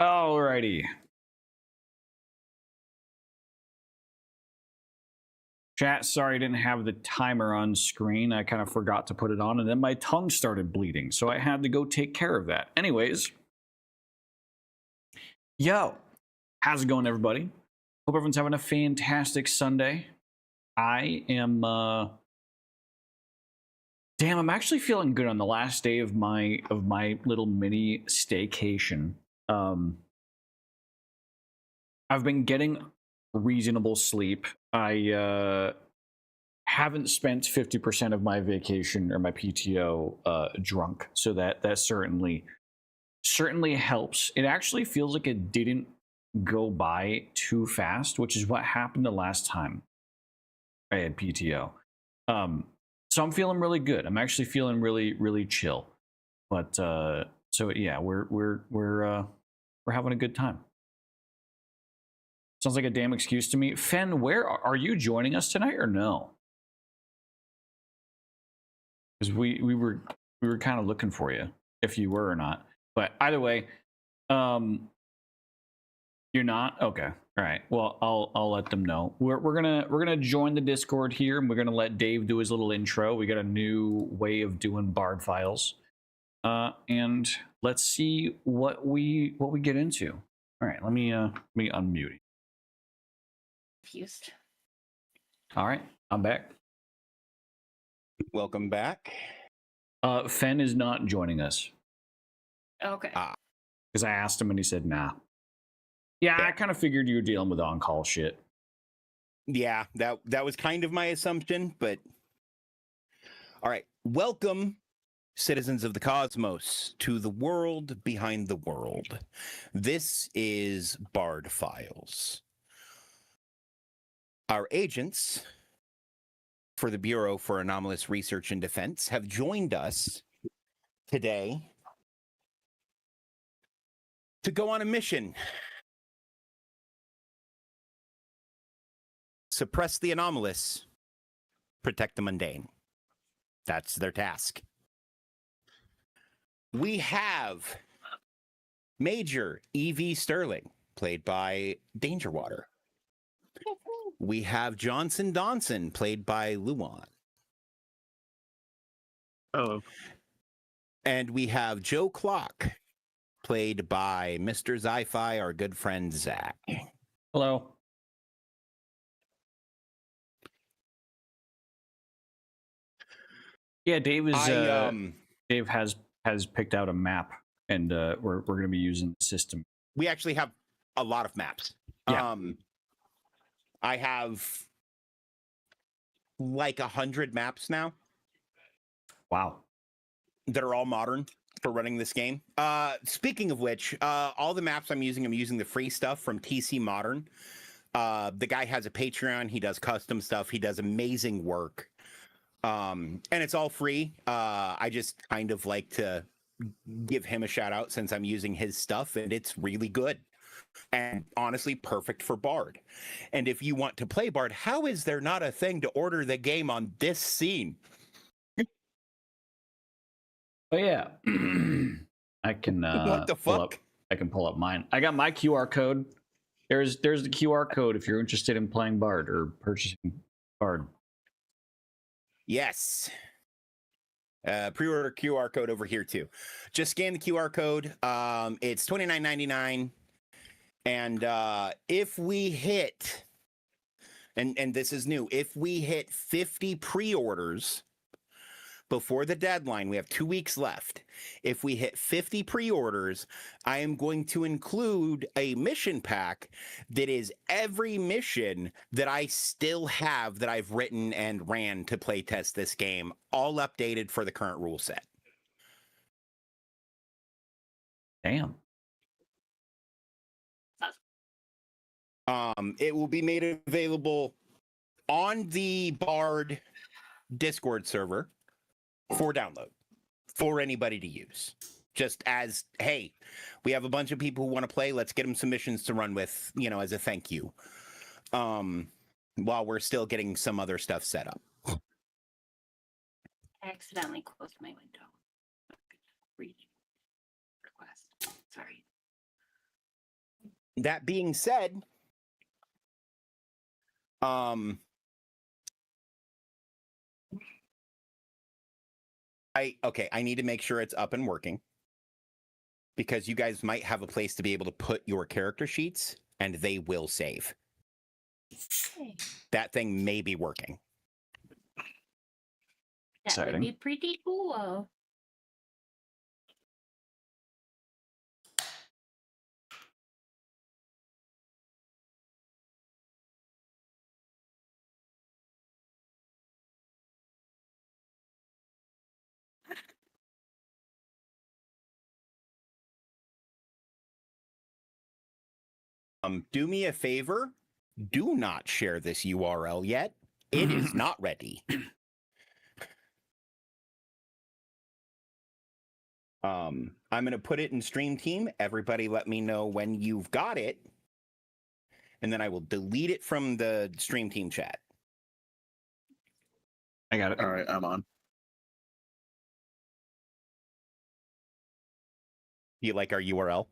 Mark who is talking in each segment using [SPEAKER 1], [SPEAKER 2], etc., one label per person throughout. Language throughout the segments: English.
[SPEAKER 1] Alrighty. Chat, sorry I didn't have the timer on screen. I kind of forgot to put it on, and then my tongue started bleeding, so I had to go take care of that. Anyways. Yo, how's it going, everybody? Hope everyone's having a fantastic Sunday. I am, damn, I'm actually feeling good on the last day of my little mini staycation. I've been getting reasonable sleep. I haven't spent 50% of my vacation or my PTO drunk, so that certainly helps. It actually feels like it didn't go by too fast, which is what happened the last time I had PTO. So I'm feeling really good. I'm actually feeling really chill. But so yeah, we're having a good time. Sounds like a damn excuse to me. Fen, where are you joining us tonight or no? Because we were kind of looking for you if you were or not. But either way, you're not? Okay. All right. Well, I'll let them know. We're gonna join the Discord here, and we're gonna let Dave do his little intro. We got a new way of doing Bard files, and let's see what we get into. All right. Let me unmute.
[SPEAKER 2] Confused.
[SPEAKER 1] All right. I'm back.
[SPEAKER 3] Welcome back.
[SPEAKER 1] Fen is not joining us.
[SPEAKER 2] Okay.
[SPEAKER 1] Because I asked him and he said nah. Yeah, I kind of figured you were dealing with on-call shit.
[SPEAKER 3] Yeah, that was kind of my assumption, but all right. Welcome, citizens of the cosmos, to the world behind the world. This is B.A.R.D Files. Our agents for the Bureau for Anomalous Research and Defense have joined us today to go on a mission. Suppress the anomalous, protect the mundane. That's their task. We have Major E.V. Sterling, played by Dangerwater. We have Johnson Donson, played by Luan.
[SPEAKER 4] Oh.
[SPEAKER 3] And we have Joe Clock, played by Mr. Zi-Fi, our good friend Zach.
[SPEAKER 1] Hello. Yeah, Dave is. Dave has picked out a map, and we're going to be using the system.
[SPEAKER 3] We actually have a lot of maps.
[SPEAKER 1] Yeah.
[SPEAKER 3] I have like 100 maps now.
[SPEAKER 1] Wow.
[SPEAKER 3] That are all modern for running this game. Speaking of which, all the maps I'm using the free stuff from TC Modern. The guy has a Patreon. He does custom stuff. He does amazing work. And it's all free. I just kind of like to give him a shout out since I'm using his stuff, and it's really good. And honestly, perfect for B.A.R.D. And if you want to play B.A.R.D, how is there not a thing to order the game on this scene?
[SPEAKER 1] Oh yeah. I can
[SPEAKER 3] what the fuck?
[SPEAKER 1] I can pull up mine. I got my QR code. There's the QR code if you're interested in playing B.A.R.D or purchasing B.A.R.D.
[SPEAKER 3] Yes. Pre-order QR code over here too. Just scan the QR code. It's $29.99. And if we hit, and this is new, if we hit 50 pre-orders before the deadline, we have 2 weeks left. If we hit 50 pre-orders, I am going to include a mission pack that is every mission that I still have that I've written and ran to play test this game, all updated for the current rule set.
[SPEAKER 1] Damn.
[SPEAKER 3] It will be made available on the B.A.R.D Discord server for download for anybody to use. Just as, hey, we have a bunch of people who want to play. Let's get them some missions to run with, as a thank you. While we're still getting some other stuff set up.
[SPEAKER 2] I accidentally closed my window. Read request. Sorry.
[SPEAKER 3] That being said, I need to make sure it's up and working because you guys might have a place to be able to put your character sheets and they will save.
[SPEAKER 2] Hey,
[SPEAKER 3] That thing may be working.
[SPEAKER 2] that would
[SPEAKER 1] Exciting.
[SPEAKER 2] be pretty cool.
[SPEAKER 3] Do me a favor. Do not share this URL yet. It is not ready. I'm going to put it in Stream Team. Everybody let me know when you've got it. And then I will delete it from the Stream Team chat.
[SPEAKER 1] I got it.
[SPEAKER 4] All right, I'm on.
[SPEAKER 3] Do you like our URL?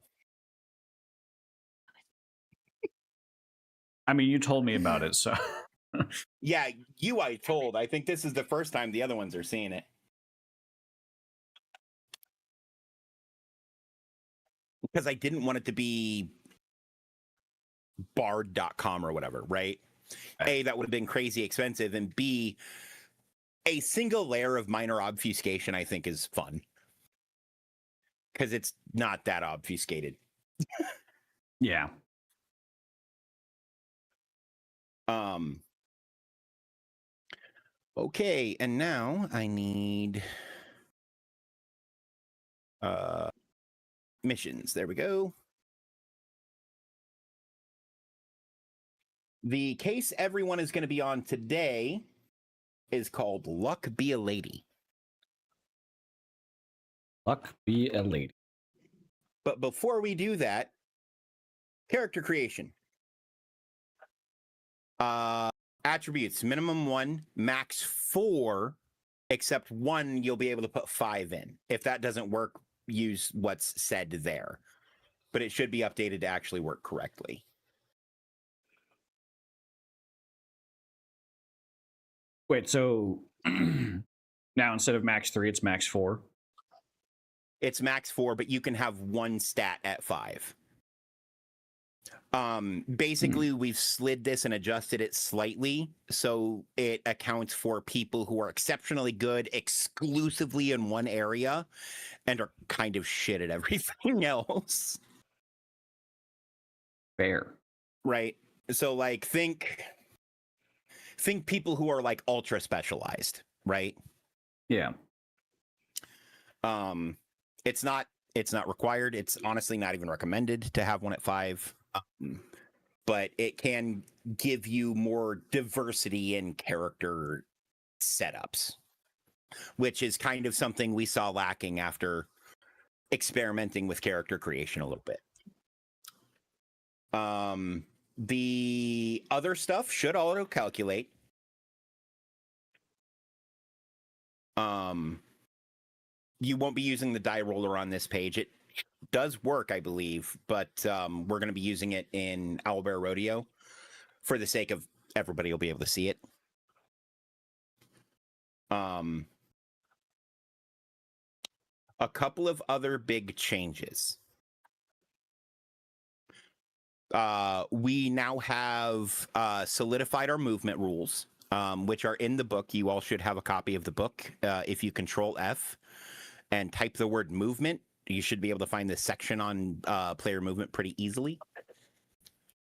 [SPEAKER 1] I mean, you told me about it, so.
[SPEAKER 3] Yeah, I told. I think this is the first time the other ones are seeing it. Because I didn't want it to be B.A.R.D.com or whatever, right? A, that would have been crazy expensive, and B, a single layer of minor obfuscation I think is fun. Because it's not that obfuscated.
[SPEAKER 1] Yeah.
[SPEAKER 3] Okay, and now I need missions. There we go. The case everyone is going to be on today is called Luck Be a Lady.
[SPEAKER 1] Luck be a lady.
[SPEAKER 3] But before we do that, character creation. Attributes, minimum 1, max 4, except 1 you'll be able to put 5 in. If that doesn't work, use what's said there. But it should be updated to actually work correctly.
[SPEAKER 1] Wait, so now instead of max 3, it's max 4?
[SPEAKER 3] It's max 4, but you can have 1 stat at 5. Basically, we've slid this and adjusted it slightly so it accounts for people who are exceptionally good exclusively in one area and are kind of shit at everything else.
[SPEAKER 1] Fair.
[SPEAKER 3] Right? So like think people who are like ultra specialized, right?
[SPEAKER 1] Yeah.
[SPEAKER 3] It's not required. It's honestly not even recommended to have one at 5. But it can give you more diversity in character setups, which is kind of something we saw lacking after experimenting with character creation a little bit. The other stuff should auto calculate. You won't be using the die roller on this page. It does work, I believe, but we're going to be using it in Owlbear Rodeo for the sake of everybody will be able to see it. A couple of other big changes. We now have solidified our movement rules, which are in the book. You all should have a copy of the book. If you Control F and type the word movement, you should be able to find this section on player movement pretty easily.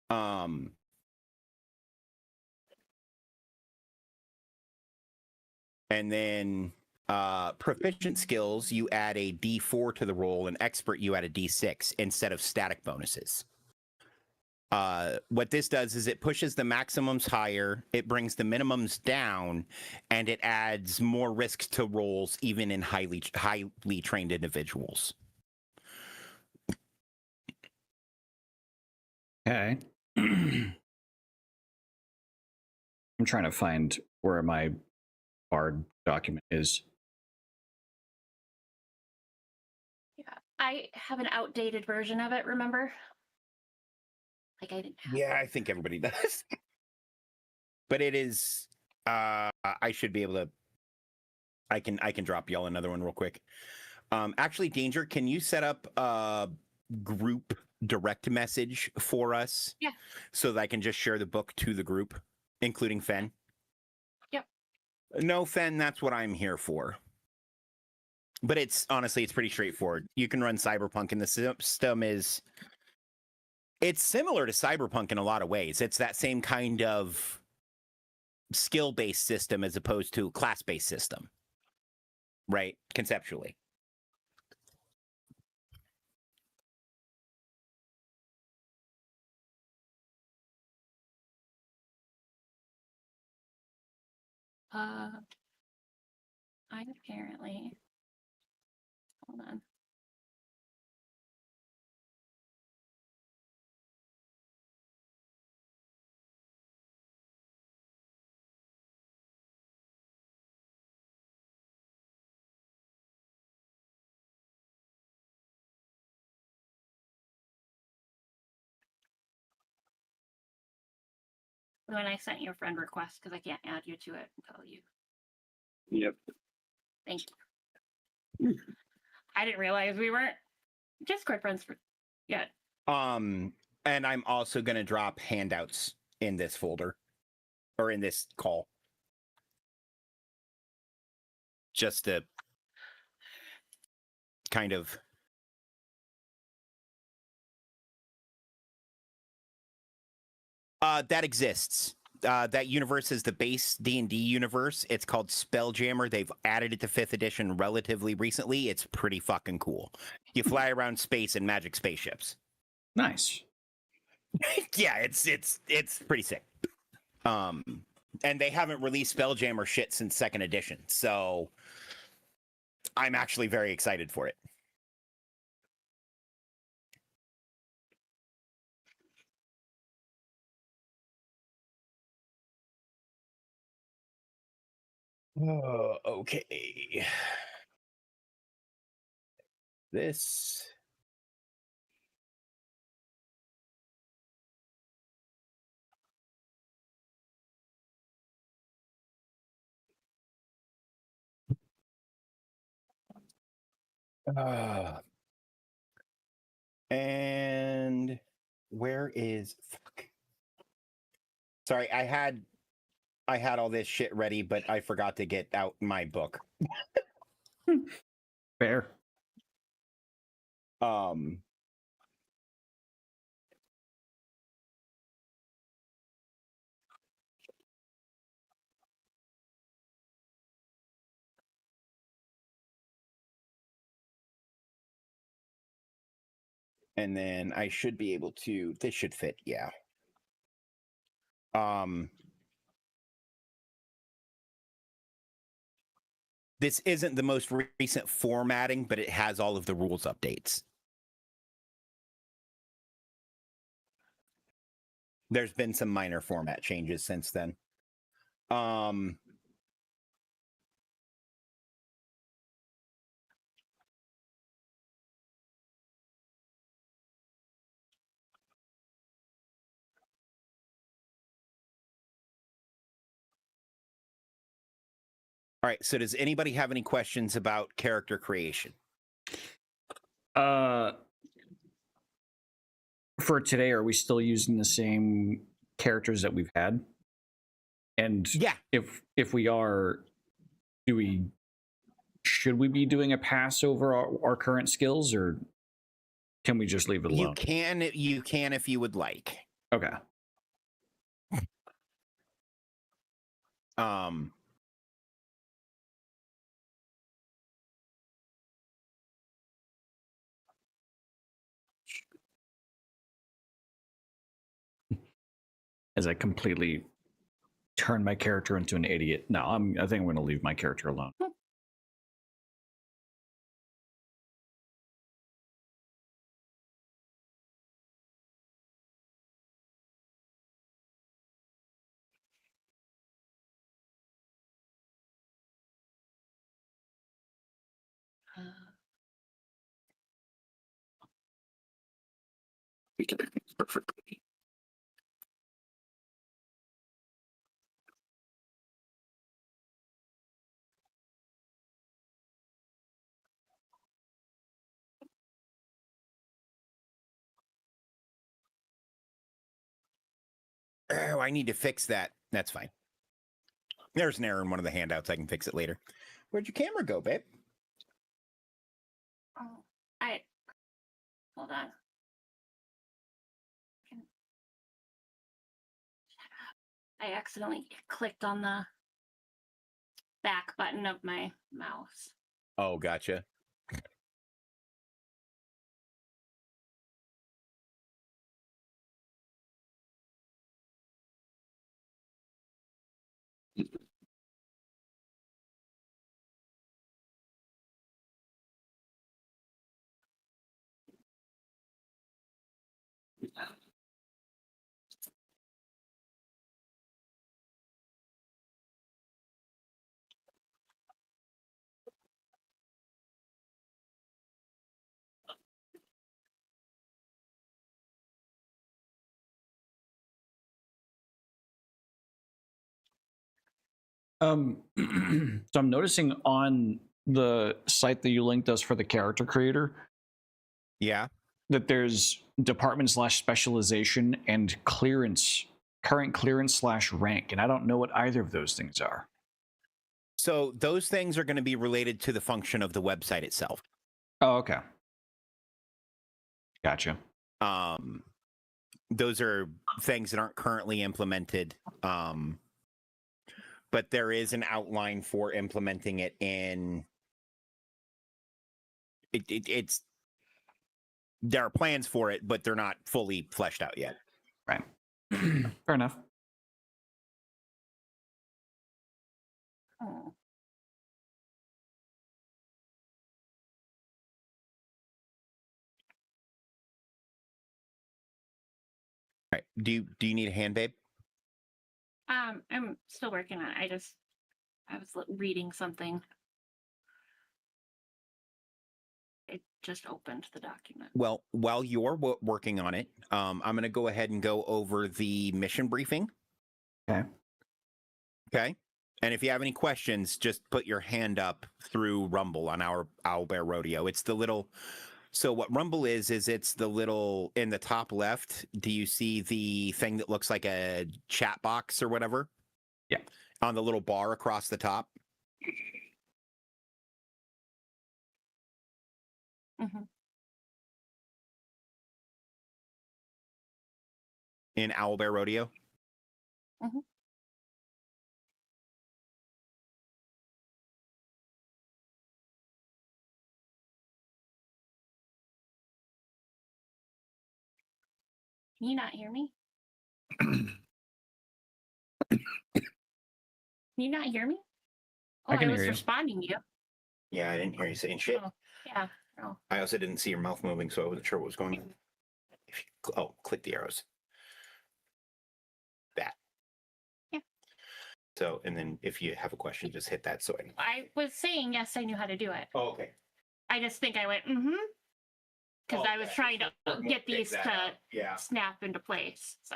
[SPEAKER 3] And then proficient skills, you add a D4 to the roll, and expert, you add a D6 instead of static bonuses. What this does is it pushes the maximums higher, it brings the minimums down, and it adds more risk to rolls even in highly trained individuals.
[SPEAKER 1] Okay. I'm trying to find where my B.A.R.D document is.
[SPEAKER 2] Yeah, I have an outdated version of it, remember? Like I didn't have
[SPEAKER 3] Yeah, I
[SPEAKER 2] one.
[SPEAKER 3] think everybody does. But it is. I should be able to. I can drop y'all another one real quick. Actually, Danger, can you set up a group direct message for us?
[SPEAKER 2] Yeah.
[SPEAKER 3] So that I can just share the book to the group, including Fen.
[SPEAKER 2] Yep.
[SPEAKER 3] No, Fen, that's what I'm here for. But it's honestly, it's pretty straightforward. You can run Cyberpunk, and the system is. It's similar to Cyberpunk in a lot of ways. It's that same kind of skill-based system as opposed to class-based system, right? Conceptually.
[SPEAKER 2] I apparently. Hold on. When I sent you a friend request because I can't add you to it until you.
[SPEAKER 4] Yep.
[SPEAKER 2] Thank you. I didn't realize we weren't Discord friends yet.
[SPEAKER 3] And I'm also going to drop handouts in this folder or in this call. Just to kind of. That exists. That universe is the base D&D universe. It's called Spelljammer. They've added it to 5th edition relatively recently. It's pretty fucking cool. You fly around space in magic spaceships.
[SPEAKER 1] Nice.
[SPEAKER 3] Yeah, it's pretty sick. And they haven't released Spelljammer shit since 2nd edition, so I'm actually very excited for it. Okay. This. And where is fuck? Sorry, I had all this shit ready, but I forgot to get out my book.
[SPEAKER 1] Fair.
[SPEAKER 3] And then I should be able to. This should fit, yeah. This isn't the most recent formatting, but it has all of the rules updates. There's been some minor format changes since then. All right, so does anybody have any questions about character creation?
[SPEAKER 1] For today, are we still using the same characters that we've had? And
[SPEAKER 3] Yeah.
[SPEAKER 1] if we are, should we be doing a pass over our current skills, or can we just leave it alone?
[SPEAKER 3] You can if you would like.
[SPEAKER 1] Okay. As I completely turn my character into an idiot. No, I think I'm going to leave my character alone.
[SPEAKER 4] We can perfectly.
[SPEAKER 3] Oh, I need to fix that. That's fine. There's an error in one of the handouts. I can fix it later. Where'd your camera go, babe?
[SPEAKER 2] Oh, hold on. I accidentally clicked on the back button of my mouse.
[SPEAKER 3] Oh, gotcha.
[SPEAKER 1] So I'm noticing on the site that you linked us for the character creator
[SPEAKER 3] Yeah.
[SPEAKER 1] that there's department/specialization and clearance, current clearance/rank, and I don't know what either of those things are.
[SPEAKER 3] So those things are going to be related to the function of the website itself.
[SPEAKER 1] Oh, okay. Gotcha.
[SPEAKER 3] Those are things that aren't currently implemented. But there is an outline for implementing it in it's there are plans for it, but they're not fully fleshed out yet.
[SPEAKER 1] Right. Fair enough.
[SPEAKER 2] Oh.
[SPEAKER 3] All right. Do you need a hand, babe?
[SPEAKER 2] I'm still working on it. I was reading something. It just opened the document.
[SPEAKER 3] Well, while you're working on it, I'm going to go ahead and go over the mission briefing.
[SPEAKER 1] Okay.
[SPEAKER 3] Okay. And if you have any questions, just put your hand up through Rumble on our Owlbear Rodeo. It's the little. So what Rumble is it's the little in the top left. Do you see the thing that looks like a chat box or whatever?
[SPEAKER 1] Yeah.
[SPEAKER 3] On the little bar across the top.
[SPEAKER 2] Mm-hmm.
[SPEAKER 3] In Owlbear Rodeo.
[SPEAKER 2] Mm-hmm. Can you not hear me? Can you not hear me? Oh,
[SPEAKER 1] I can
[SPEAKER 2] was
[SPEAKER 1] hear you.
[SPEAKER 2] responding to you.
[SPEAKER 3] Yeah, I didn't hear you saying shit.
[SPEAKER 2] Oh, yeah. Oh.
[SPEAKER 3] I also didn't see your mouth moving, so I wasn't sure what was going on. If you, click the arrows. That.
[SPEAKER 2] Yeah.
[SPEAKER 3] So, and then if you have a question, just hit that. So
[SPEAKER 2] I was saying yes, I knew how to do it.
[SPEAKER 3] Oh, okay.
[SPEAKER 2] I just think I went because I was trying to get these to snap into place. So.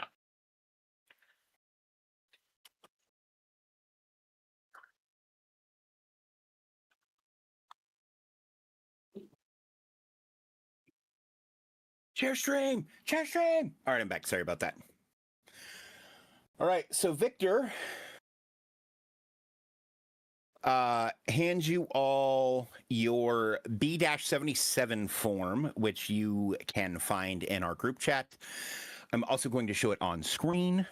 [SPEAKER 3] Share stream. All right, I'm back. Sorry about that. All right, so Victor hands you all your B-77 form, which you can find in our group chat. I'm also going to show it on screen.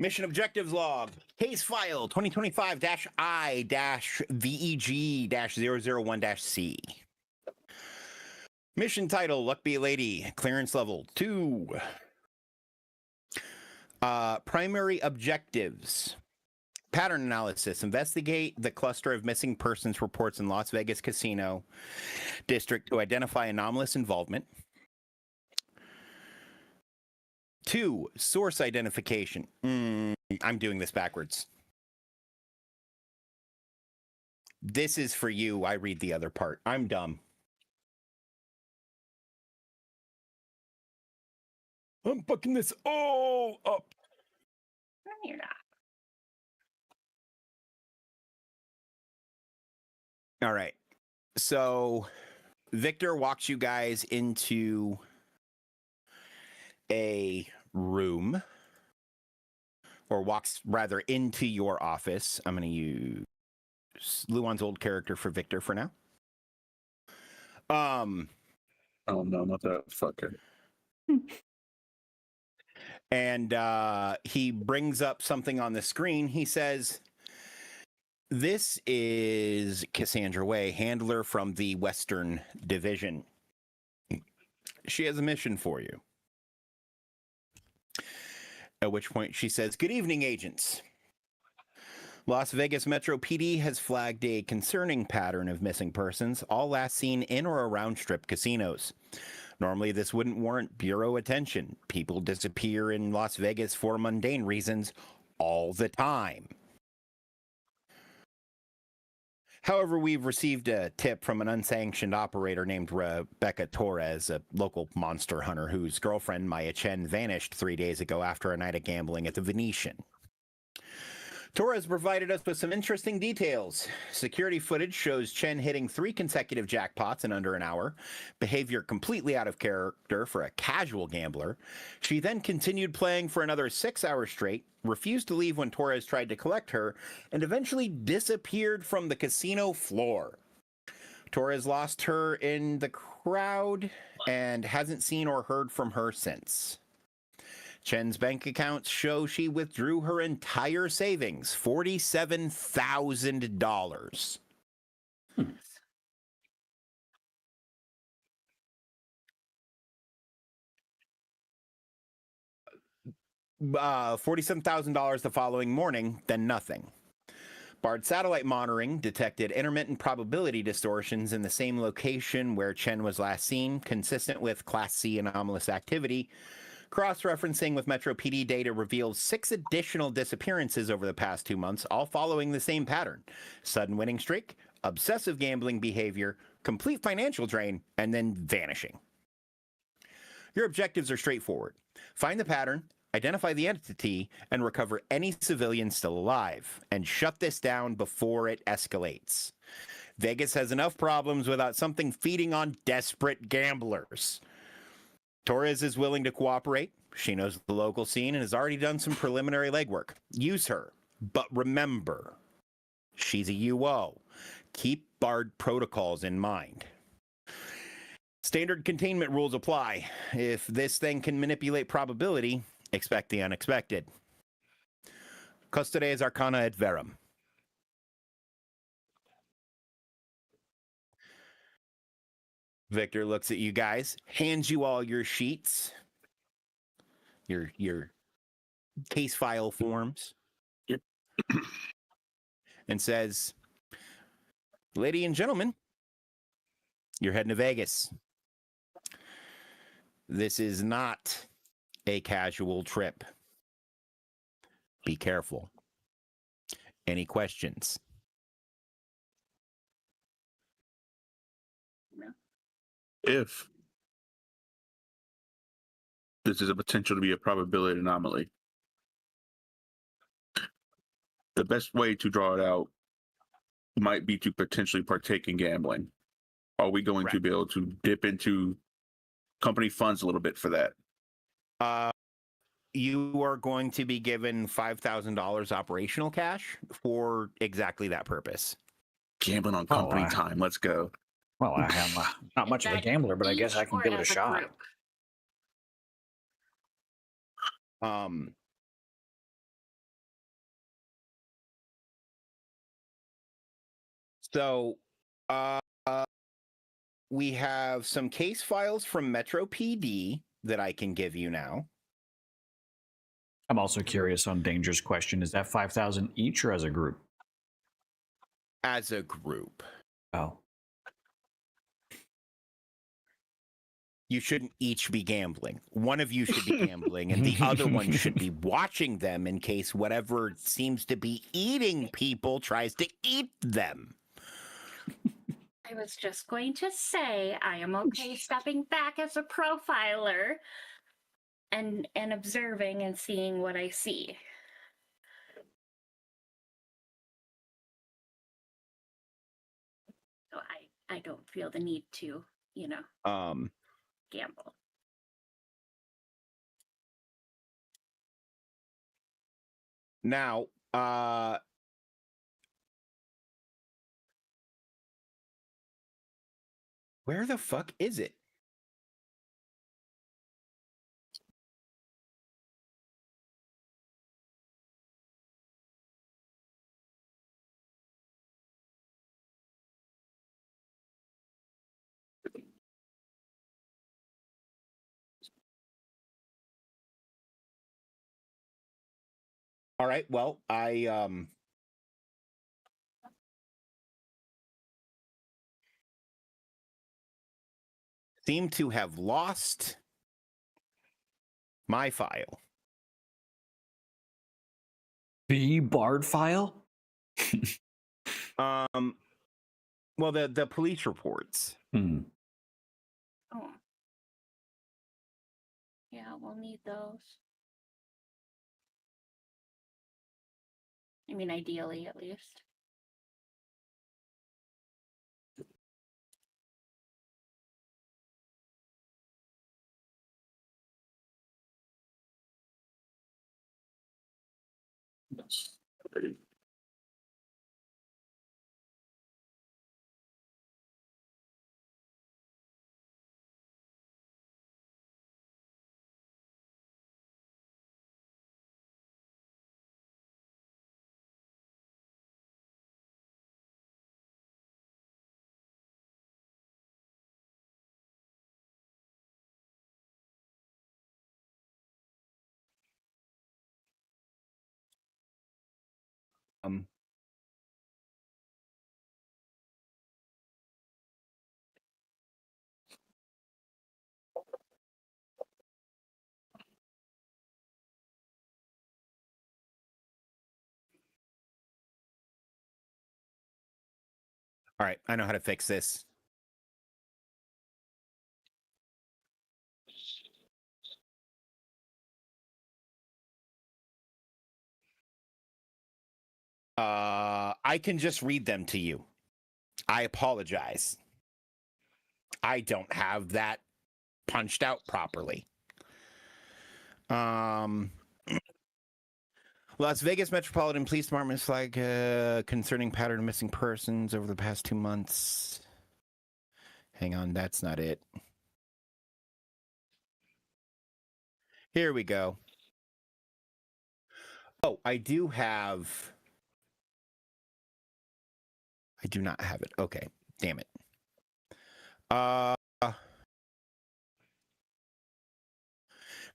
[SPEAKER 3] Mission objectives log. Case file 2025-I-VEG-001-C. Mission title, Luck Be a Lady. Clearance level 2. Primary objectives. Pattern analysis. Investigate the cluster of missing persons reports in Las Vegas Casino District to identify anomalous involvement. 2. Source identification. I'm doing this backwards. This is for you. I read the other part. I'm dumb. I'm fucking this all up.
[SPEAKER 2] No, you're not.
[SPEAKER 3] All right. So Victor walks you guys into a room, or walks rather into your office. I'm going to use Luan's old character for Victor for now.
[SPEAKER 4] Oh no, not that fucker.
[SPEAKER 3] And he brings up something on the screen. He says, "This is Cassandra Way, handler from the Western Division. She has a mission for you." At which point she says, "Good evening, agents. Las Vegas Metro PD has flagged a concerning pattern of missing persons, all last seen in or around strip casinos. Normally, this wouldn't warrant Bureau attention. People disappear in Las Vegas for mundane reasons all the time. However, we've received a tip from an unsanctioned operator named Rebecca Torres, a local monster hunter whose girlfriend, Maya Chen, vanished 3 days ago after a night of gambling at the Venetian. Torres provided us with some interesting details. Security footage shows Chen hitting 3 consecutive jackpots in under an hour, behavior completely out of character for a casual gambler. She then continued playing for another 6 hours straight, refused to leave when Torres tried to collect her, and eventually disappeared from the casino floor. Torres lost her in the crowd and hasn't seen or heard from her since. Chen's bank accounts show she withdrew her entire savings, $47,000. $47,000 the following morning, then nothing. B.A.R.D satellite monitoring detected intermittent probability distortions in the same location where Chen was last seen, consistent with Class C anomalous activity. Cross-referencing with Metro PD data reveals 6 additional disappearances over the past 2 months, all following the same pattern. Sudden winning streak, obsessive gambling behavior, complete financial drain, and then vanishing. Your objectives are straightforward. Find the pattern, identify the entity, and recover any civilians still alive, and shut this down before it escalates. Vegas has enough problems without something feeding on desperate gamblers. Torres is willing to cooperate. She knows the local scene and has already done some preliminary legwork. Use her. But remember, she's a UO. Keep B.A.R.D protocols in mind. Standard containment rules apply. If this thing can manipulate probability, expect the unexpected. Custodes Arcana et Verum." Victor looks at you guys, hands you all your sheets, your case file forms,
[SPEAKER 4] Yep.
[SPEAKER 3] and says, "Lady and gentlemen, you're heading to Vegas. This is not a casual trip. Be careful. Any questions?"
[SPEAKER 4] If this is a potential to be a probability anomaly, the best way to draw it out might be to potentially partake in gambling. Are we going to be able to dip into company funds a little bit for that?
[SPEAKER 3] You are going to be given $5,000 operational cash for exactly that purpose.
[SPEAKER 4] Gambling on company time. Let's go.
[SPEAKER 1] Well, I am not much of a gambler, but I guess I can give it a shot.
[SPEAKER 3] So, we have some case files from Metro PD that I can give you now.
[SPEAKER 1] I'm also curious on Danger's question. Is that 5,000 each or as a group?
[SPEAKER 3] As a group.
[SPEAKER 1] Oh.
[SPEAKER 3] You shouldn't each be gambling. One of you should be gambling, and the other one should be watching them in case whatever seems to be eating people tries to eat them.
[SPEAKER 2] I was just going to say I am okay stepping back as a profiler and observing and seeing what I see. So I don't feel the need to, gamble.
[SPEAKER 3] Now, where the fuck is it? All right. Well, I seem to have lost my file.
[SPEAKER 1] The B.A.R.D file?
[SPEAKER 3] Well, the police reports.
[SPEAKER 1] Hmm.
[SPEAKER 2] Oh. Yeah, we'll need those. I mean, ideally, at least.
[SPEAKER 3] Um, all right, I know how to fix this. I can just read them to you. I apologize. I don't have that punched out properly. Las Vegas Metropolitan Police Department flag concerning pattern of missing persons over the past 2 months. Hang on, that's not it. Here we go. Oh, I do not have it. Okay, damn it.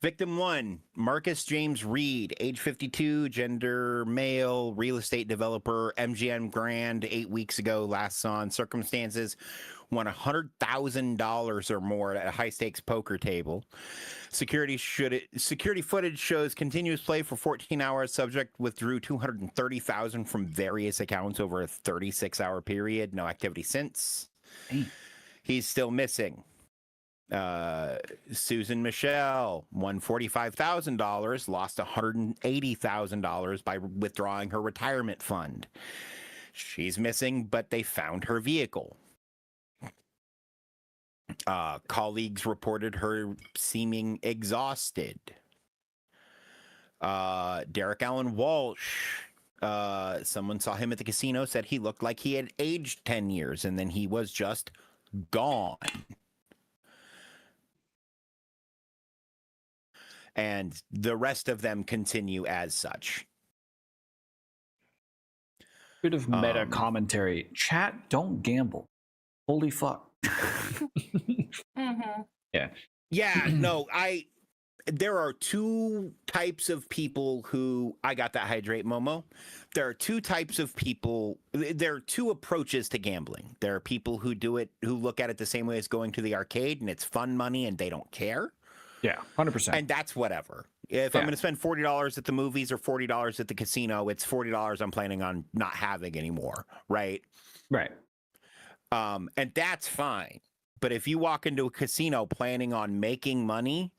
[SPEAKER 3] Victim 1, Marcus James Reed, age 52, gender male, real estate developer, MGM Grand, 8 weeks ago, last saw in circumstances, won $100,000 or more at a high-stakes poker table. Security footage shows continuous play for 14 hours. Subject withdrew $230,000 from various accounts over a 36-hour period. No activity since.
[SPEAKER 1] Damn.
[SPEAKER 3] He's still missing. Susan Michelle won $45,000, lost $180,000 by withdrawing her retirement fund. She's missing, but they found her vehicle. Colleagues reported her seeming exhausted. Derek Allen Walsh, someone saw him at the casino, said he looked like he had aged 10 years, and then he was just gone. And the rest of them continue as such.
[SPEAKER 1] Bit of meta commentary. Chat, don't gamble. Holy fuck.
[SPEAKER 2] Mm-hmm.
[SPEAKER 1] Yeah.
[SPEAKER 3] Yeah, no, there are two types of people who I got that hydrate, Momo. There are two types of people. There are two approaches to gambling. There are people who do it, who look at it the same way as going to the arcade, and it's fun money and they don't care.
[SPEAKER 1] Yeah, 100%.
[SPEAKER 3] And that's whatever. If I'm going to spend $40 at the movies or $40 at the casino, it's $40 I'm planning on not having anymore, right?
[SPEAKER 1] Right.
[SPEAKER 3] And that's fine. But if you walk into a casino planning on making money,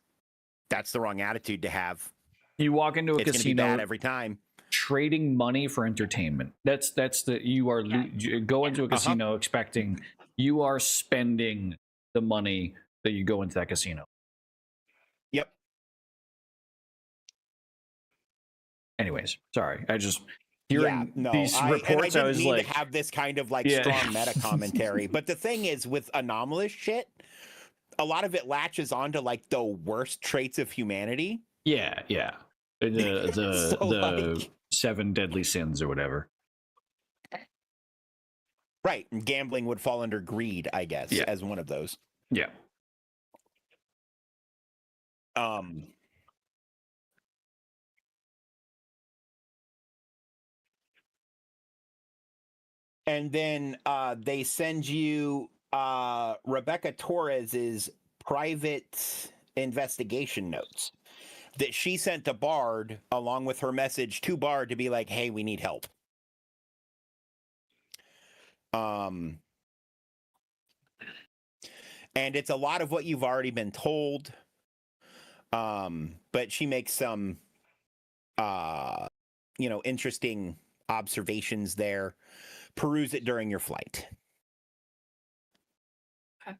[SPEAKER 3] that's the wrong attitude to have.
[SPEAKER 1] You walk into a
[SPEAKER 3] It's going to be
[SPEAKER 1] casino
[SPEAKER 3] bad every time.
[SPEAKER 1] trading money for entertainment. That's the you are you go into a casino expecting you are spending the money that you go into that casino.
[SPEAKER 3] Yep.
[SPEAKER 1] Anyways, sorry. I just hearing
[SPEAKER 3] no,
[SPEAKER 1] these
[SPEAKER 3] I
[SPEAKER 1] reports, I
[SPEAKER 3] didn't
[SPEAKER 1] was
[SPEAKER 3] mean
[SPEAKER 1] like,
[SPEAKER 3] to have this kind of like
[SPEAKER 1] Yeah.
[SPEAKER 3] strong meta commentary. But the thing is, with anomalous shit, a lot of it latches onto like the worst traits of humanity.
[SPEAKER 1] yeah. The
[SPEAKER 3] So,
[SPEAKER 1] the
[SPEAKER 3] like-
[SPEAKER 1] 7 deadly sins or whatever.
[SPEAKER 3] Right. And gambling would fall under greed, I guess,
[SPEAKER 1] Yeah.
[SPEAKER 3] as one of those.
[SPEAKER 1] Yeah.
[SPEAKER 3] And then they send you Rebecca Torres's private investigation notes that she sent to B.A.R.D. along with her message to B.A.R.D. to be like, hey, we need help. And it's a lot of what you've already been told. But she makes some, interesting observations there. Peruse it during your flight.
[SPEAKER 2] Okay.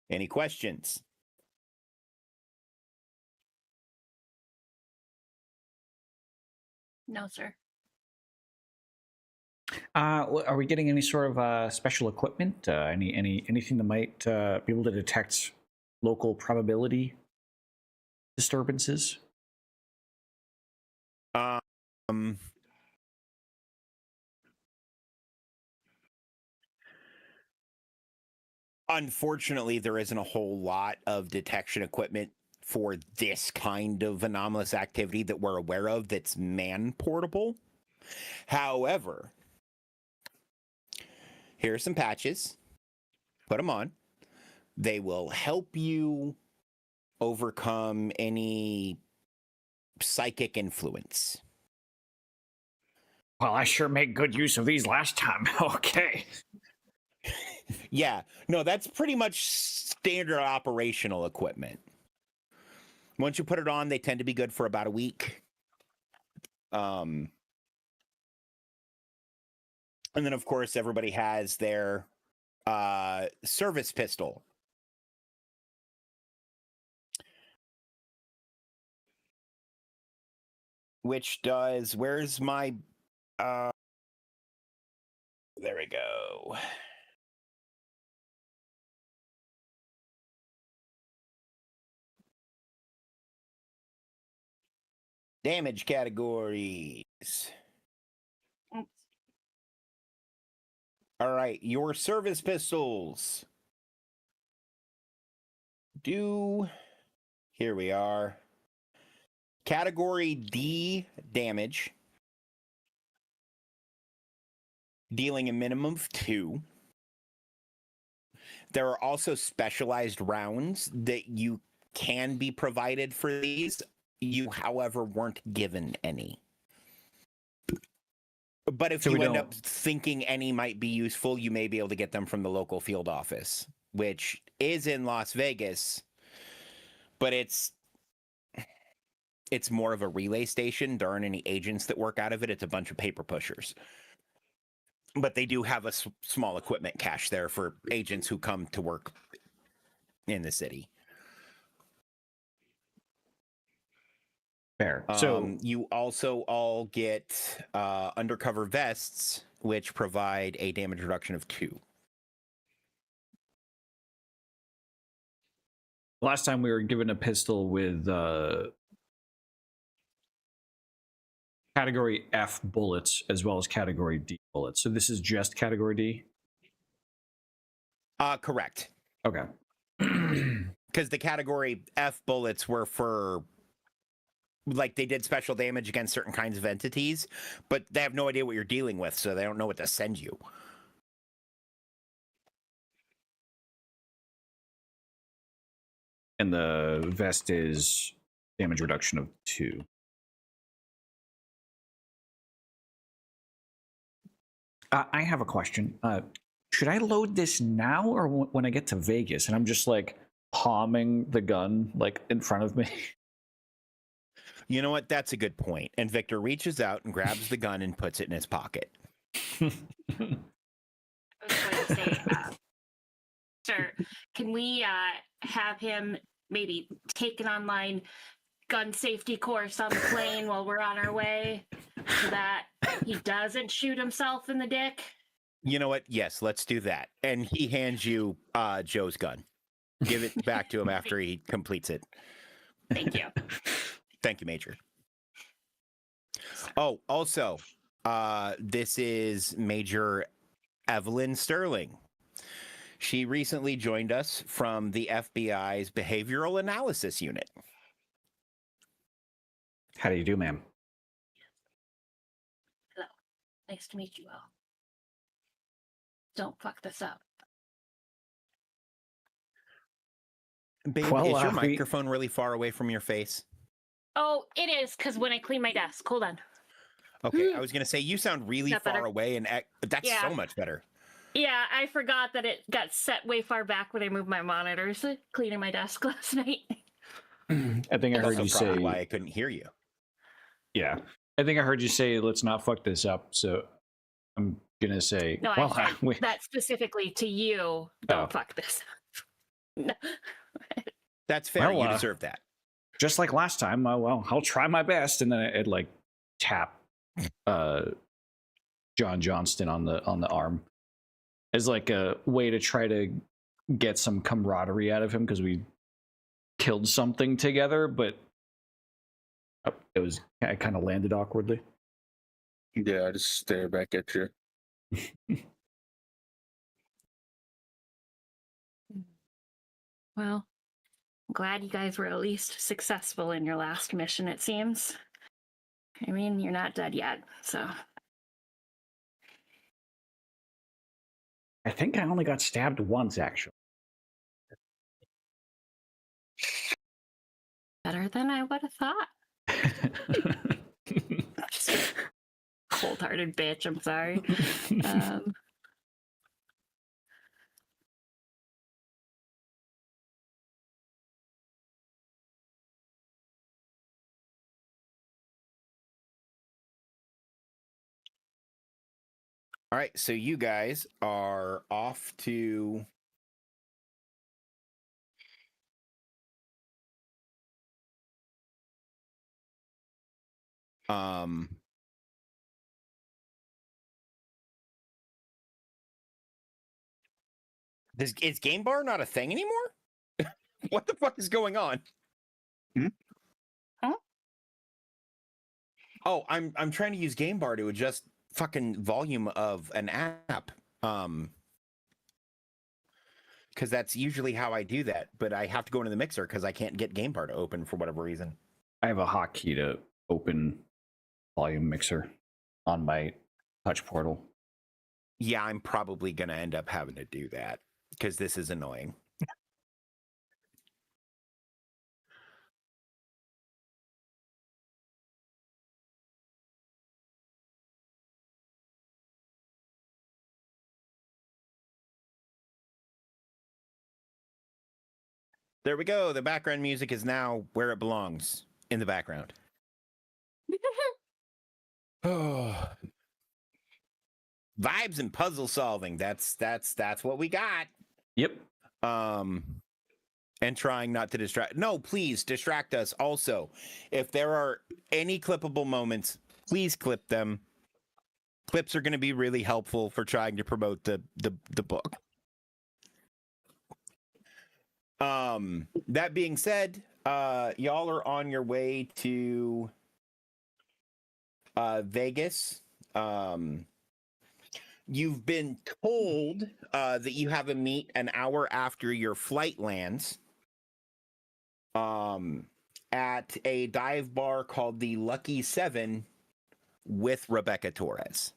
[SPEAKER 3] Any questions?
[SPEAKER 2] No, sir.
[SPEAKER 1] Are we getting any sort of special equipment? Anything that might be able to detect local probability disturbances?
[SPEAKER 3] Unfortunately, there isn't a whole lot of detection equipment for this kind of anomalous activity that we're aware of that's man portable. However, here are some patches. Put them on. They will help you overcome any psychic influence.
[SPEAKER 1] Well, I sure made good use of these last time. Okay.
[SPEAKER 3] Yeah, no, that's pretty much standard operational equipment. Once you put it on, they tend to be good for about a week. And then, of course, everybody has their service pistol. Which does, where's my, there we go. Damage categories.
[SPEAKER 2] Oops.
[SPEAKER 3] All right, your service pistols. Here we are. Category D damage. Dealing a minimum of 2. There are also specialized rounds that you can be provided for these. You, however, weren't given any. But if
[SPEAKER 1] So
[SPEAKER 3] you end up thinking any might be useful, you may be able to get them from the local field office, which is in Las Vegas, but it's more of a relay station. There aren't any agents that work out of it. It's a bunch of paper pushers. But they do have a small equipment cache there for agents who come to work in the city.
[SPEAKER 1] Fair. So
[SPEAKER 3] you also all get undercover vests, which provide a damage reduction of 2.
[SPEAKER 1] last time we were given a pistol with category F bullets as well as category D bullets. So this is just category D?
[SPEAKER 3] Correct.
[SPEAKER 1] Okay.
[SPEAKER 3] Because the category F bullets were for, like, they did special damage against certain kinds of entities, but they have no idea what you're dealing with, so they don't know what to send you.
[SPEAKER 1] And the vest is damage reduction of 2. I have a question. Should I load this now or when I get to Vegas and I'm just like palming the gun like in front of me?
[SPEAKER 3] You know what? That's a good point. And Victor reaches out and grabs the gun and puts it in his pocket.
[SPEAKER 2] I was going to say, sir, can we have him maybe take an online gun safety course on the plane while we're on our way so that he doesn't shoot himself in the dick?
[SPEAKER 3] You know what? Yes, let's do that. And he hands you Joe's gun. Give it back to him after he completes it.
[SPEAKER 2] Thank you.
[SPEAKER 3] Thank you, Major. Oh, also, this is Major Evelyn Sterling. She recently joined us from the FBI's Behavioral Analysis Unit.
[SPEAKER 1] How do you do, ma'am?
[SPEAKER 2] Hello. Nice to meet you all. Don't fuck this up.
[SPEAKER 3] Babe,
[SPEAKER 1] Well,
[SPEAKER 3] is your
[SPEAKER 1] we-
[SPEAKER 3] microphone really far away from your face?
[SPEAKER 2] Oh, it is, because when I clean my desk. Hold on.
[SPEAKER 3] Okay, I was going to say, you sound really
[SPEAKER 2] That
[SPEAKER 3] far
[SPEAKER 2] better?
[SPEAKER 3] away, and that's
[SPEAKER 2] Yeah.
[SPEAKER 3] so much better.
[SPEAKER 2] Yeah, I forgot that it got set way far back when I moved my monitors cleaning my desk last night.
[SPEAKER 1] I think I
[SPEAKER 3] That's
[SPEAKER 1] heard you
[SPEAKER 3] probably
[SPEAKER 1] say.
[SPEAKER 3] why I couldn't hear you.
[SPEAKER 1] Yeah, I think I heard you say, "Let's not fuck this up." So I'm gonna say,
[SPEAKER 2] No,
[SPEAKER 1] well,
[SPEAKER 2] I said that specifically to you. Don't
[SPEAKER 1] Oh.
[SPEAKER 2] fuck this up. No.
[SPEAKER 3] That's fair.
[SPEAKER 1] Well,
[SPEAKER 3] You deserve that.
[SPEAKER 1] just like last time. Well, I'll try my best, and then I'd like tap John Johnston on the arm as like a way to try to get some camaraderie out of him because we killed something together, but I kind of landed awkwardly.
[SPEAKER 4] Yeah, I just stare back at you.
[SPEAKER 2] Well, I'm glad you guys were at least successful in your last mission, it seems. I mean, you're not dead yet, so.
[SPEAKER 1] I think I only got stabbed once, actually.
[SPEAKER 2] Better than I would have thought. Cold-hearted bitch, I'm sorry.
[SPEAKER 3] All right, so you guys are off to is Game Bar not a thing anymore? What the fuck is going on?
[SPEAKER 2] Huh?
[SPEAKER 3] Oh, I'm trying to use Game Bar to adjust fucking volume of an app. Because that's usually how I do that, but I have to go into the mixer because I can't get Game Bar to open for whatever reason.
[SPEAKER 1] I have a hotkey to open volume mixer on my touch portal.
[SPEAKER 3] Yeah, I'm probably gonna end up having to do that because this is annoying. There we go. The background music is now where it belongs, in the background. Oh. Vibes and puzzle solving. That's what we got.
[SPEAKER 1] Yep.
[SPEAKER 3] And trying not to distract. No, please distract us. Also, if there are any clippable moments, please clip them. Clips are going to be really helpful for trying to promote the book. That being said, y'all are on your way to Vegas. You've been told that you have a meet an hour after your flight lands at a dive bar called the Lucky Seven with Rebecca Torres.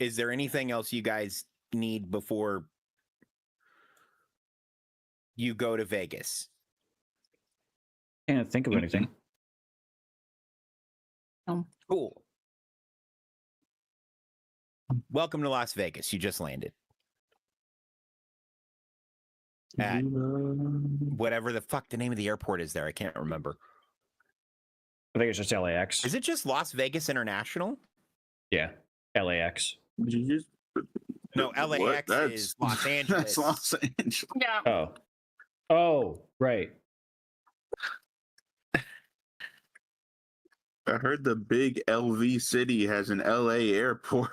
[SPEAKER 3] Is there anything else you guys need before you go to Vegas?
[SPEAKER 1] Can't think of anything.
[SPEAKER 3] Cool. Welcome to Las Vegas. You just landed. At whatever the fuck the name of the airport is there. I can't remember.
[SPEAKER 1] I think it's just LAX.
[SPEAKER 3] Is it just Las Vegas International?
[SPEAKER 1] Yeah, LAX.
[SPEAKER 4] Did you just
[SPEAKER 3] No,
[SPEAKER 4] What?
[SPEAKER 3] LAX
[SPEAKER 4] That's-
[SPEAKER 3] is Los Angeles.
[SPEAKER 4] That's Los Angeles.
[SPEAKER 2] Yeah.
[SPEAKER 1] Oh, right.
[SPEAKER 4] I heard the big LV city has an LA airport.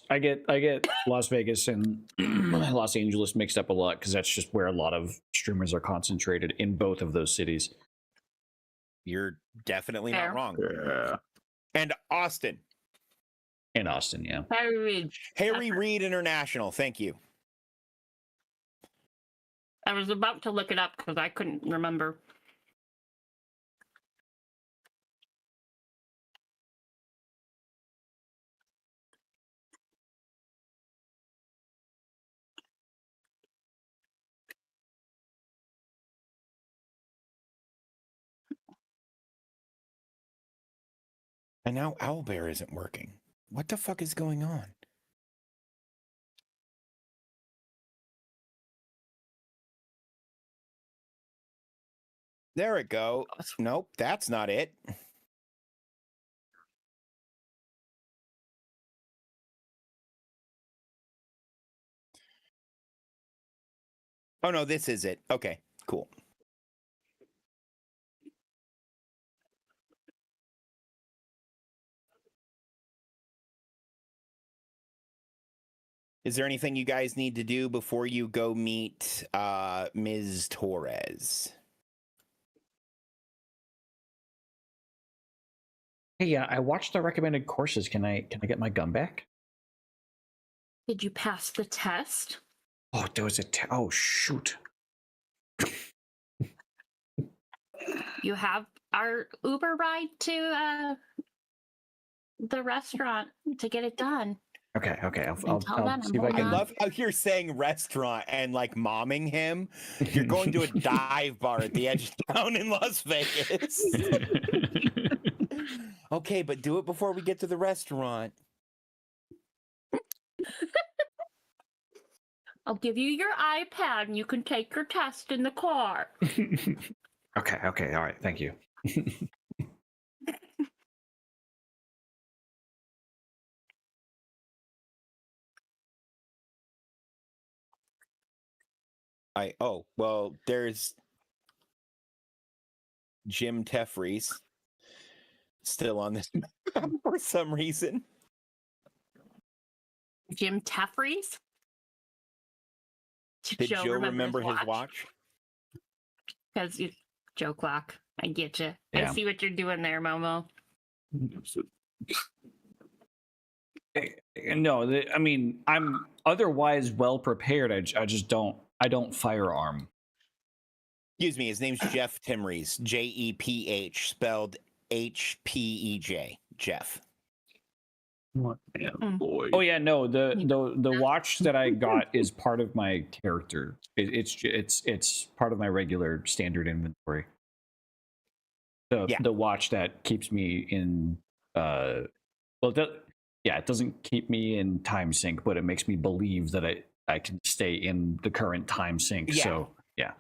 [SPEAKER 1] I get Las Vegas and Los Angeles mixed up a lot because that's just where a lot of streamers are concentrated in both of those cities.
[SPEAKER 3] You're definitely
[SPEAKER 2] Fair.
[SPEAKER 3] not wrong.
[SPEAKER 4] Yeah.
[SPEAKER 3] And Austin.
[SPEAKER 1] In Austin, yeah.
[SPEAKER 2] Harry Reid.
[SPEAKER 3] Harry Reid International. Thank you.
[SPEAKER 2] I was about to look it up because I couldn't remember.
[SPEAKER 3] And now Owlbear isn't working. What the fuck is going on? There it go. Nope, that's not it. Oh no, this is it. Okay, cool. Is there anything you guys need to do before you go meet Ms. Torres?
[SPEAKER 1] Hey, yeah, I watched the recommended courses. Can I get my gun back?
[SPEAKER 2] Did you pass the test?
[SPEAKER 1] Oh, there was a oh shoot.
[SPEAKER 2] You have our Uber ride to the restaurant to get it done.
[SPEAKER 1] Okay, I'll
[SPEAKER 2] tell them
[SPEAKER 1] see if I
[SPEAKER 2] I'm
[SPEAKER 3] I
[SPEAKER 1] can.
[SPEAKER 3] love how you're saying restaurant and like momming him. You're going to a dive bar at the edge of town in Las Vegas. Okay, but do it before we get to the restaurant.
[SPEAKER 2] I'll give you your iPad and you can take your test in the car.
[SPEAKER 1] Okay, all right, thank you.
[SPEAKER 3] Well, there's Jim Teffries still on this map for some reason.
[SPEAKER 2] Jim Teffries?
[SPEAKER 3] Did Joe remember his watch?
[SPEAKER 2] Because Joe Clock. I get you.
[SPEAKER 1] Yeah.
[SPEAKER 2] I see what you're doing there, Momo.
[SPEAKER 1] No, I mean, I'm otherwise well prepared. I just don't. I don't firearm.
[SPEAKER 3] Excuse me, his name's Jeff Timries. Jeph, spelled Hpej. Jeff.
[SPEAKER 4] What am boy?
[SPEAKER 1] Oh yeah, no. The watch that I got is part of my character. It's part of my regular standard inventory. The watch that keeps me in. Well, it doesn't keep me in time sync, but it makes me believe that I can stay in the current time sync.
[SPEAKER 3] Yeah.
[SPEAKER 1] So yeah.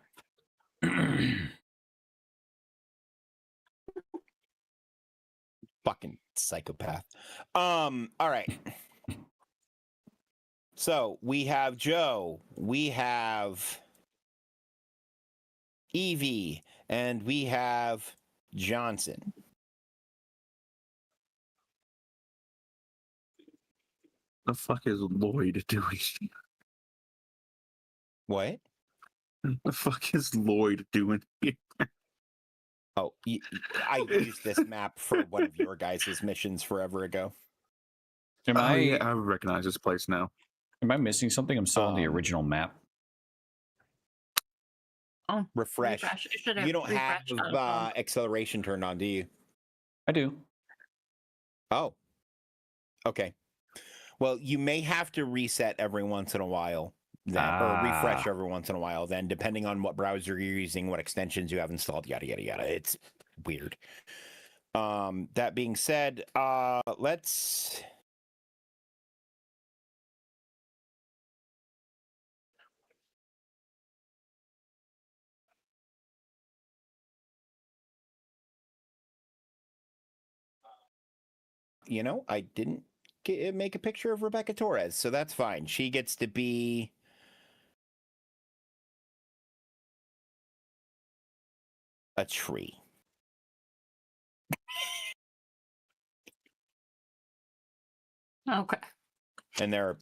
[SPEAKER 3] Fucking psychopath. All right. So we have Joe, we have Evie, and we have Johnson.
[SPEAKER 4] The fuck is Lloyd doing?
[SPEAKER 3] What?
[SPEAKER 4] The fuck is Lloyd doing here?
[SPEAKER 3] Oh, I used this map for one of your guys' missions forever ago.
[SPEAKER 1] Am
[SPEAKER 4] Yeah, I recognize this place now.
[SPEAKER 1] Am I missing something? I'm still on the original map.
[SPEAKER 2] Oh,
[SPEAKER 3] Refresh.
[SPEAKER 2] It should have
[SPEAKER 3] You don't have
[SPEAKER 2] refreshed on the phone.
[SPEAKER 3] acceleration turned on, do you?
[SPEAKER 1] I do.
[SPEAKER 3] Oh. Okay. Well, you may have to reset every once in a while then, or refresh every once in a while. Then, depending on what browser you're using, what extensions you have installed, yada yada yada. It's weird. That being said, let's. I didn't make a picture of Rebecca Torres, so that's fine. She gets to be a tree.
[SPEAKER 2] Okay.
[SPEAKER 3] And there are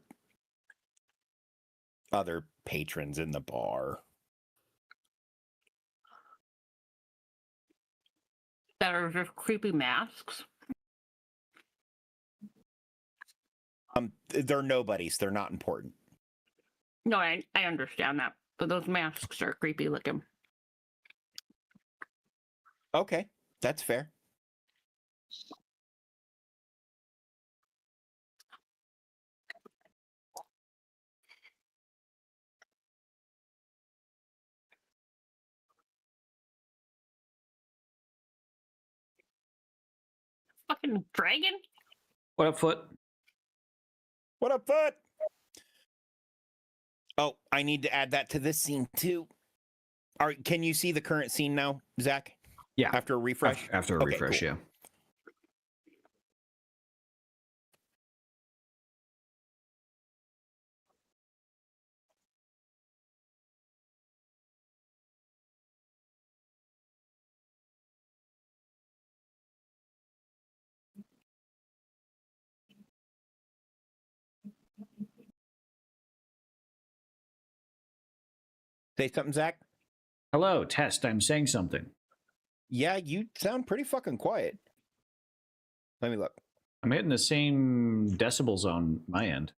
[SPEAKER 3] other patrons in the bar.
[SPEAKER 2] That are just creepy masks.
[SPEAKER 3] They're nobodies. They're not important.
[SPEAKER 2] No, I understand that. But those masks are creepy looking.
[SPEAKER 3] Okay, that's fair.
[SPEAKER 2] Fucking dragon?
[SPEAKER 1] What up, Foot?
[SPEAKER 3] What up, Foot? Oh, I need to add that to this scene too. All right, can you see the current scene now, Zach?
[SPEAKER 1] Yeah.
[SPEAKER 3] After a refresh?
[SPEAKER 1] After a
[SPEAKER 3] Okay,
[SPEAKER 1] refresh,
[SPEAKER 3] cool.
[SPEAKER 1] yeah.
[SPEAKER 3] Say something, Zach?
[SPEAKER 1] Hello, test. I'm saying something.
[SPEAKER 3] Yeah, you sound pretty fucking quiet. Let me look.
[SPEAKER 1] I'm hitting the same decibels on my end.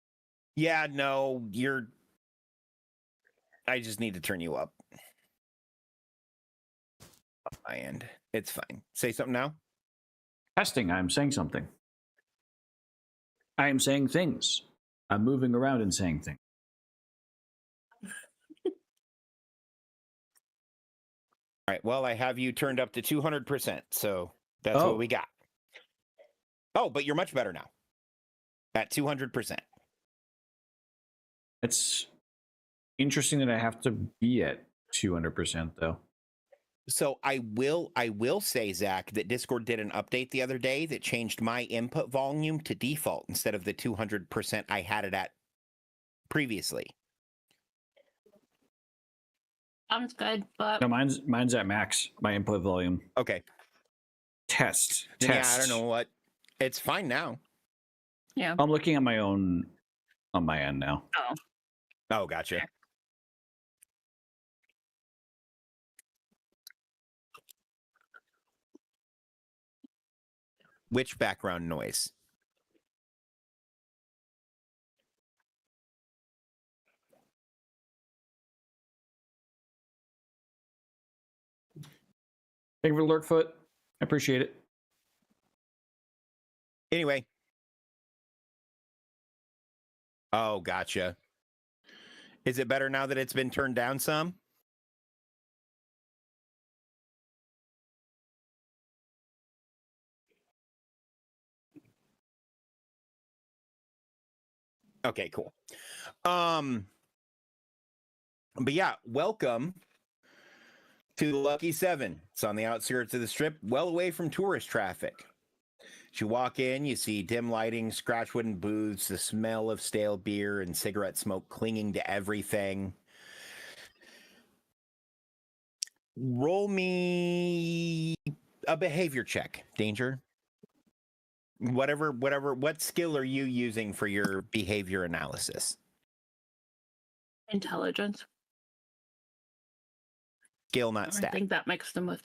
[SPEAKER 3] Yeah, no, I just need to turn you up. On my end. It's fine. Say something now.
[SPEAKER 1] Testing. I'm saying something. I am saying things. I'm moving around and saying things.
[SPEAKER 3] All right. Well, I have you turned up to 200%. So that's
[SPEAKER 1] Oh.
[SPEAKER 3] what we got. Oh, but you're much better now. At 200%.
[SPEAKER 1] It's interesting that I have to be at 200% though.
[SPEAKER 3] So I will say, Zach, that Discord did an update the other day that changed my input volume to default instead of the 200% I had it at previously.
[SPEAKER 2] Sounds good, but
[SPEAKER 1] No, mine's at max. My input volume.
[SPEAKER 3] Okay.
[SPEAKER 1] Test.
[SPEAKER 3] Yeah, I don't know what. It's fine now.
[SPEAKER 2] yeah.
[SPEAKER 1] I'm looking at my own on my end now.
[SPEAKER 3] Oh, gotcha. Which background noise?
[SPEAKER 1] Thank you for the alert, Foot. I appreciate it.
[SPEAKER 3] Anyway. Oh, gotcha. Is it better now that it's been turned down some? Okay, cool. But yeah, welcome to the Lucky Seven. It's on the outskirts of the strip, well away from tourist traffic. As you walk in, you see dim lighting, scratch wooden booths, the smell of stale beer and cigarette smoke clinging to everything. Roll me a behavior check, Danger. What skill are you using for your behavior analysis?
[SPEAKER 2] Intelligence.
[SPEAKER 3] Skill, not
[SPEAKER 2] I
[SPEAKER 3] stat.
[SPEAKER 2] think that makes them with.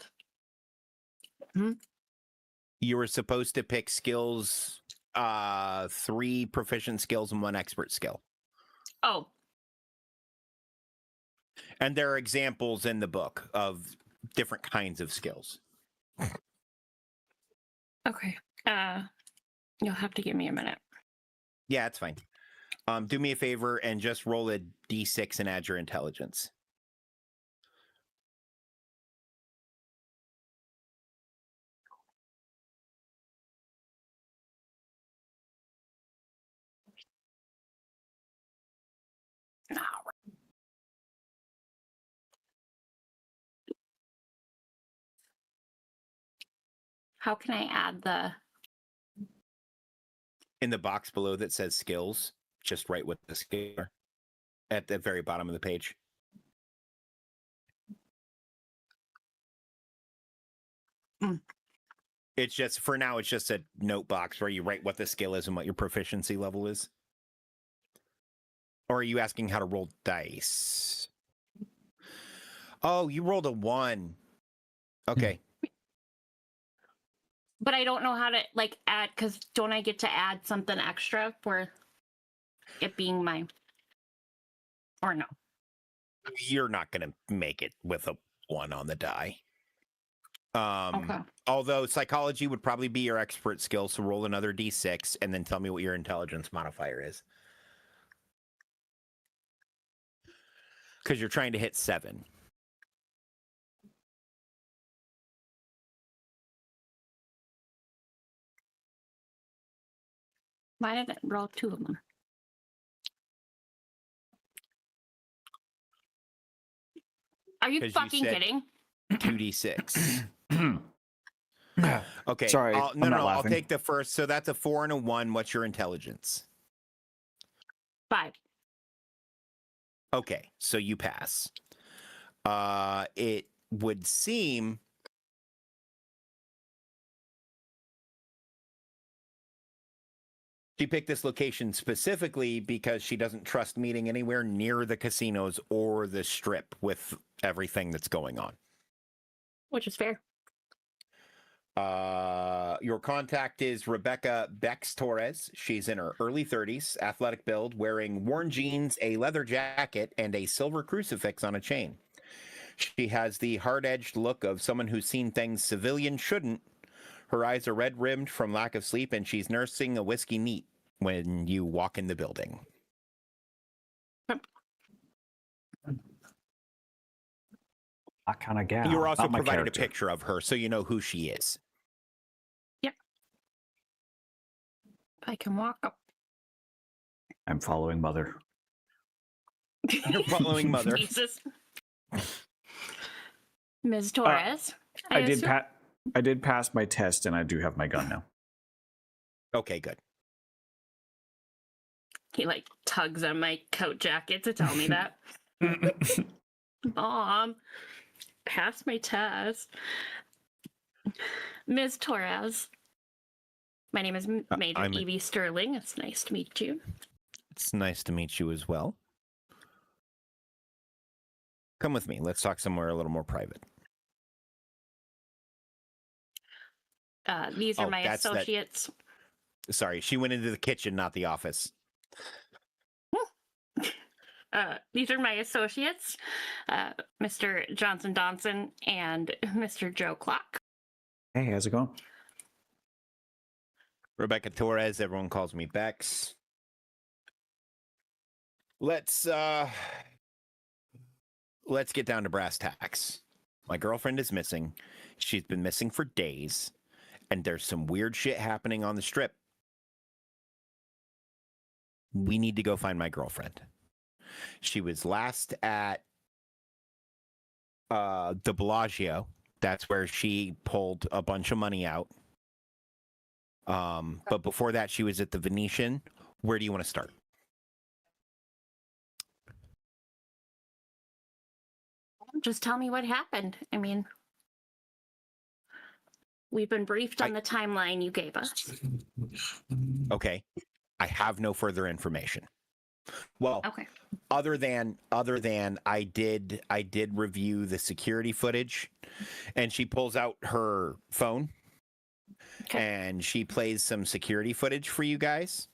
[SPEAKER 3] You were supposed to pick skills, 3 proficient skills and 1 expert skill.
[SPEAKER 2] Oh.
[SPEAKER 3] And there are examples in the book of different kinds of skills.
[SPEAKER 2] Okay. You'll have to give me a minute.
[SPEAKER 3] Yeah, it's fine. Do me a favor and just roll a d6 and add your intelligence.
[SPEAKER 2] How can I add the?
[SPEAKER 3] In the box below that says skills, just write what the skill are at the very bottom of the page. It's just, for now, it's just a note box where you write what the skill is and what your proficiency level is. Or are you asking how to roll dice? Oh, you rolled a 1. Okay.
[SPEAKER 2] But I don't know how to like add, because don't I get to add something extra for it being my, or no?
[SPEAKER 3] You're not going to make it with a 1 on the die.
[SPEAKER 2] Okay.
[SPEAKER 3] Although psychology would probably be your expert skill, so roll another d6 and then tell me what your intelligence modifier is. Because you're trying to hit 7.
[SPEAKER 2] Why did it roll 2 of them? Are you
[SPEAKER 3] 'Cause you
[SPEAKER 2] fucking
[SPEAKER 3] said-
[SPEAKER 2] kidding?
[SPEAKER 3] 2d6. Okay.
[SPEAKER 1] Sorry,
[SPEAKER 3] No,
[SPEAKER 1] I'm
[SPEAKER 3] no,
[SPEAKER 1] not
[SPEAKER 3] no. I'll
[SPEAKER 1] laughing.
[SPEAKER 3] take the first. So that's a 4 and a 1. What's your intelligence?
[SPEAKER 2] 5.
[SPEAKER 3] Okay. So you pass. It would seem she picked this location specifically because she doesn't trust meeting anywhere near the casinos or the strip with everything that's going on.
[SPEAKER 2] Which is fair.
[SPEAKER 3] Your contact is Rebecca Bex Torres. She's in her early 30s, athletic build, wearing worn jeans, a leather jacket, and a silver crucifix on a chain. She has the hard-edged look of someone who's seen things civilians shouldn't. Her eyes are red-rimmed from lack of sleep, and she's nursing a whiskey neat when you walk in the building.
[SPEAKER 1] That kind of gal.
[SPEAKER 3] You were also
[SPEAKER 1] Not my
[SPEAKER 3] provided
[SPEAKER 1] character.
[SPEAKER 3] a picture of her, so you know who she is.
[SPEAKER 2] I can walk up.
[SPEAKER 1] I'm following mother.
[SPEAKER 3] You're following Mother.
[SPEAKER 2] Jesus. Ms. Torres.
[SPEAKER 1] I did
[SPEAKER 2] assume-
[SPEAKER 1] I did pass my test, and I do have my gun now.
[SPEAKER 3] Okay, good.
[SPEAKER 2] He like tugs on my coat jacket to tell me that. Mom, passed my test. Ms. Torres. My name is Major
[SPEAKER 3] I'm-
[SPEAKER 2] Evie Sterling. It's nice to meet you.
[SPEAKER 3] It's nice to meet you as well. Come with me. Let's talk somewhere a little more private.
[SPEAKER 2] These are
[SPEAKER 3] Oh,
[SPEAKER 2] my
[SPEAKER 3] that's that-
[SPEAKER 2] associates.
[SPEAKER 3] Sorry, she went into the kitchen, not the office.
[SPEAKER 2] These are my associates, Mr. Johnson Donson and Mr. Joe Clock.
[SPEAKER 1] Hey, how's it going?
[SPEAKER 3] Rebecca Torres, everyone calls me Bex. Let's get down to brass tacks. My girlfriend is missing. She's been missing for days, and there's some weird shit happening on the strip. We need to go find my girlfriend. She was last at the Bellagio. That's where she pulled a bunch of money out. But before that, she was at the Venetian. Where do you want to start?
[SPEAKER 2] Just tell me what happened. I mean, we've been briefed on the timeline you gave us.
[SPEAKER 3] Okay. I have no further information. Well,
[SPEAKER 2] Okay.
[SPEAKER 3] other than I did review the security footage, and she pulls out her phone
[SPEAKER 2] Okay.
[SPEAKER 3] and she plays some security footage for you guys.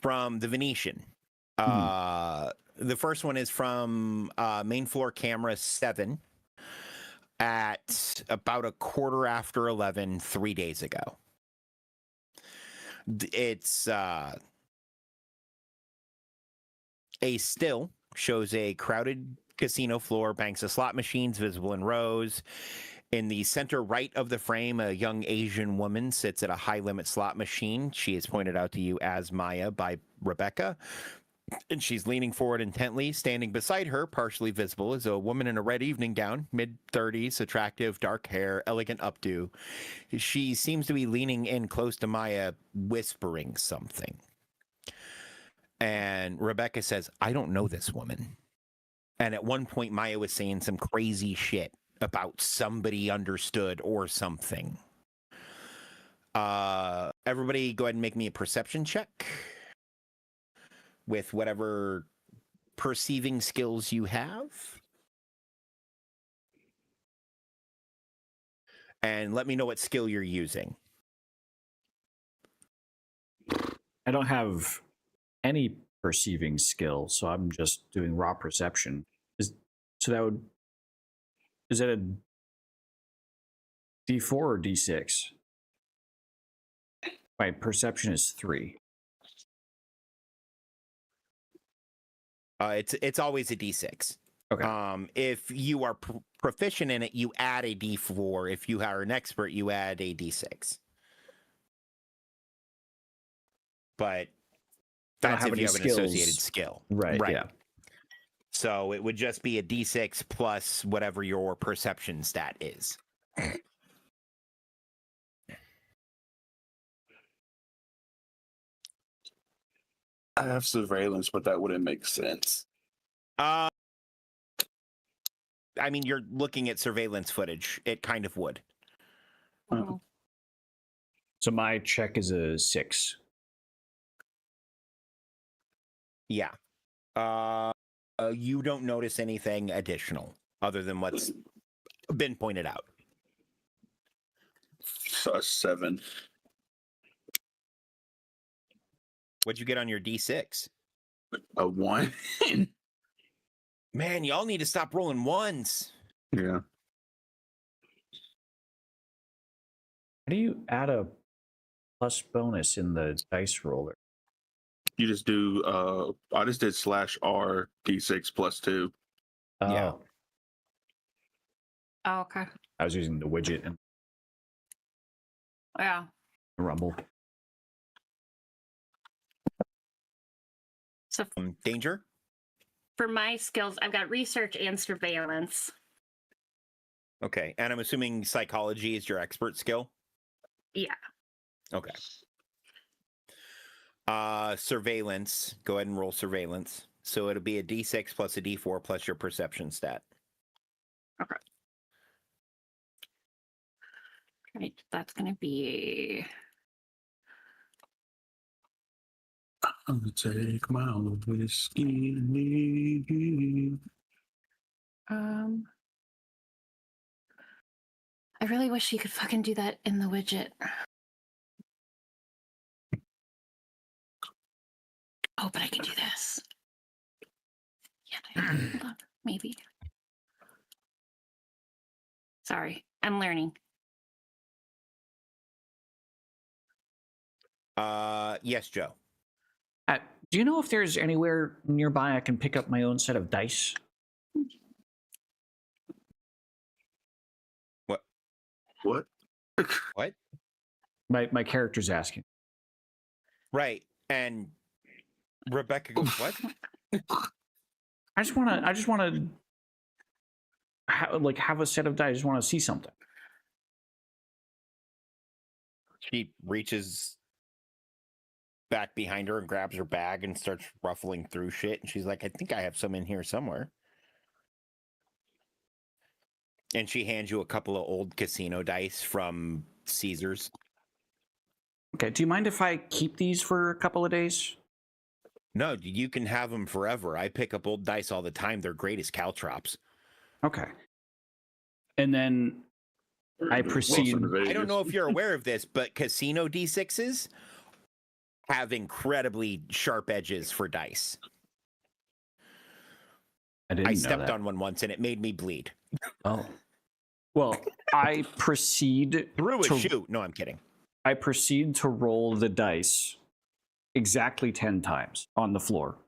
[SPEAKER 3] From the Venetian. The first one is from main floor camera 7. at about 11:15, 3 days ago. It's a still shows a crowded casino floor, banks of slot machines visible in rows. In the center right of the frame, a young Asian woman sits at a high-limit slot machine. She is pointed out to you as Maya by Rebecca, and she's leaning forward intently. Standing beside her, partially visible, is a woman in a red evening gown, mid-30s, attractive, dark hair, elegant updo. She seems to be leaning in close to Maya, whispering something. And Rebecca says, I don't know this woman. And at one point, Maya was saying some crazy shit about somebody understood or something. Everybody go ahead and make me a perception check with whatever perceiving skills you have. And let me know what skill you're using.
[SPEAKER 1] I don't have any perceiving skill, so I'm just doing raw perception. Is that a D4 or D6? My perception is 3.
[SPEAKER 3] It's always a D6.
[SPEAKER 1] Okay.
[SPEAKER 3] If you are proficient in it, you add a D4. If you are an expert, you add a D6. But that's if you have an associated skill.
[SPEAKER 1] Right. Yeah.
[SPEAKER 3] So it would just be a D6 plus whatever your perception stat is.
[SPEAKER 4] I have surveillance, but that wouldn't make sense.
[SPEAKER 3] I mean, you're looking at surveillance footage. It kind of would.
[SPEAKER 2] Oh.
[SPEAKER 1] So my check is a 6.
[SPEAKER 3] Yeah. You don't notice anything additional other than what's been pointed out.
[SPEAKER 4] So a 7.
[SPEAKER 3] What'd you get on your D6?
[SPEAKER 4] A 1.
[SPEAKER 3] Man, y'all need to stop rolling ones.
[SPEAKER 4] Yeah.
[SPEAKER 1] How do you add a plus bonus in the dice roller?
[SPEAKER 4] You just do I just did /R D6 plus 2.
[SPEAKER 1] Oh,
[SPEAKER 3] Yeah.
[SPEAKER 2] Oh, okay.
[SPEAKER 1] I was using the widget and
[SPEAKER 2] Yeah.
[SPEAKER 1] the rumble.
[SPEAKER 2] So
[SPEAKER 3] Danger?
[SPEAKER 2] for my skills, I've got research and surveillance.
[SPEAKER 3] Okay. And I'm assuming psychology is your expert skill?
[SPEAKER 2] Yeah.
[SPEAKER 3] Okay. Surveillance. Go ahead and roll surveillance. So it'll be a D6 plus a D4 plus your perception stat.
[SPEAKER 2] Okay. Right. That's going to be.
[SPEAKER 4] I'm gonna take my whiskey.
[SPEAKER 2] I really wish you could fucking do that in the widget. Oh, but I can do this. Yeah, hold on. Maybe. Sorry, I'm learning.
[SPEAKER 3] Yes, Joe.
[SPEAKER 1] Do you know if there's anywhere nearby I can pick up my own set of dice?
[SPEAKER 3] What?
[SPEAKER 4] What?
[SPEAKER 3] What?
[SPEAKER 1] My character's asking.
[SPEAKER 3] Right. And Rebecca goes, what?
[SPEAKER 1] I just want to have a set of dice. I just want to see something.
[SPEAKER 3] She reaches back behind her and grabs her bag and starts ruffling through shit. And she's like, I think I have some in here somewhere. And she hands you a couple of old casino dice from Caesar's.
[SPEAKER 1] Okay, do you mind if I keep these for a couple of days?
[SPEAKER 3] No, you can have them forever. I pick up old dice all the time. They're great as caltrops.
[SPEAKER 1] Okay. And then I proceed.
[SPEAKER 3] I don't know if you're aware of this, but casino D6s have incredibly sharp edges for dice.
[SPEAKER 1] I
[SPEAKER 3] stepped
[SPEAKER 1] know that.
[SPEAKER 3] on one once and it made me bleed.
[SPEAKER 1] Oh. Well, I proceed
[SPEAKER 3] Through a
[SPEAKER 1] to
[SPEAKER 3] shoot. No, I'm kidding.
[SPEAKER 1] I proceed to roll the dice exactly 10 times on the floor.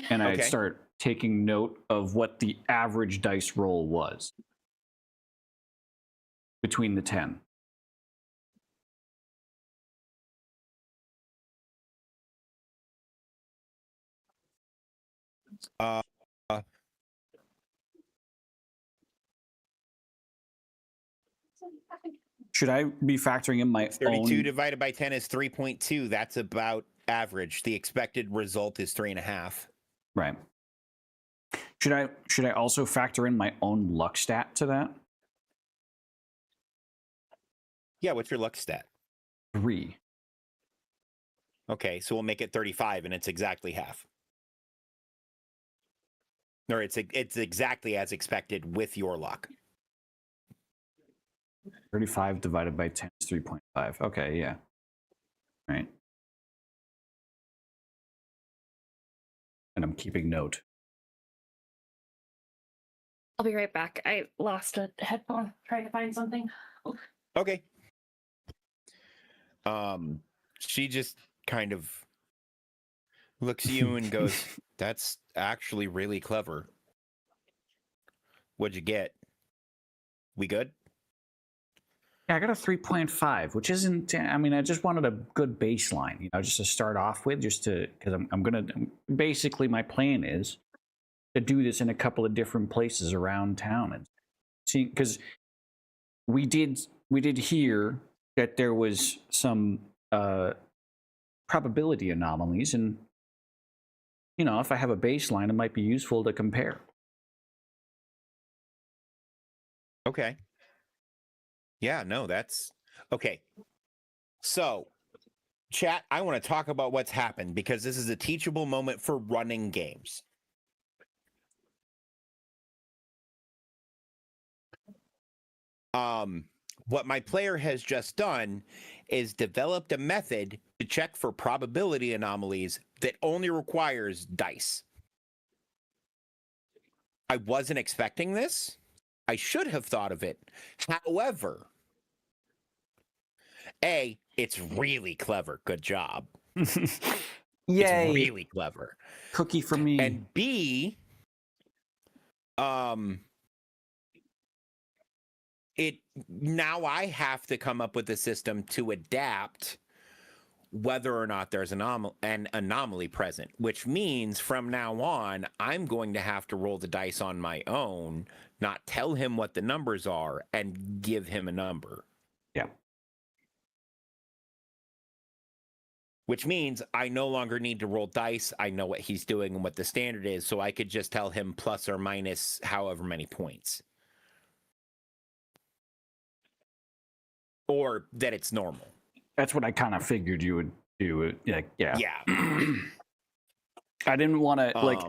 [SPEAKER 1] And I
[SPEAKER 3] Okay.
[SPEAKER 1] start taking note of what the average dice roll was between the 10.
[SPEAKER 3] Uh,
[SPEAKER 1] Should I be factoring in my
[SPEAKER 3] 32
[SPEAKER 1] own?
[SPEAKER 3] divided by 10 is 3.2. That's about average. The expected result is 3.5.
[SPEAKER 1] Right. Should I also factor in my own luck stat to that?
[SPEAKER 3] Yeah, what's your luck stat?
[SPEAKER 1] 3.
[SPEAKER 3] Okay, so we'll make it 35, and it's exactly half. Or it's exactly as expected with your luck.
[SPEAKER 1] 35 divided by 10 is 3.5. Okay, yeah. Right. And I'm keeping note.
[SPEAKER 2] I'll be right back. I lost a headphone trying to find something.
[SPEAKER 3] Okay. She just kind of looks at you and goes, "That's actually really clever. What'd you get? We good?"
[SPEAKER 1] Yeah, I got a 3.5, which isn't, I mean, I just wanted a good baseline, you know, just to start off with, just to, because I'm going to, basically my plan is to do this in a couple of different places around town and see, because we did hear that there was some probability anomalies, and, you know, if I have a baseline, it might be useful to compare.
[SPEAKER 3] Okay. Yeah, no, that's okay. So, chat, I want to talk about what's happened because this is a teachable moment for running games. What my player has just done is developed a method to check for probability anomalies that only requires dice. I wasn't expecting this. I should have thought of it. However, A, it's really clever. Good job.
[SPEAKER 1] Yay.
[SPEAKER 3] It's really clever.
[SPEAKER 1] Cookie for me.
[SPEAKER 3] And B, it now I have to come up with a system to adapt whether or not there's an anomaly present, which means from now on, I'm going to have to roll the dice on my own, not tell him what the numbers are, and give him a number.
[SPEAKER 1] Yeah.
[SPEAKER 3] Which means I no longer need to roll dice. I know what he's doing and what the standard is, so I could just tell him plus or minus however many points. Or that it's normal.
[SPEAKER 1] That's what I kind of figured you would do. Like, yeah.
[SPEAKER 3] Yeah.
[SPEAKER 1] I didn't want to like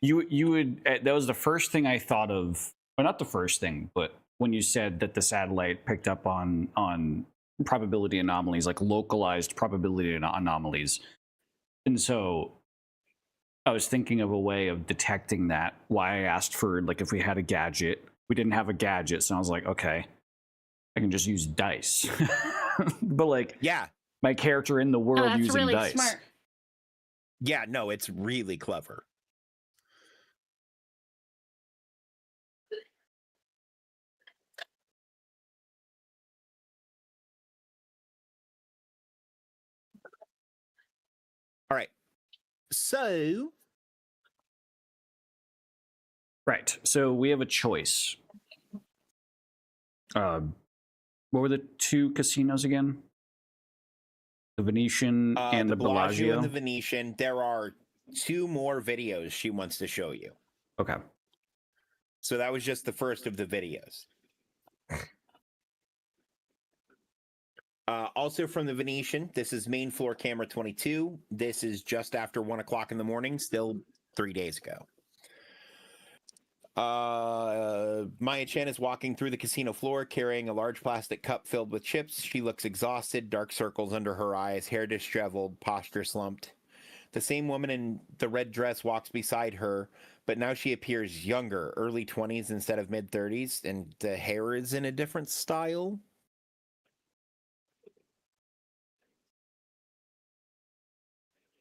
[SPEAKER 1] you would. That was the first thing I thought of. Well, not the first thing, but when you said that the satellite picked up on probability anomalies, like localized probability anomalies, and so I was thinking of a way of detecting that. Why I asked for like if we had a gadget. We didn't have a gadget, so I was like, okay, I can just use dice. But like,
[SPEAKER 3] yeah,
[SPEAKER 1] my character in the world
[SPEAKER 2] that's
[SPEAKER 1] using
[SPEAKER 2] really
[SPEAKER 1] dice.
[SPEAKER 2] smart.
[SPEAKER 3] Yeah, no, it's really clever. All right. So,
[SPEAKER 1] Right. So we have a choice. What were the two casinos again? The Venetian and the Bellagio.
[SPEAKER 3] and the Venetian. There are 2 more videos she wants to show you.
[SPEAKER 1] Okay.
[SPEAKER 3] So that was just the first of the videos. Also from the Venetian, this is main floor camera 22. This is just after 1 o'clock in the morning, still 3 days ago. Maya Chen is walking through the casino floor carrying a large plastic cup filled with chips. She looks exhausted, dark circles under her eyes, hair disheveled, posture slumped. The same woman in the red dress walks beside her, but now she appears younger, early 20s instead of mid 30s, and the hair is in a different style.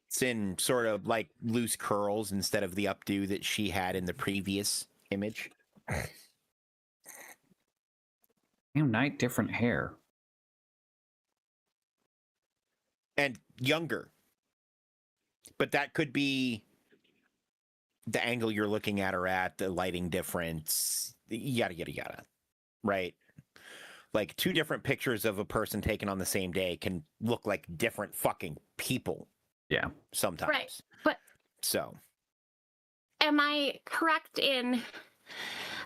[SPEAKER 3] It's in sort of like loose curls instead of the updo that she had in the previous image.
[SPEAKER 1] Night, different hair.
[SPEAKER 3] And younger. But that could be the angle you're looking at her at, the lighting difference, yada, yada, yada. Right? Like 2 different pictures of a person taken on the same day can look like different fucking people.
[SPEAKER 1] Yeah.
[SPEAKER 3] Sometimes.
[SPEAKER 2] Right. But
[SPEAKER 3] so,
[SPEAKER 2] am I correct in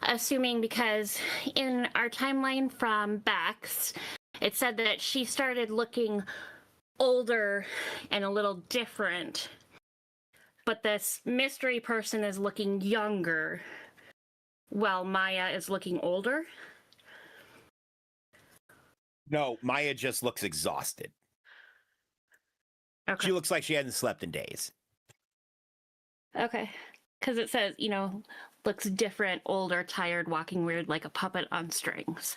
[SPEAKER 2] assuming, because in our timeline from Bex, it said that she started looking older and a little different, but this mystery person is looking younger while Maya is looking older?
[SPEAKER 3] no, Maya just looks exhausted.
[SPEAKER 2] Okay.
[SPEAKER 3] She looks like she hasn't slept in days.
[SPEAKER 2] Okay. Because it says, looks different, older, tired, walking weird like a puppet on strings.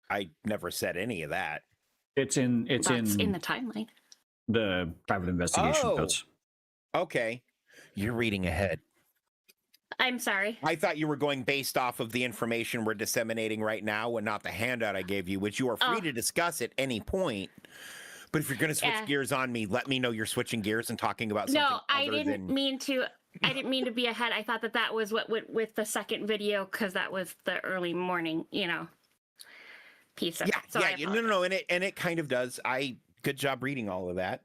[SPEAKER 3] I never said any of that.
[SPEAKER 1] It's in
[SPEAKER 2] That's in the timeline.
[SPEAKER 1] the private investigation
[SPEAKER 3] Oh.
[SPEAKER 1] notes.
[SPEAKER 3] Okay. You're reading ahead.
[SPEAKER 2] I'm sorry.
[SPEAKER 3] I thought you were going based off of the information we're disseminating right now and not the handout I gave you, which you are free to discuss at any point. But if you're going to switch gears on me, let me know you're switching gears and talking about something
[SPEAKER 2] No, I didn't mean to. I didn't mean to be ahead. I thought that was what went with the second video, because that was the early morning, piece of it. So
[SPEAKER 3] no, and it kind of does. Good job reading all of that.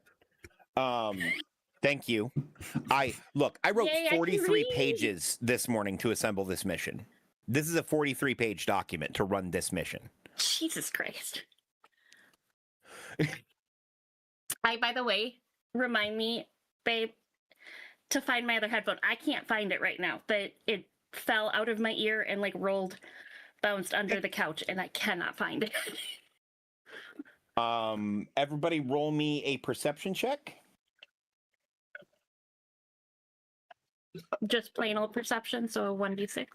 [SPEAKER 3] Thank you. I wrote 43 pages this morning to assemble this mission. This is a 43-page document to run this mission.
[SPEAKER 2] Jesus Christ. By the way, remind me, babe, to find my other headphone. I can't find it right now. But it fell out of my ear and bounced under the couch, and I cannot find it.
[SPEAKER 3] Everybody roll me a perception check.
[SPEAKER 2] Just plain old perception, so 1d6.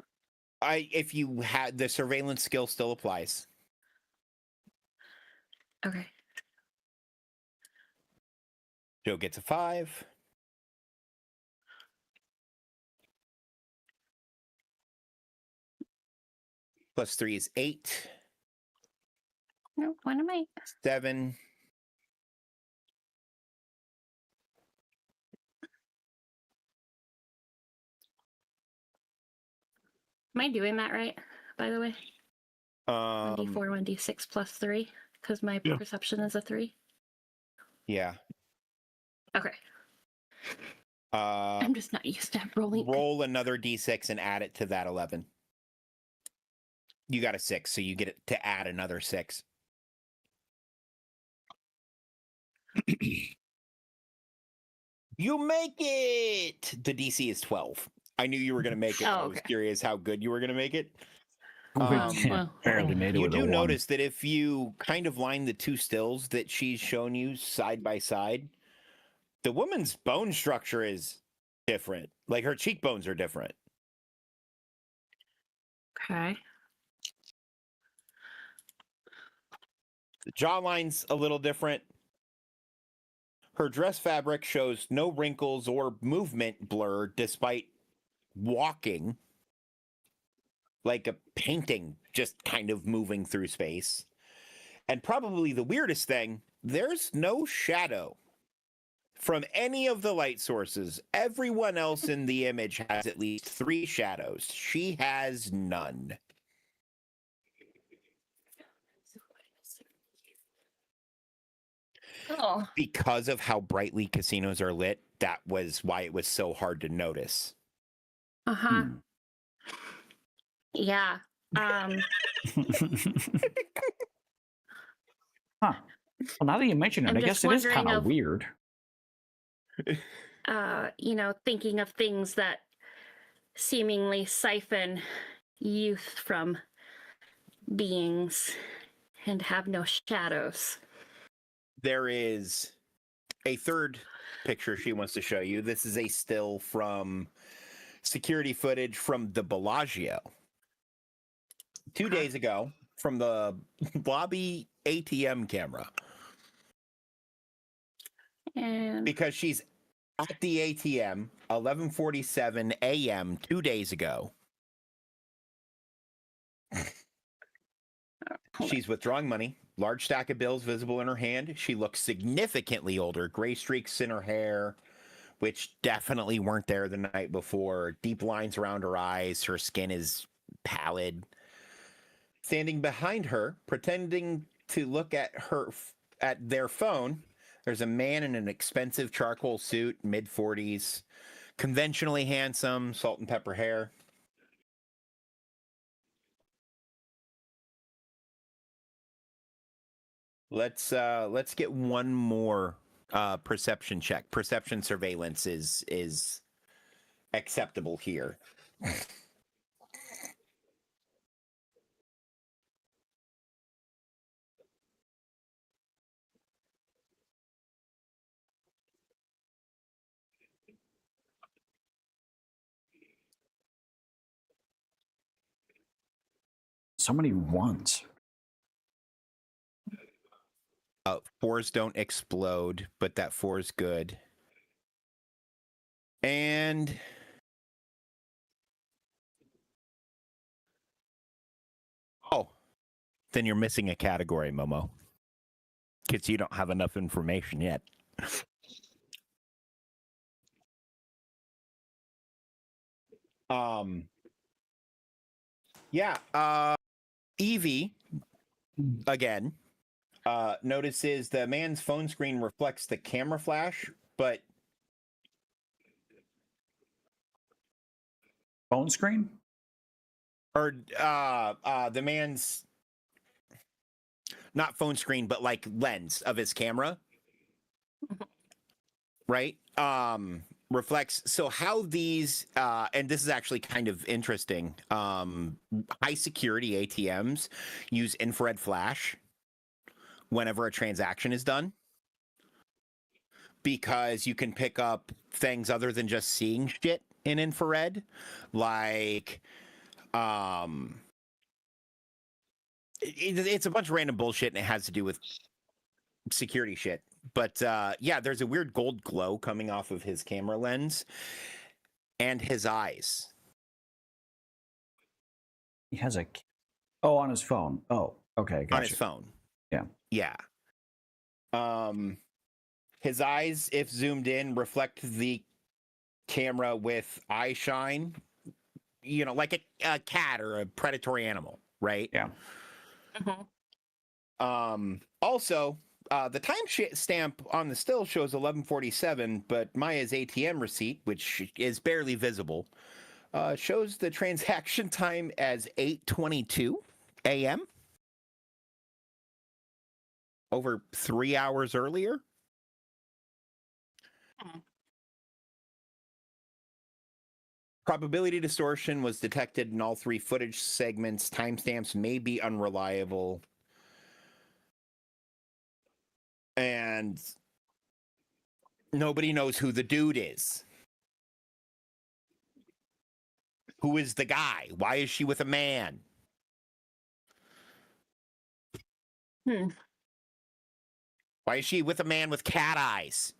[SPEAKER 3] If you had the surveillance skill still applies.
[SPEAKER 2] Okay.
[SPEAKER 3] Joe gets a 5. Plus 3 is 8.
[SPEAKER 2] No, what am I?
[SPEAKER 3] 7.
[SPEAKER 2] Am I doing that right, by the way? 1d4,
[SPEAKER 3] 1d4.
[SPEAKER 2] 1d6 plus 3, because my perception is a 3.
[SPEAKER 3] Yeah.
[SPEAKER 2] Okay. I'm just not used to rolling.
[SPEAKER 3] Roll another d6 and add it to that 11. You got a 6, so you get it to add another 6. You make it! The DC is 12. I knew you were going to make it. I was curious how good you were going to make it.
[SPEAKER 1] Barely made it
[SPEAKER 3] you
[SPEAKER 1] with a
[SPEAKER 3] do
[SPEAKER 1] 1.
[SPEAKER 3] notice that if you kind of line the 2 stills that she's shown you side by side, the woman's bone structure is different. Like her cheekbones are different.
[SPEAKER 2] Okay.
[SPEAKER 3] The jawline's a little different. Her dress fabric shows no wrinkles or movement blur despite walking like a painting, just kind of moving through space. And probably the weirdest thing, there's no shadow from any of the light sources. Everyone else in the image has at least 3 shadows. She has none.
[SPEAKER 2] Oh.
[SPEAKER 3] Because of how brightly casinos are lit, that was why it was so hard to notice.
[SPEAKER 2] Uh-huh. Yeah.
[SPEAKER 1] Huh. Well, now that you mention it,
[SPEAKER 2] I'm
[SPEAKER 1] I
[SPEAKER 2] just
[SPEAKER 1] guess it is kind
[SPEAKER 2] wondering
[SPEAKER 1] of weird.
[SPEAKER 2] Thinking of things that seemingly siphon youth from beings and have no shadows.
[SPEAKER 3] There is a third picture she wants to show you. This is a still from security footage from the Bellagio 2 days ago from the lobby ATM camera.
[SPEAKER 2] And
[SPEAKER 3] Because she's at the ATM 11:47 a.m. 2 days ago. She's withdrawing money. Large stack of bills visible in her hand. She looks significantly older. Gray streaks in her hair, which definitely weren't there the night before. Deep lines around her eyes. Her skin is pallid. Standing behind her, pretending to look at their phone, there's a man in an expensive charcoal suit, mid-40s, conventionally handsome, salt and pepper hair. Let's get one more perception check. Perception surveillance is acceptable here.
[SPEAKER 1] So many ones.
[SPEAKER 3] Fours don't explode, but that 4 is good. And oh, then you're missing a category, Momo, because you don't have enough information yet. Yeah. Evie again notices the man's phone screen reflects the camera flash, but
[SPEAKER 1] Phone screen?
[SPEAKER 3] or the man's not phone screen, but like lens of his camera, right? Reflects. So how these and this is actually kind of interesting. High security ATMs use infrared flash whenever a transaction is done, because you can pick up things other than just seeing shit in infrared, like it's a bunch of random bullshit, and it has to do with security shit. But yeah, there's a weird gold glow coming off of his camera lens and his eyes.
[SPEAKER 1] He has on his phone. Oh, okay, gotcha.
[SPEAKER 3] On his phone.
[SPEAKER 1] Yeah.
[SPEAKER 3] Yeah. His eyes, if zoomed in, reflect the camera with eye shine, you know, like a cat or a predatory animal, right?
[SPEAKER 1] Yeah.
[SPEAKER 3] Also, the time stamp on the still shows 11:47, but Maya's ATM receipt, which is barely visible, shows the transaction time as 8:22 a.m. over 3 hours earlier. Probability distortion was detected in all 3 footage segments. Timestamps may be unreliable. And nobody knows who the dude is. Who is the guy? Why is she with a man? Why is she with a man with cat eyes?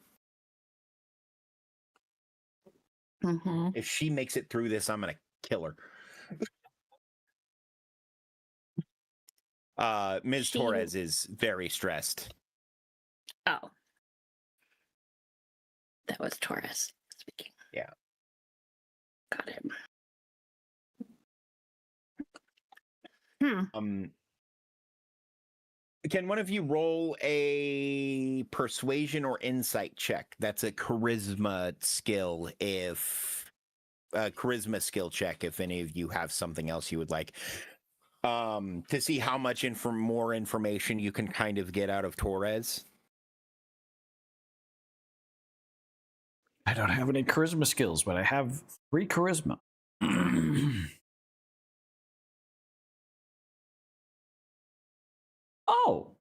[SPEAKER 3] If she makes it through this, I'm going to kill her. Ms. Torres is very stressed.
[SPEAKER 2] Oh. That was Taurus speaking.
[SPEAKER 3] Yeah.
[SPEAKER 2] Got it.
[SPEAKER 3] Can one of you roll a persuasion or insight check? That's a charisma skill. If a charisma skill check, if any of you have something else you would like, to see how much more information you can kind of get out of Torres.
[SPEAKER 1] I don't have any charisma skills, but I have 3 charisma. Oh.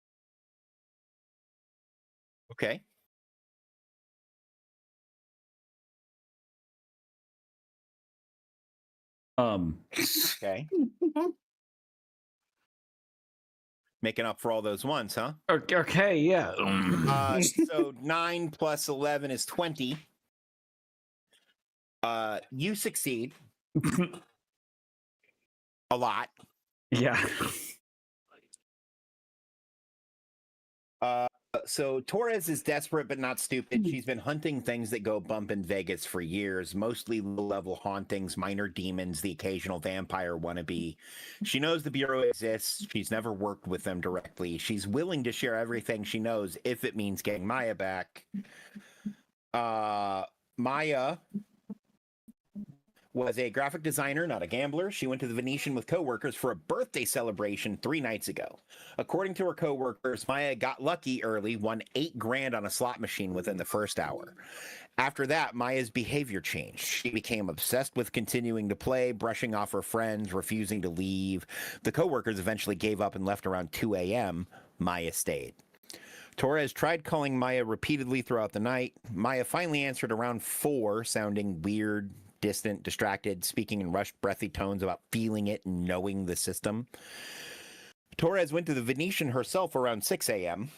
[SPEAKER 3] Okay. Okay. Making up for all those ones, huh?
[SPEAKER 1] Okay, yeah.
[SPEAKER 3] So 9 plus 11 is 20. You succeed a lot.
[SPEAKER 1] Yeah.
[SPEAKER 3] So Torres is desperate but not stupid. She's been hunting things that go bump in Vegas for years, mostly low-level hauntings, minor demons, the occasional vampire wannabe. She knows the Bureau exists. She's never worked with them directly. She's willing to share everything she knows if it means getting Maya back. Maya was a graphic designer, not a gambler. She went to the Venetian with coworkers for a birthday celebration 3 nights ago. According to her coworkers, Maya got lucky early, won $8,000 on a slot machine within the first hour. After that, Maya's behavior changed. She became obsessed with continuing to play, brushing off her friends, refusing to leave. The coworkers eventually gave up and left around 2 a.m. Maya stayed. Torres tried calling Maya repeatedly throughout the night. Maya finally answered around 4, sounding weird, distant, distracted, speaking in rushed, breathy tones about feeling it and knowing the system. Torres went to the Venetian herself around 6 a.m.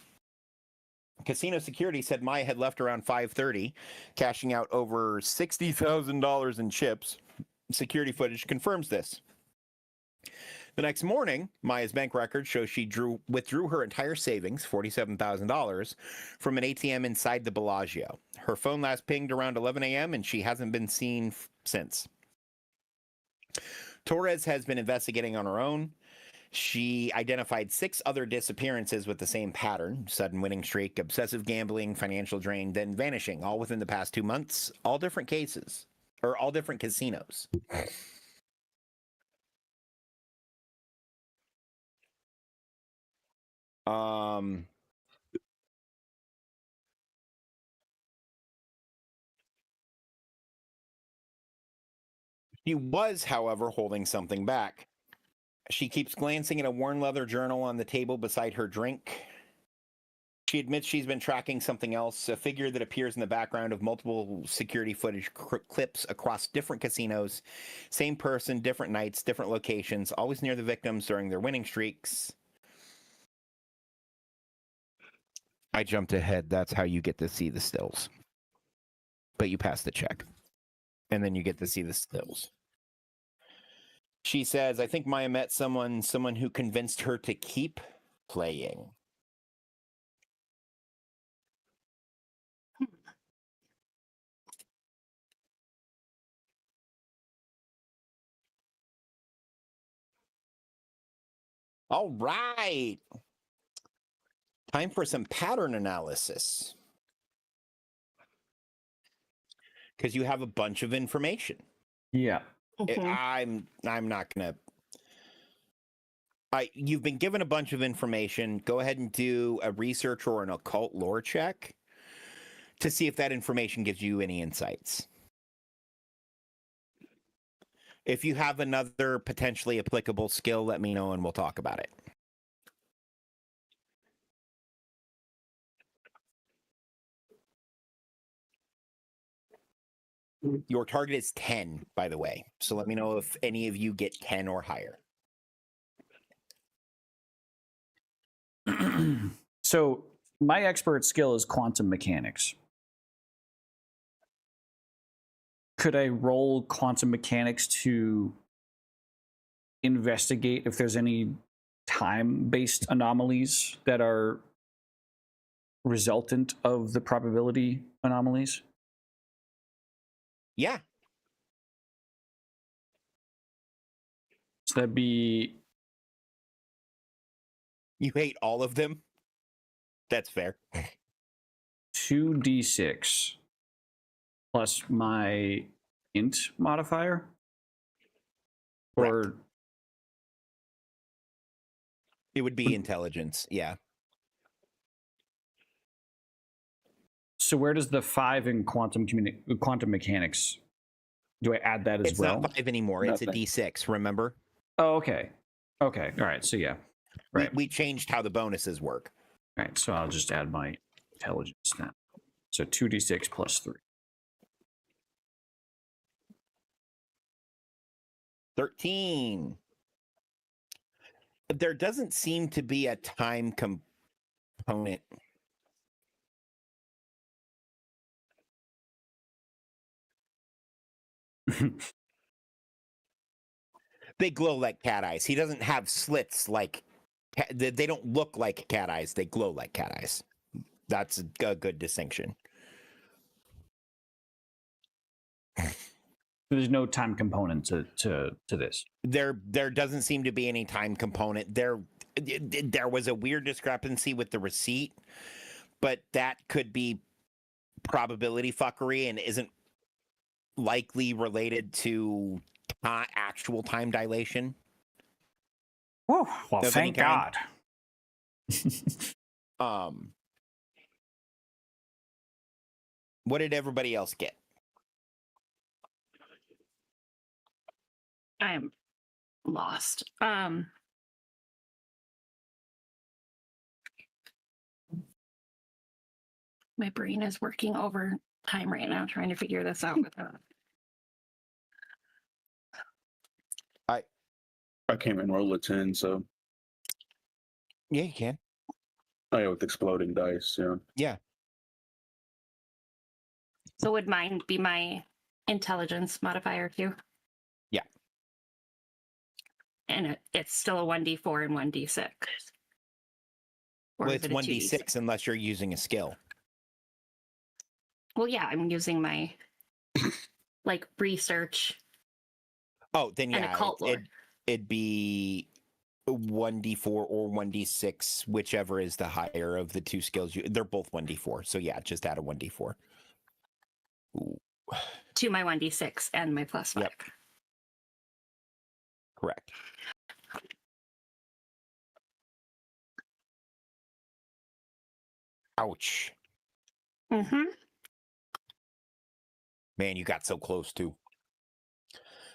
[SPEAKER 3] Casino security said Maya had left around 5:30, cashing out over $60,000 in chips. Security footage confirms this. The next morning, Maya's bank records show she withdrew her entire savings, $47,000, from an ATM inside the Bellagio. Her phone last pinged around 11 a.m., and she hasn't been seen since. Torres has been investigating on her own. She identified 6 other disappearances with the same pattern: sudden winning streak, obsessive gambling, financial drain, then vanishing, all within the past 2 months, all different cases, or all different casinos. She was, however, holding something back. She keeps glancing at a worn leather journal on the table beside her drink. She admits she's been tracking something else, a figure that appears in the background of multiple security footage clips across different casinos. Same person, different nights, different locations, always near the victims during their winning streaks. I jumped ahead. That's how you get to see the stills. But you pass the check. And then you get to see the stills. She says, I think Maya met someone who convinced her to keep playing. All right. Time for some pattern analysis. Because you have a bunch of information.
[SPEAKER 1] Yeah.
[SPEAKER 2] Mhm.
[SPEAKER 3] I'm not gonna. You've been given a bunch of information. Go ahead and do a research or an occult lore check to see if that information gives you any insights. If you have another potentially applicable skill, let me know and we'll talk about it. Your target is 10, by the way. So let me know if any of you get 10 or higher.
[SPEAKER 1] So my expert skill is quantum mechanics. Could I roll quantum mechanics to investigate if there's any time-based anomalies that are resultant of the probability anomalies?
[SPEAKER 3] Yeah.
[SPEAKER 1] So that'd be...
[SPEAKER 3] You hate all of them? That's fair.
[SPEAKER 1] 2d6 plus my int modifier? Or...
[SPEAKER 3] It would be intelligence, yeah.
[SPEAKER 1] So where does the 5 in quantum mechanics, do I add that as
[SPEAKER 3] It's
[SPEAKER 1] well?
[SPEAKER 3] not 5 anymore. It's a
[SPEAKER 4] Nothing.
[SPEAKER 3] D6, remember?
[SPEAKER 1] Oh, okay. Okay. All right. So yeah. Right.
[SPEAKER 3] We changed how the bonuses work.
[SPEAKER 1] All right. So I'll just add my intelligence now. So 2d6 plus 3.
[SPEAKER 3] 13. There doesn't seem to be a time component. They glow like cat eyes. He doesn't have slits like they don't look like cat eyes. They glow like cat eyes. That's a good distinction.
[SPEAKER 1] There's no time component to this.
[SPEAKER 3] There doesn't seem to be any time component. There was a weird discrepancy with the receipt, but that could be probability fuckery and isn't likely related to actual time dilation.
[SPEAKER 1] Oh, well,
[SPEAKER 3] Of any
[SPEAKER 1] thank
[SPEAKER 3] kind.
[SPEAKER 1] God.
[SPEAKER 3] What did everybody else get?
[SPEAKER 2] I am lost. My brain is working overtime right now trying to figure this out with her.
[SPEAKER 4] I can't enroll it in, so
[SPEAKER 3] Yeah, you can.
[SPEAKER 4] oh yeah, with exploding dice, yeah.
[SPEAKER 3] Yeah.
[SPEAKER 2] So would mine be my intelligence modifier too?
[SPEAKER 3] Yeah.
[SPEAKER 2] And it's still a 1d4 and 1d6. Or
[SPEAKER 3] Well,
[SPEAKER 2] is
[SPEAKER 3] it's
[SPEAKER 2] it a
[SPEAKER 3] 1d6 unless you're using a skill.
[SPEAKER 2] Well, yeah, I'm using my like research
[SPEAKER 3] Oh, then
[SPEAKER 2] and
[SPEAKER 3] yeah,
[SPEAKER 2] occult lore.
[SPEAKER 3] it'd be 1d4 or 1d6, whichever is the higher of the two skills. They're both 1d4, so yeah, just add a 1d4. Ooh.
[SPEAKER 2] To my 1d6 and my +5.
[SPEAKER 3] Yep. Correct. Ouch.
[SPEAKER 2] Mm-hmm.
[SPEAKER 3] Man, you got so close too.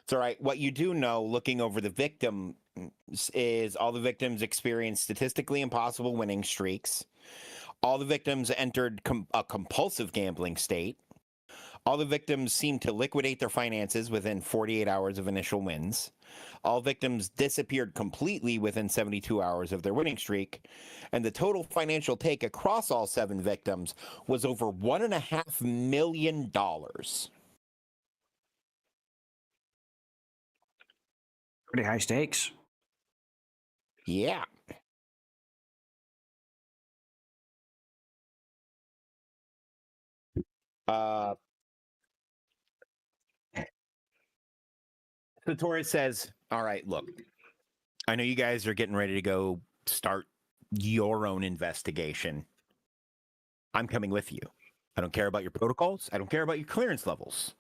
[SPEAKER 3] It's all right. What you do know, looking over the victims, is all the victims experienced statistically impossible winning streaks. All the victims entered a compulsive gambling state. All the victims seemed to liquidate their finances within 48 hours of initial wins. All victims disappeared completely within 72 hours of their winning streak. And the total financial take across all 7 victims was over $1.5 million.
[SPEAKER 1] Pretty high stakes.
[SPEAKER 3] Yeah. So Torres says, all right, look, I know you guys are getting ready to go start your own investigation. I'm coming with you. I don't care about your protocols. I don't care about your clearance levels.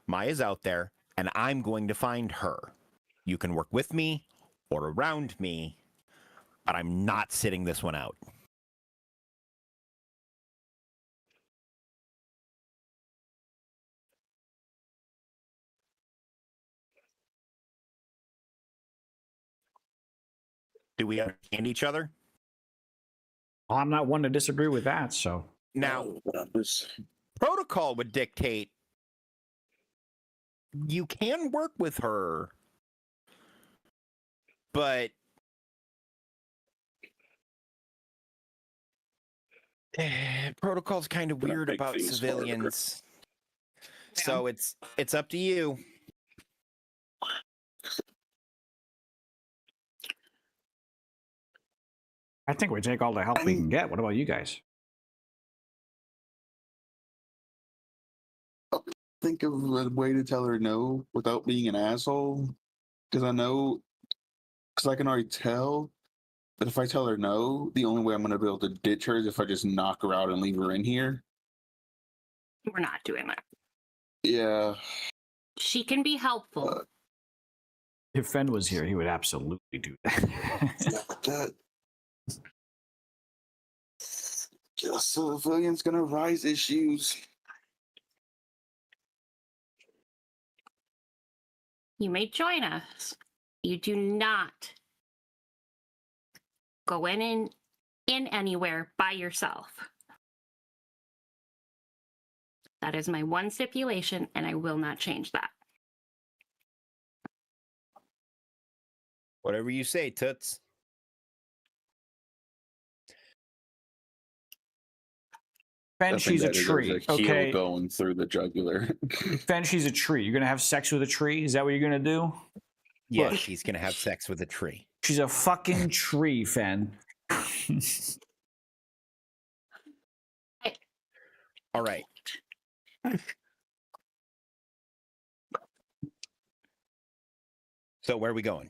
[SPEAKER 3] Maya's out there, and I'm going to find her. You can work with me or around me, but I'm not sitting this one out. Do we understand each other?
[SPEAKER 1] Well, I'm not one to disagree with that, so.
[SPEAKER 3] Now, protocol would dictate you can work with her, but protocol's kind of weird
[SPEAKER 4] make
[SPEAKER 3] about
[SPEAKER 4] things
[SPEAKER 3] civilians.
[SPEAKER 2] Yeah.
[SPEAKER 3] So it's up to you.
[SPEAKER 1] I think we take all the help we can get. What about you guys?
[SPEAKER 5] Think of a way to tell her no without being an asshole. Because I can already tell that if I tell her no, the only way I'm going to be able to ditch her is if I just knock her out and leave her in here.
[SPEAKER 2] We're not doing that.
[SPEAKER 5] Yeah.
[SPEAKER 2] She can be helpful.
[SPEAKER 1] If Fen was here, he would absolutely do that.
[SPEAKER 5] That civilians going to rise issues.
[SPEAKER 2] You may join us. You do not go in anywhere by yourself. That is my one stipulation, and I will not change that.
[SPEAKER 3] Whatever you say, Toots.
[SPEAKER 1] Fen,
[SPEAKER 5] I think
[SPEAKER 1] she's a
[SPEAKER 5] that is
[SPEAKER 1] tree.
[SPEAKER 5] a heel
[SPEAKER 1] Okay,
[SPEAKER 5] going through the jugular.
[SPEAKER 1] Fen, she's a tree. You're gonna have sex with a tree? Is that what you're gonna do?
[SPEAKER 3] Yes,
[SPEAKER 1] Look.
[SPEAKER 3] he's gonna have sex with a tree.
[SPEAKER 1] She's a fucking tree, Fen.
[SPEAKER 3] All right. So where are we going?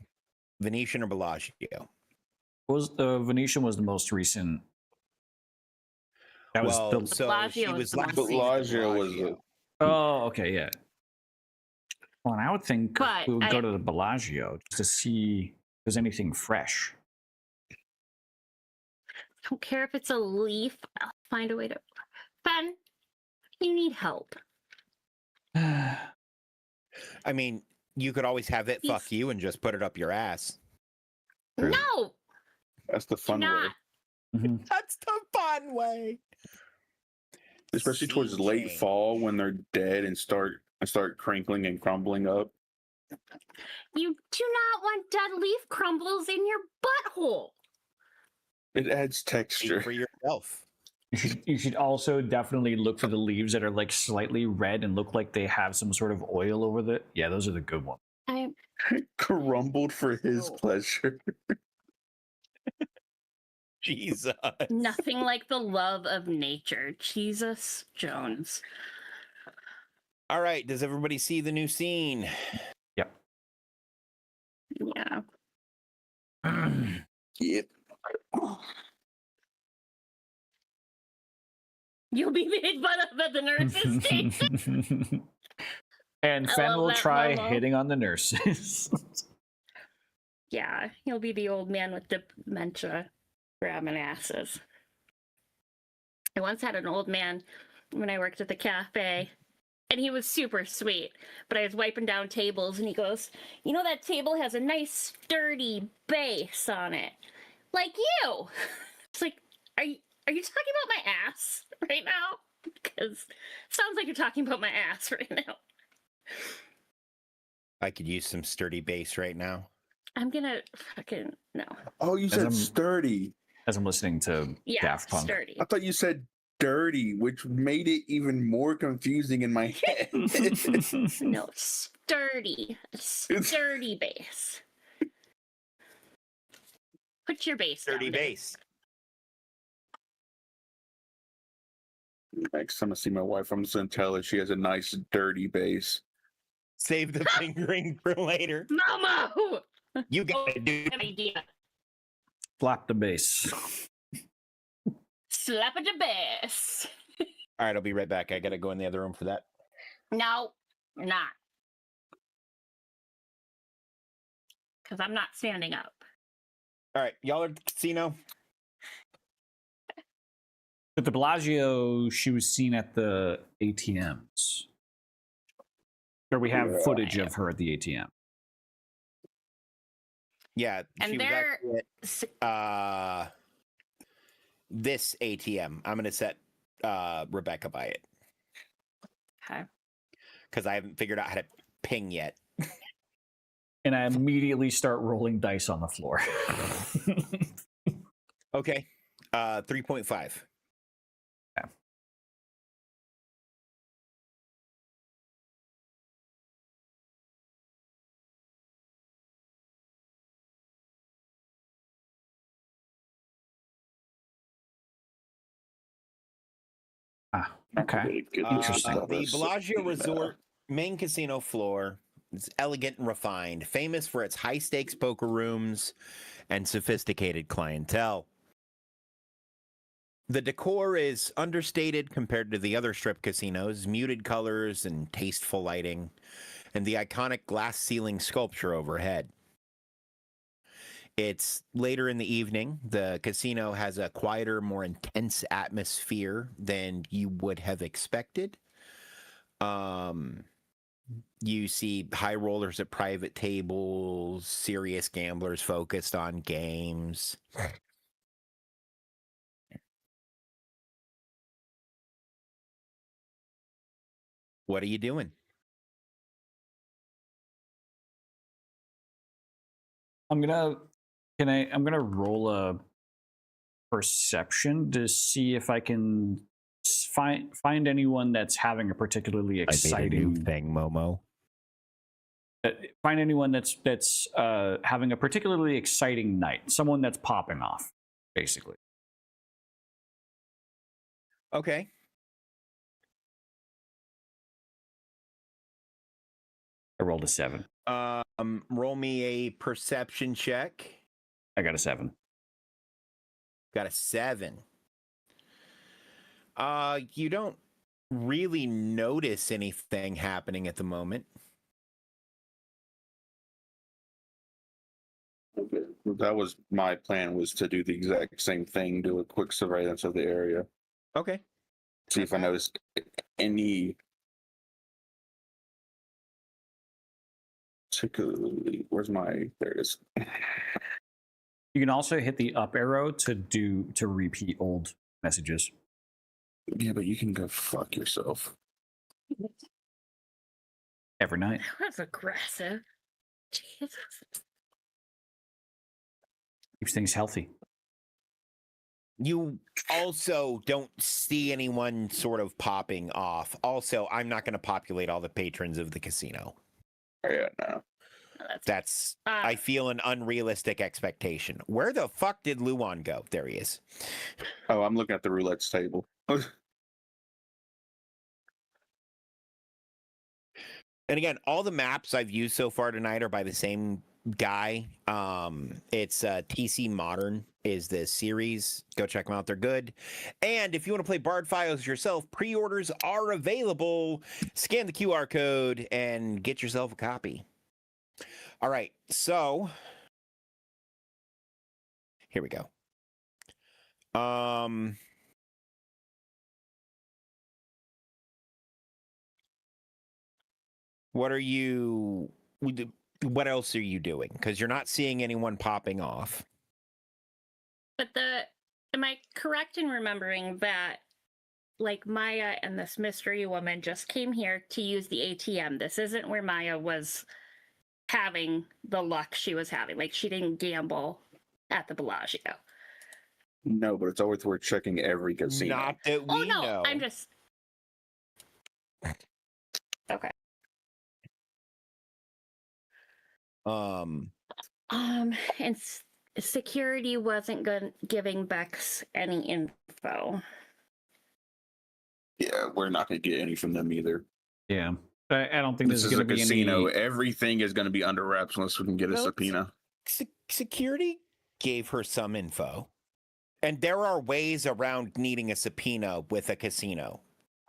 [SPEAKER 3] Venetian or Bellagio?
[SPEAKER 1] Was the Venetian was the most recent? That was
[SPEAKER 3] Well,
[SPEAKER 1] the.
[SPEAKER 3] so
[SPEAKER 2] Bellagio
[SPEAKER 3] she
[SPEAKER 2] is
[SPEAKER 3] was
[SPEAKER 2] the
[SPEAKER 3] last
[SPEAKER 2] most
[SPEAKER 3] seen at
[SPEAKER 5] Bellagio was
[SPEAKER 3] Bellagio.
[SPEAKER 1] Oh, okay, yeah. Well, and I would think
[SPEAKER 2] But
[SPEAKER 1] we would go to the Bellagio just to see if there's anything fresh.
[SPEAKER 2] don't care if it's a leaf. I'll find a way to. Ben, you need help.
[SPEAKER 3] I mean, you could always have it fuck
[SPEAKER 2] He's-
[SPEAKER 3] you and just put it up your ass.
[SPEAKER 1] True.
[SPEAKER 2] No,
[SPEAKER 5] That's the
[SPEAKER 2] do
[SPEAKER 5] fun way.
[SPEAKER 2] not.
[SPEAKER 1] Mhm.
[SPEAKER 3] That's the fun way.
[SPEAKER 5] Especially towards late
[SPEAKER 3] CJ.
[SPEAKER 5] fall when they're dead and start crinkling and crumbling up.
[SPEAKER 2] You do not want dead leaf crumbles in your butthole.
[SPEAKER 5] It adds
[SPEAKER 3] Speak
[SPEAKER 5] texture.
[SPEAKER 3] for yourself.
[SPEAKER 1] You should also definitely look for the leaves that are like slightly red and look like they have some sort of oil over the. Yeah, those are the good ones.
[SPEAKER 2] I
[SPEAKER 5] Crumbled for his
[SPEAKER 2] No.
[SPEAKER 5] pleasure.
[SPEAKER 3] Jesus.
[SPEAKER 2] nothing like the love of nature. Jesus Jones.
[SPEAKER 3] All right. Does everybody see the new scene?
[SPEAKER 1] Yep.
[SPEAKER 2] Yeah.
[SPEAKER 5] Yep.
[SPEAKER 2] You'll be made fun of at the nurses' station.
[SPEAKER 1] And
[SPEAKER 2] I
[SPEAKER 1] Fen
[SPEAKER 2] love
[SPEAKER 1] will
[SPEAKER 2] that
[SPEAKER 1] try
[SPEAKER 2] memo.
[SPEAKER 1] hitting on the nurses.
[SPEAKER 2] Yeah, he'll be the old man with dementia grabbing asses. I once had an old man when I worked at the cafe, and he was super sweet. But I was wiping down tables, and he goes, "You know that table has a nice sturdy base on it, like you." It's like, are you talking about my ass right now? Because sounds like you're talking about my ass right now.
[SPEAKER 3] I could use some sturdy base right now.
[SPEAKER 2] I'm gonna fucking no.
[SPEAKER 5] Oh, you
[SPEAKER 1] As
[SPEAKER 5] said
[SPEAKER 1] I'm-
[SPEAKER 5] sturdy.
[SPEAKER 1] As I'm listening to
[SPEAKER 2] Yeah,
[SPEAKER 1] Daft Punk.
[SPEAKER 2] sturdy.
[SPEAKER 5] I thought you said dirty, which made it even more confusing in my head.
[SPEAKER 2] No, sturdy. A sturdy base. Put your base
[SPEAKER 3] Sturdy
[SPEAKER 2] down, dude.
[SPEAKER 3] base.
[SPEAKER 5] Next time I see my wife, I'm just gonna tell her she has a nice dirty base.
[SPEAKER 3] Save the fingering for later.
[SPEAKER 2] Momo!
[SPEAKER 3] You got it, dude.
[SPEAKER 2] Good idea.
[SPEAKER 1] Flap the bass.
[SPEAKER 2] Slap at the base.
[SPEAKER 3] All right, I'll be right back. I gotta go in the other room for that.
[SPEAKER 2] No, you're not. Because I'm not standing up.
[SPEAKER 3] All right, y'all are at the casino.
[SPEAKER 1] At the Bellagio, she was seen at the ATMs. Or we have footage of her at the ATM.
[SPEAKER 3] Yeah,
[SPEAKER 2] And
[SPEAKER 3] she was
[SPEAKER 2] they're-
[SPEAKER 3] actually at this ATM. I'm gonna set Rebecca by it
[SPEAKER 2] Okay.
[SPEAKER 3] because I haven't figured out how to ping yet.
[SPEAKER 1] And I immediately start rolling dice on the floor.
[SPEAKER 3] Okay, 3.5.
[SPEAKER 1] Okay. Interesting.
[SPEAKER 3] The Bellagio Resort main casino floor is elegant and refined, famous for its high stakes poker rooms and sophisticated clientele. The decor is understated compared to the other strip casinos, muted colors and tasteful lighting, and the iconic glass ceiling sculpture overhead. It's later in the evening. The casino has a quieter, more intense atmosphere than you would have expected. You see high rollers at private tables, serious gamblers focused on games. What are you doing?
[SPEAKER 1] I'm gonna roll a perception to see if I can find anyone that's having a particularly
[SPEAKER 6] I made a new
[SPEAKER 1] exciting
[SPEAKER 6] thing, Momo.
[SPEAKER 1] find anyone that's having a particularly exciting night. Someone that's popping off, basically.
[SPEAKER 3] Okay.
[SPEAKER 1] I rolled a 7.
[SPEAKER 3] Roll me a perception check.
[SPEAKER 1] I got a 7.
[SPEAKER 3] Got a 7. You don't really notice anything happening at the moment.
[SPEAKER 5] Okay. That was my plan, was to do the exact same thing, do a quick surveillance of the area,
[SPEAKER 3] Okay.
[SPEAKER 5] see if I noticed any particularly. There it is.
[SPEAKER 1] You can also hit the up arrow to repeat old messages.
[SPEAKER 5] Yeah, but you can go fuck yourself.
[SPEAKER 1] Every night.
[SPEAKER 2] That was aggressive. Jesus.
[SPEAKER 1] Keeps things healthy.
[SPEAKER 3] You also don't see anyone sort of popping off. Also, I'm not going to populate all the patrons of the casino.
[SPEAKER 5] Yeah, no.
[SPEAKER 3] That's, I feel, an unrealistic expectation. Where the fuck did Luan go? There he is.
[SPEAKER 5] Oh, I'm looking at the roulette table.
[SPEAKER 3] And again, all the maps I've used so far tonight are by the same guy. It's TC Modern is the series. Go check them out. They're good. And if you want to play B.A.R.D files yourself, pre-orders are available. Scan the QR code and get yourself a copy. All right. So here we go. What else are you doing? Because you're not seeing anyone popping off.
[SPEAKER 2] But am I correct in remembering that, like, Maya and this mystery woman just came here to use the ATM? This isn't where Maya was having the luck she was having. Like, she didn't gamble at the Bellagio.
[SPEAKER 5] No, but it's always worth checking every casino.
[SPEAKER 3] Not that we know.
[SPEAKER 2] I'm just... Okay. And security wasn't giving Bex any info.
[SPEAKER 5] Yeah, we're not going to get any from them either.
[SPEAKER 1] Yeah. I don't think
[SPEAKER 5] This
[SPEAKER 1] there's
[SPEAKER 5] is
[SPEAKER 1] going
[SPEAKER 5] a
[SPEAKER 1] to be
[SPEAKER 5] casino.
[SPEAKER 1] any...
[SPEAKER 5] Everything is going to be under wraps unless we can get a
[SPEAKER 3] Well,
[SPEAKER 5] subpoena.
[SPEAKER 3] Security gave her some info. And there are ways around needing a subpoena with a casino.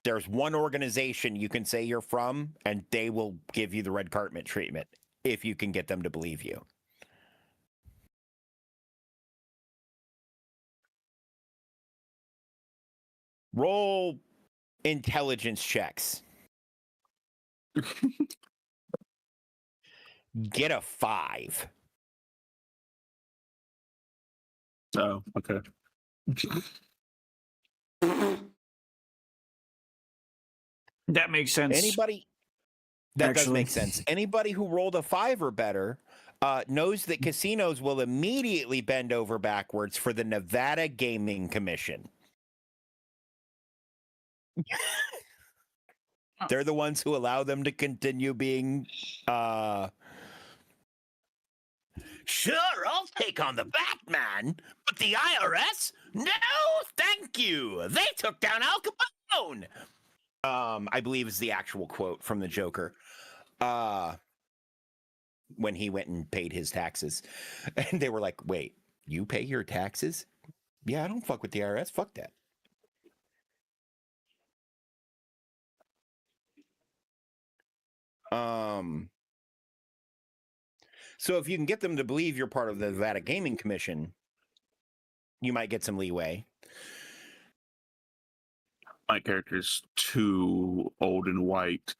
[SPEAKER 3] There's one organization you can say you're from, and they will give you the red carpet treatment if you can get them to believe you. Roll intelligence checks. Get a 5.
[SPEAKER 5] Oh, okay.
[SPEAKER 1] That makes sense.
[SPEAKER 3] That does
[SPEAKER 1] Actually.
[SPEAKER 3] make sense. Anybody who rolled a 5 or better knows that casinos will immediately bend over backwards for the Nevada Gaming Commission. They're the ones who allow them to continue being sure, I'll take on the Batman, but the IRS? No, thank you. They took down Al Capone. I believe is the actual quote from the Joker. When he went and paid his taxes. And they were like, wait, you pay your taxes? Yeah, I don't fuck with the IRS. Fuck that. So if you can get them to believe you're part of the Nevada Gaming Commission, you might get some leeway.
[SPEAKER 4] My character's too old and white.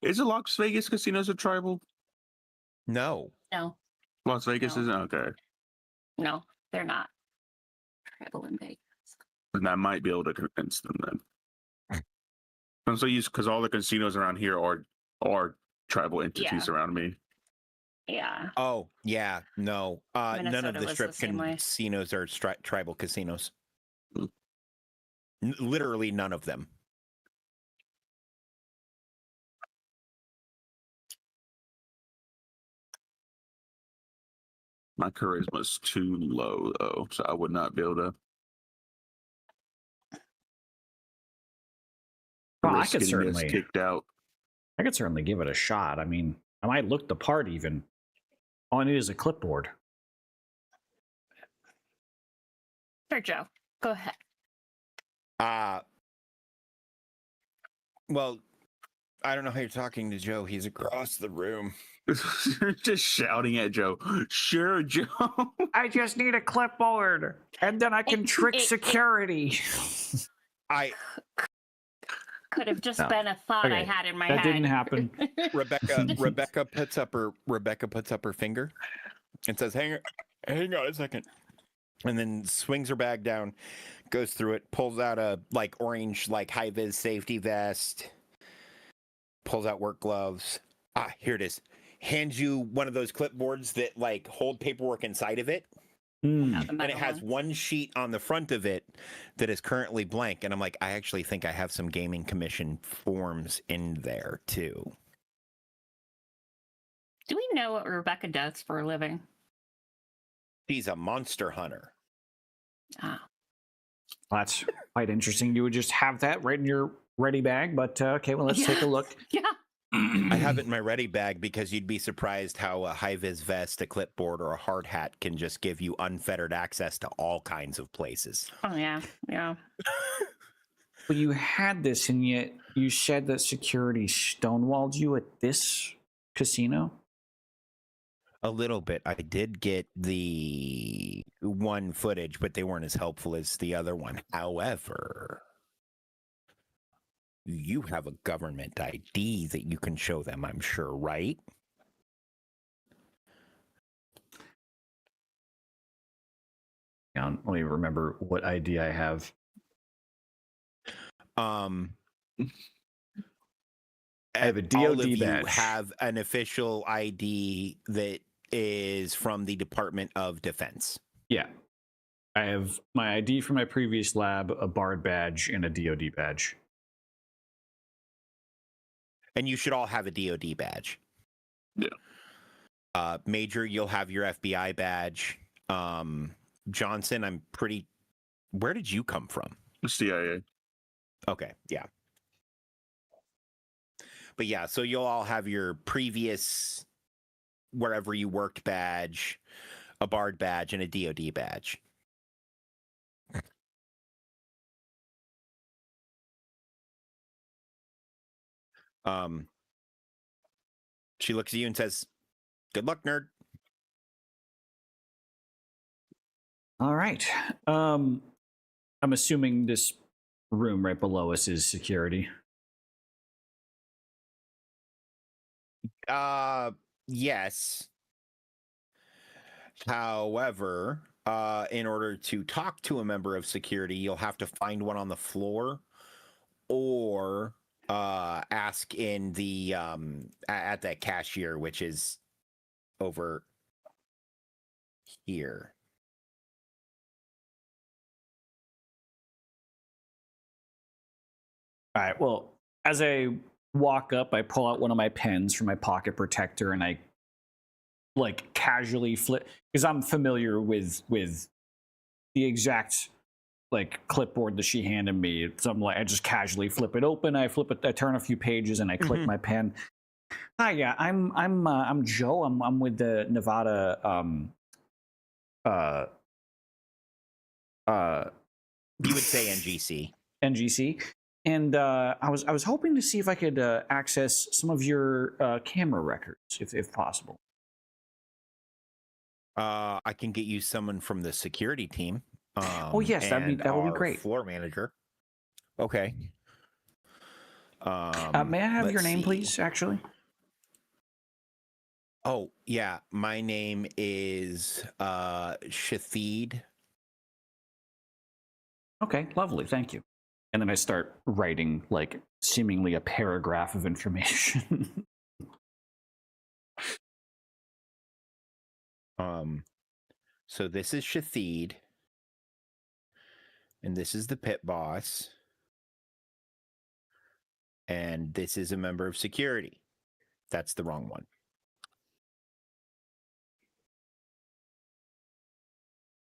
[SPEAKER 4] Is it Las Vegas casinos a tribal?
[SPEAKER 3] No.
[SPEAKER 2] No,
[SPEAKER 4] Las Vegas
[SPEAKER 2] No.
[SPEAKER 4] isn't? Okay.
[SPEAKER 2] no, they're not. Tribal in Vegas.
[SPEAKER 4] Then I might be able to convince them then. I'm so used because all the casinos around here are or tribal entities
[SPEAKER 2] Yeah.
[SPEAKER 4] around me.
[SPEAKER 2] Yeah.
[SPEAKER 3] Oh, yeah, no. None of
[SPEAKER 2] Minnesota
[SPEAKER 3] the
[SPEAKER 2] was
[SPEAKER 3] strip
[SPEAKER 2] the same way.
[SPEAKER 3] casinos are tribal casinos.
[SPEAKER 4] Hmm.
[SPEAKER 3] Literally none of them.
[SPEAKER 4] My charisma is too low though, so I would not be able to
[SPEAKER 1] Well,
[SPEAKER 4] risk getting this kicked out.
[SPEAKER 1] I could certainly give it a shot. I mean, I might look the part even. All I need is a clipboard.
[SPEAKER 2] Sure, Joe. Go ahead.
[SPEAKER 3] Well, I don't know how you're talking to Joe. He's across the room.
[SPEAKER 4] Just shouting at Joe. Sure, Joe.
[SPEAKER 1] I just need a clipboard, and then I can trick security.
[SPEAKER 3] I
[SPEAKER 2] Could have just
[SPEAKER 1] No.
[SPEAKER 2] been a thought I
[SPEAKER 1] Okay,
[SPEAKER 2] had in my
[SPEAKER 1] that
[SPEAKER 2] head.
[SPEAKER 1] didn't happen.
[SPEAKER 3] Rebecca puts up her finger and says, hang on a second. And then swings her bag down, goes through it, pulls out a like orange like high vis safety vest, pulls out work gloves. Here it is. Hands you one of those clipboards that like hold paperwork inside of it.
[SPEAKER 1] Mm.
[SPEAKER 3] And it has one sheet on the front of it that is currently blank. And I'm like, I actually think I have some gaming commission forms in there too.
[SPEAKER 2] Do we know what Rebecca does for a living?
[SPEAKER 3] She's a monster hunter.
[SPEAKER 2] Ah.
[SPEAKER 1] That's quite interesting. You would just have that right in your ready bag, but okay, well, let's take a look.
[SPEAKER 2] Yeah.
[SPEAKER 3] I have it in my ready bag because you'd be surprised how a high-vis vest, a clipboard, or a hard hat can just give you unfettered access to all kinds of places.
[SPEAKER 2] Oh, yeah. Yeah.
[SPEAKER 1] Well, you had this, and yet you said that security stonewalled you at this casino?
[SPEAKER 3] A little bit. I did get the one footage, but they weren't as helpful as the other one. However, you have a government ID that you can show them, I'm sure, right?
[SPEAKER 1] Let me remember what ID I have.
[SPEAKER 3] I
[SPEAKER 1] have a DOD
[SPEAKER 3] all of you
[SPEAKER 1] badge.
[SPEAKER 3] have an official ID that is from the Department of Defense.
[SPEAKER 1] Yeah. I have my ID from my previous lab, a B.A.R.D badge, and a DOD badge.
[SPEAKER 3] And you should all have a DOD badge.
[SPEAKER 4] Yeah.
[SPEAKER 3] Major, you'll have your FBI badge. Johnson, I'm pretty... Where did you come from?
[SPEAKER 4] CIA.
[SPEAKER 3] Okay, yeah. But yeah, so you'll all have your previous wherever you worked badge, a B.A.R.D badge, and a DOD badge. She looks at you and says, "Good luck, nerd."
[SPEAKER 1] All right. I'm assuming this room right below us is security.
[SPEAKER 3] Yes. However, in order to talk to a member of security, you'll have to find one on the floor or ask in the at that cashier, which is over here.
[SPEAKER 1] All right. Well, as I walk up, I pull out one of my pens from my pocket protector and I like casually flip because I'm familiar with the exact like clipboard that she handed me. So I'm like, I just casually flip it open. I turn a few pages and I click my pen. Hi, yeah, I'm Joe. I'm with the Nevada
[SPEAKER 3] You would say NGC.
[SPEAKER 1] NGC. And I was hoping to see if I could access some of your camera records, if possible.
[SPEAKER 3] I can get you someone from the security team.
[SPEAKER 1] Oh yes, that would be
[SPEAKER 3] our
[SPEAKER 1] great.
[SPEAKER 3] Floor manager. Okay.
[SPEAKER 1] May I have your
[SPEAKER 3] let's
[SPEAKER 1] name,
[SPEAKER 3] see.
[SPEAKER 1] please? Actually.
[SPEAKER 3] Oh yeah, my name is Shafid.
[SPEAKER 1] Okay, lovely. Thank you. And then I start writing like seemingly a paragraph of information.
[SPEAKER 3] So this is Shathid, and this is the pit boss, and this is a member of security. That's the wrong one.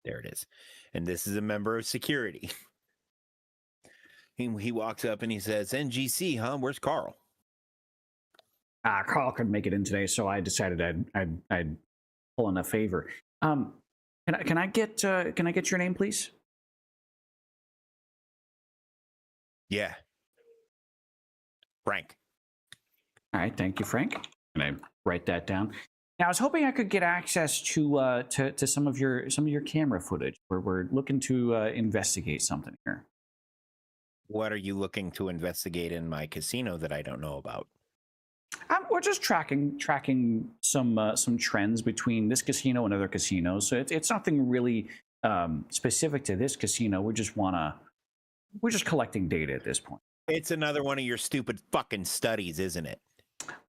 [SPEAKER 3] There it is. And this is a member of security. He walks up and he says, "NGC, huh? Where's Carl?"
[SPEAKER 1] Carl couldn't make it in today, so I decided I'd pull in a favor. Can I get your name, please?
[SPEAKER 3] Yeah. Frank.
[SPEAKER 1] All right, thank you, Frank. Can I write that down? Now, I was hoping I could get access to some of your camera footage. We're looking to investigate something here.
[SPEAKER 3] What are you looking to investigate in my casino that I don't know about?
[SPEAKER 1] We're just tracking some trends between this casino and other casinos. So it's nothing really specific to this casino. We're just collecting data at this point.
[SPEAKER 3] It's another one of your stupid fucking studies, isn't it?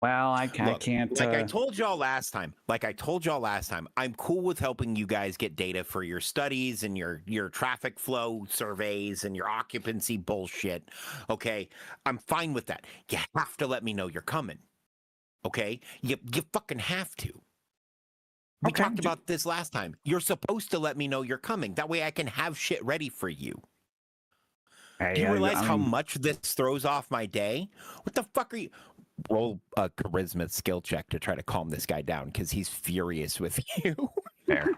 [SPEAKER 1] Well, I
[SPEAKER 3] Look,
[SPEAKER 1] can't.
[SPEAKER 3] Like I told y'all last time, I'm cool with helping you guys get data for your studies and your traffic flow surveys and your occupancy bullshit. Okay, I'm fine with that. You have to let me know you're coming. Okay, you fucking have to. We
[SPEAKER 1] Okay,
[SPEAKER 3] talked about this last time. You're supposed to let me know you're coming. That way I can have shit ready for you. Do you realize how much this throws off my day? What the fuck are you? Roll a charisma skill check to try to calm this guy down because he's furious with you.
[SPEAKER 1] Fair.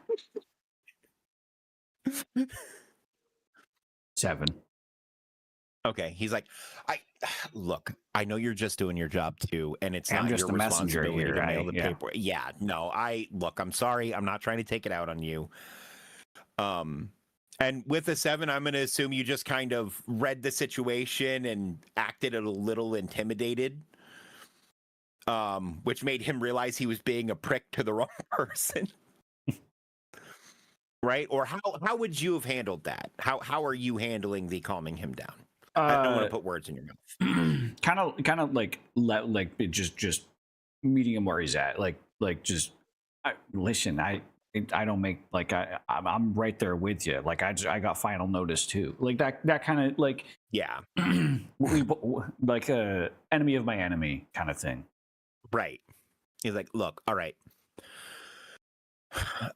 [SPEAKER 1] 7.
[SPEAKER 3] Okay, he's like, look, I know you're just doing your job too, and it's
[SPEAKER 1] I'm
[SPEAKER 3] not
[SPEAKER 1] just
[SPEAKER 3] your
[SPEAKER 1] a messenger
[SPEAKER 3] responsibility
[SPEAKER 1] here,
[SPEAKER 3] to mail
[SPEAKER 1] right?
[SPEAKER 3] the
[SPEAKER 1] Yeah.
[SPEAKER 3] paper. Yeah, no, I'm sorry, I'm not trying to take it out on you. And with a 7, I'm going to assume you just kind of read the situation and acted a little intimidated, which made him realize he was being a prick to the wrong person. Right? Or how would you have handled that? How are you handling the calming him down? I don't want to put words in your mouth.
[SPEAKER 1] kind of like just meeting him where he's at. Listen, I don't make like I'm right there with you. Like I got final notice too. Like that kind of like
[SPEAKER 3] Yeah.
[SPEAKER 1] like a enemy of my enemy kind of thing.
[SPEAKER 3] Right. He's like, look, all right.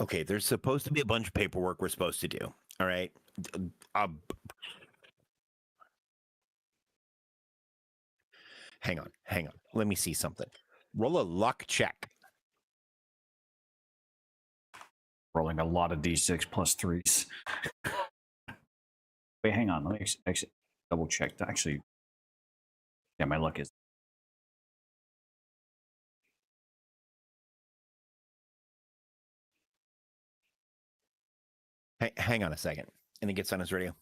[SPEAKER 3] Okay, there's supposed to be a bunch of paperwork we're supposed to do. All right. Hang on. Let me see something. Roll a luck check.
[SPEAKER 1] Rolling a lot of d6 plus 3s. Wait, hang on. Let me actually double check. Actually, yeah, my luck is.
[SPEAKER 3] Hang on a second. And he gets on his radio.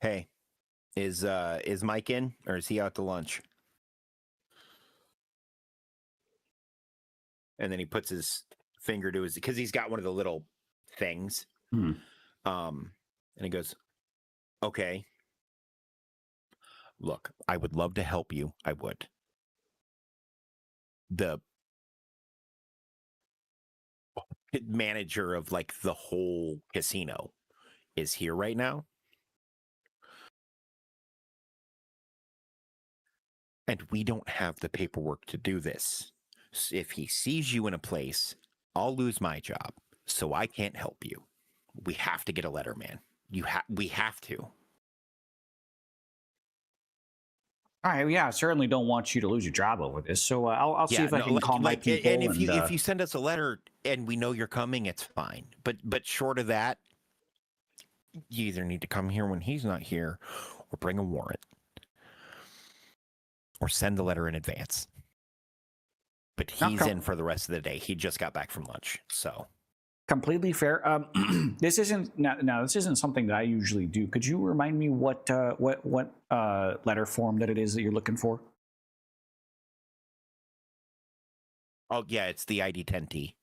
[SPEAKER 3] Hey, is Mike in or is he out to lunch? And then he puts his finger to his, because he's got one of the little things.
[SPEAKER 1] Hmm.
[SPEAKER 3] And he goes, okay. Look, I would love to help you. I would. The manager of like the whole casino is here right now. And we don't have the paperwork to do this. If he sees you in a place, I'll lose my job. So I can't help you. We have to get a letter, man. We have to.
[SPEAKER 1] All right, yeah, I certainly don't want you to lose your job over this. So I'll see if I can call my people.
[SPEAKER 3] And if you send us a letter and we know you're coming, it's fine. But short of that, you either need to come here when he's not here, or bring a warrant, or send the letter in advance. But he's in for the rest of the day. He just got back from lunch, so
[SPEAKER 1] completely fair. This isn't now. This isn't something that I usually do. Could you remind me what letter form that it is that you're looking for?
[SPEAKER 3] Oh yeah, it's the ID10T.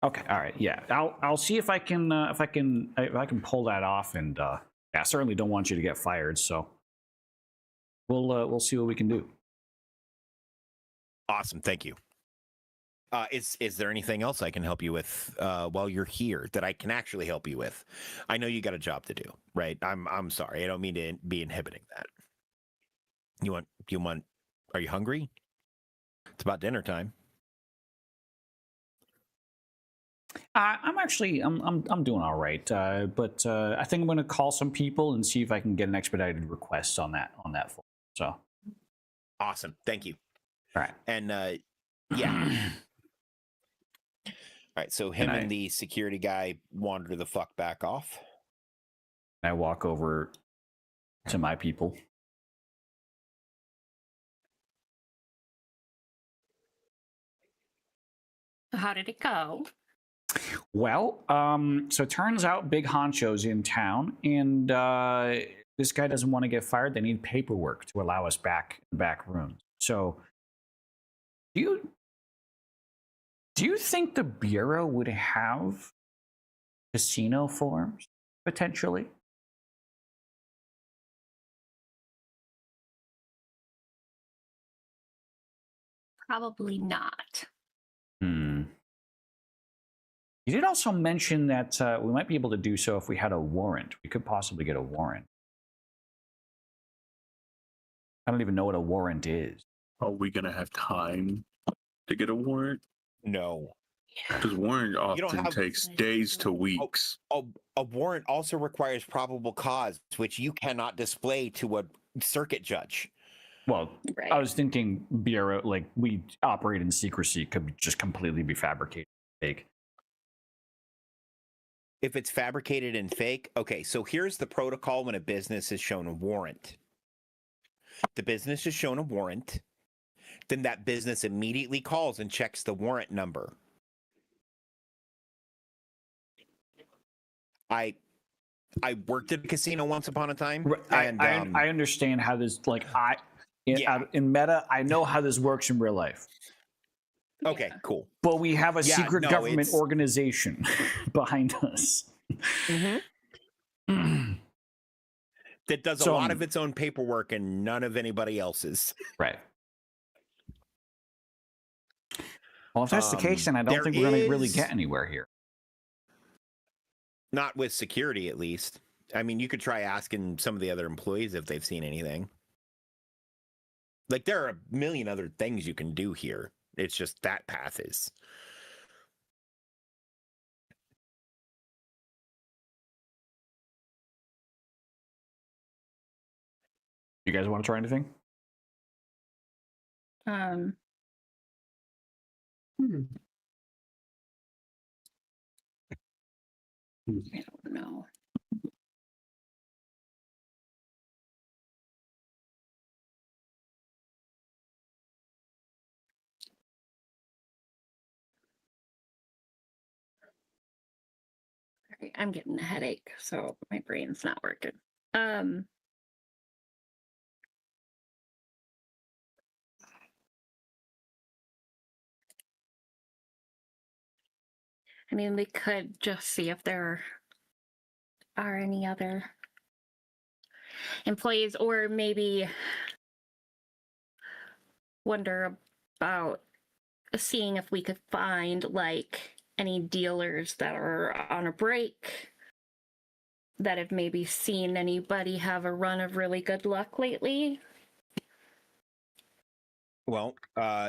[SPEAKER 1] Okay, all right, yeah. I'll see if I can pull that off, and yeah, I certainly don't want you to get fired. So we'll see what we can do.
[SPEAKER 3] Awesome, thank you. Is there anything else I can help you with while you're here that I can actually help you with? I know you got a job to do, right? I'm sorry. I don't mean to be inhibiting that. You want are you hungry? It's about dinner time.
[SPEAKER 1] I'm doing all right, but I think I'm going to call some people and see if I can get an expedited request on that form. So, all
[SPEAKER 3] Awesome, thank you.
[SPEAKER 1] right,
[SPEAKER 3] And yeah. All right, so him and the security guy wander the fuck back off.
[SPEAKER 1] I walk over to my people.
[SPEAKER 2] How did it go?
[SPEAKER 1] Well, so it turns out Big Honcho's in town, and this guy doesn't want to get fired. They need paperwork to allow us back in the back room. So, do you think the Bureau would have casino forms potentially?
[SPEAKER 2] Probably not.
[SPEAKER 1] Hmm. You did also mention that we might be able to do so if we had a warrant. We could possibly get a warrant. I don't even know what a warrant is.
[SPEAKER 4] Are we gonna have time to get a warrant?
[SPEAKER 3] No.
[SPEAKER 4] Because warrant
[SPEAKER 3] You don't
[SPEAKER 4] often
[SPEAKER 3] have-
[SPEAKER 4] takes days to weeks.
[SPEAKER 3] A warrant also requires probable cause, which you cannot display to a circuit judge.
[SPEAKER 1] Well,
[SPEAKER 2] Right.
[SPEAKER 1] I was thinking Bureau, like we operate in secrecy, could just completely be fabricated, fake.
[SPEAKER 3] If it's fabricated and fake, okay, so here's the protocol when a business is shown a warrant. The business is shown a warrant, then that business immediately calls and checks the warrant number. I worked at a casino once upon a time. And,
[SPEAKER 1] I understand how this, like,
[SPEAKER 3] Yeah.
[SPEAKER 1] in meta, I know how this works in real life.
[SPEAKER 3] okay,
[SPEAKER 2] Yeah.
[SPEAKER 3] cool.
[SPEAKER 1] But we have a
[SPEAKER 3] Yeah,
[SPEAKER 1] secret
[SPEAKER 3] no,
[SPEAKER 1] government
[SPEAKER 3] it's-
[SPEAKER 1] organization behind us.
[SPEAKER 3] That does
[SPEAKER 1] So,
[SPEAKER 3] a lot of its own paperwork and none of anybody else's.
[SPEAKER 1] Right. Well, if that's the case, then I don't
[SPEAKER 3] there
[SPEAKER 1] think we're going to really
[SPEAKER 3] is-
[SPEAKER 1] get anywhere here.
[SPEAKER 3] Not with security, at least. I mean, you could try asking some of the other employees if they've seen anything. Like, there are a million other things you can do here. It's just that path is.
[SPEAKER 1] You guys want to try anything?
[SPEAKER 2] I don't know. Sorry, I'm getting a headache, so my brain's not working. I mean, we could just see if there are any other employees, or maybe wonder about seeing if we could find like any dealers that are on a break that have maybe seen anybody have a run of really good luck lately.
[SPEAKER 3] Well,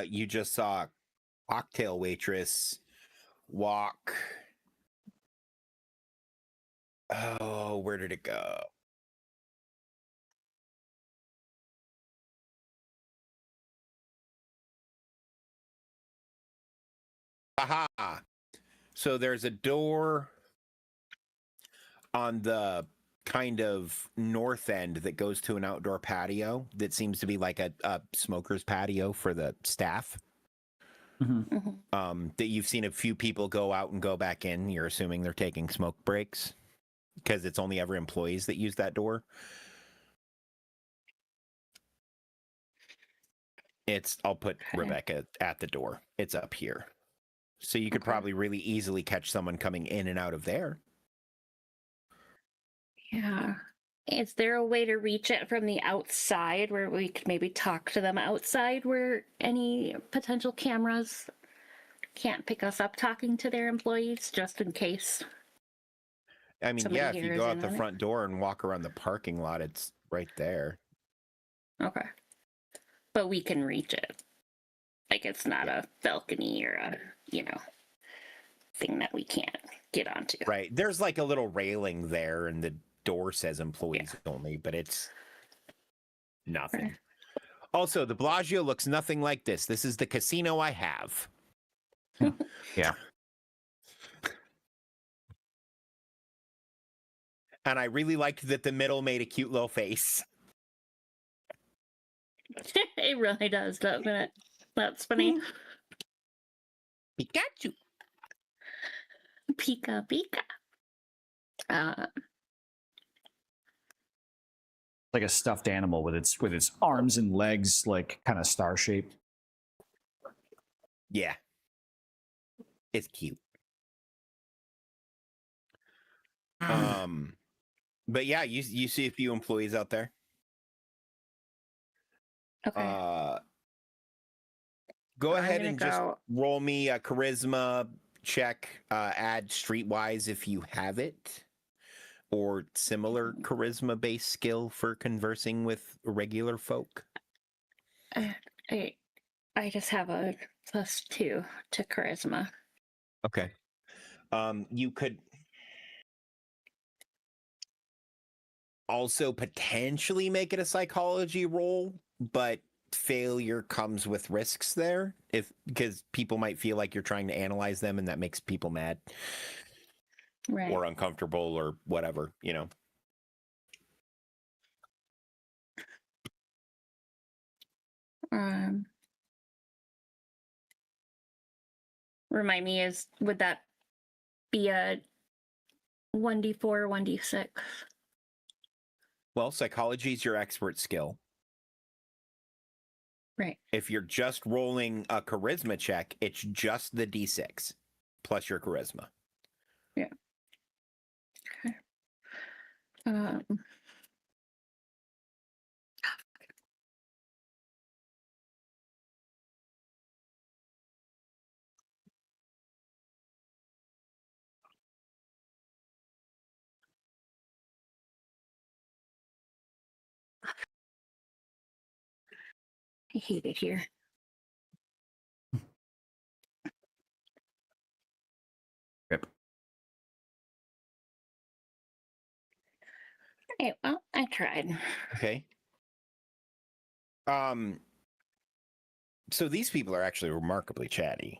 [SPEAKER 3] you just saw a cocktail waitress walk. Oh, where did it go? Aha! So there's a door on the kind of north end that goes to an outdoor patio that seems to be like a smoker's patio for the staff.
[SPEAKER 2] Mhm.
[SPEAKER 3] That you've seen a few people go out and go back in. You're assuming they're taking smoke breaks because it's only ever employees that use that door. I'll put
[SPEAKER 2] Okay.
[SPEAKER 3] Rebecca at the door. It's up here. So you could
[SPEAKER 2] Okay.
[SPEAKER 3] probably really easily catch someone coming in and out of there.
[SPEAKER 2] Yeah. Is there a way to reach it from the outside where we could maybe talk to them outside where any potential cameras can't pick us up talking to their employees just in case?
[SPEAKER 3] I mean,
[SPEAKER 2] Somebody
[SPEAKER 3] yeah, if
[SPEAKER 2] here
[SPEAKER 3] you
[SPEAKER 2] is
[SPEAKER 3] go
[SPEAKER 2] in
[SPEAKER 3] out the
[SPEAKER 2] on it.
[SPEAKER 3] front door and walk around the parking lot, it's right there.
[SPEAKER 2] Okay. But we can reach it. Like it's not
[SPEAKER 3] Yeah.
[SPEAKER 2] a balcony or a, thing that we can't get onto.
[SPEAKER 3] Right. There's like a little railing there, and the door says employees only, but it's nothing.
[SPEAKER 2] Right.
[SPEAKER 3] Also, the Bellagio looks nothing like this. This is the casino I have.
[SPEAKER 1] Yeah.
[SPEAKER 3] And I really liked that the middle made a cute little face.
[SPEAKER 2] It really does, doesn't it? That's funny.
[SPEAKER 3] Pikachu.
[SPEAKER 2] Pika pika.
[SPEAKER 1] Like a stuffed animal with its arms and legs like kind of star shaped.
[SPEAKER 3] Yeah. It's cute. But yeah, you see a few employees out there.
[SPEAKER 2] Okay.
[SPEAKER 3] Go
[SPEAKER 2] I'm
[SPEAKER 3] ahead
[SPEAKER 2] gonna
[SPEAKER 3] and just
[SPEAKER 2] go-
[SPEAKER 3] roll me a charisma check, add streetwise if you have it, or similar charisma based skill for conversing with regular folk.
[SPEAKER 2] I just have a +2 to charisma.
[SPEAKER 3] Okay. You could also potentially make it a psychology roll, but failure comes with risks there, because people might feel like you're trying to analyze them, and that makes people mad
[SPEAKER 2] Right.
[SPEAKER 3] or uncomfortable or whatever,
[SPEAKER 2] Remind me, would that be a 1d4 or 1d6?
[SPEAKER 3] Well, psychology is your expert skill.
[SPEAKER 2] Right.
[SPEAKER 3] If you're just rolling a charisma check, it's just the d6 plus your charisma.
[SPEAKER 2] Yeah. Okay. I hate it here.
[SPEAKER 1] Yep.
[SPEAKER 2] Okay, well, I tried.
[SPEAKER 3] Okay. So these people are actually remarkably chatty.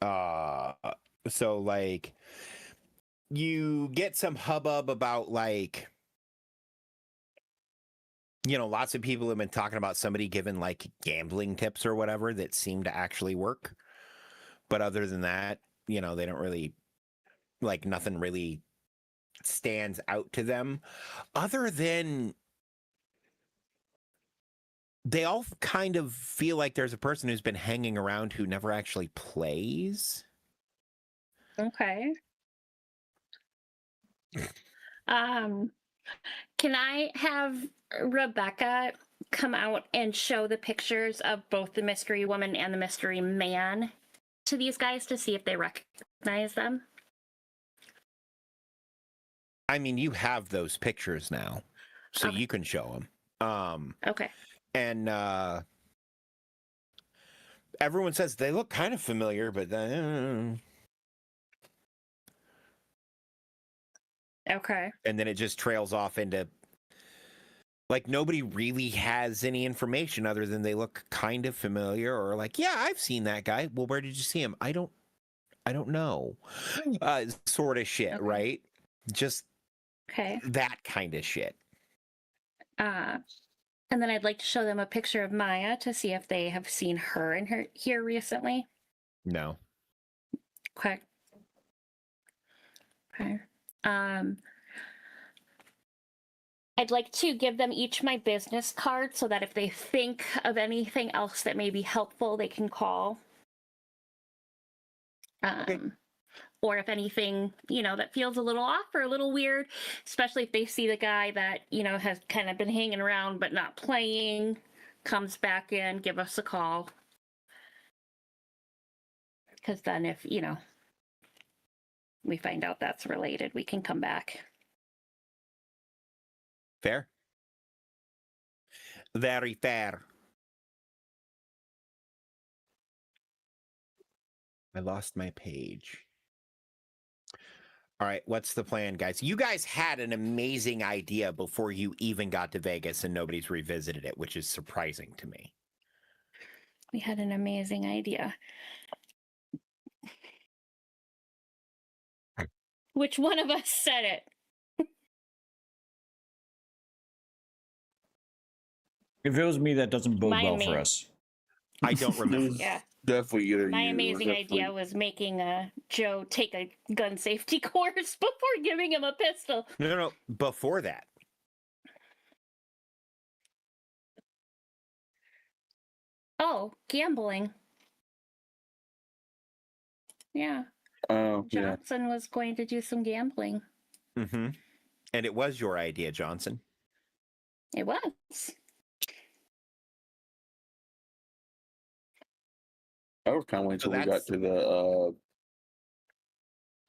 [SPEAKER 3] So like you get some hubbub about like, lots of people have been talking about somebody giving like gambling tips or whatever that seem to actually work. But other than that, they don't really, like, nothing really stands out to them, other than they all kind of feel like there's a person who's been hanging around who never actually plays.
[SPEAKER 2] Okay. Can I have Rebecca come out and show the pictures of both the mystery woman and the mystery man to these guys to see if they recognize them?
[SPEAKER 3] I mean, you have those pictures now, so
[SPEAKER 2] Okay.
[SPEAKER 3] you can show them.
[SPEAKER 2] Okay.
[SPEAKER 3] And everyone says they look kind of familiar, but
[SPEAKER 2] Okay.
[SPEAKER 3] and then it just trails off into, like, nobody really has any information other than they look kind of familiar, or like, yeah, I've seen that guy. Well, where did you see him? I don't know. Sort of shit,
[SPEAKER 2] Okay.
[SPEAKER 3] right? Just
[SPEAKER 2] Okay.
[SPEAKER 3] that kind of shit.
[SPEAKER 2] And then I'd like to show them a picture of Maya to see if they have seen her in here recently.
[SPEAKER 3] No.
[SPEAKER 2] Okay. Okay. I'd like to give them each my business card so that if they think of anything else that may be helpful, they can call.
[SPEAKER 3] Okay.
[SPEAKER 2] or if anything, that feels a little off or a little weird, especially if they see the guy that, has kind of been hanging around but not playing, comes back in, give us a call. Because then if, we find out that's related, we can come back.
[SPEAKER 3] Fair. Very fair. I lost my page. All right, what's the plan, guys? You guys had an amazing idea before you even got to Vegas, and nobody's revisited it, which is surprising to me.
[SPEAKER 2] We had an amazing idea. Which one of us said it?
[SPEAKER 1] If it was me, that doesn't bode well for us.
[SPEAKER 3] I don't remember.
[SPEAKER 2] Yeah.
[SPEAKER 5] Definitely either
[SPEAKER 2] My
[SPEAKER 5] you or
[SPEAKER 2] amazing
[SPEAKER 5] definitely-
[SPEAKER 2] idea was making Joe take a gun safety course before giving him a pistol.
[SPEAKER 3] No. Before that.
[SPEAKER 2] Oh, gambling. Yeah.
[SPEAKER 5] Oh, yeah.
[SPEAKER 2] Johnson was going to do some gambling.
[SPEAKER 3] Mm-hmm. And it was your idea, Johnson.
[SPEAKER 2] It was.
[SPEAKER 5] I was kind of waiting
[SPEAKER 3] So
[SPEAKER 5] until we got
[SPEAKER 3] that's-
[SPEAKER 5] to the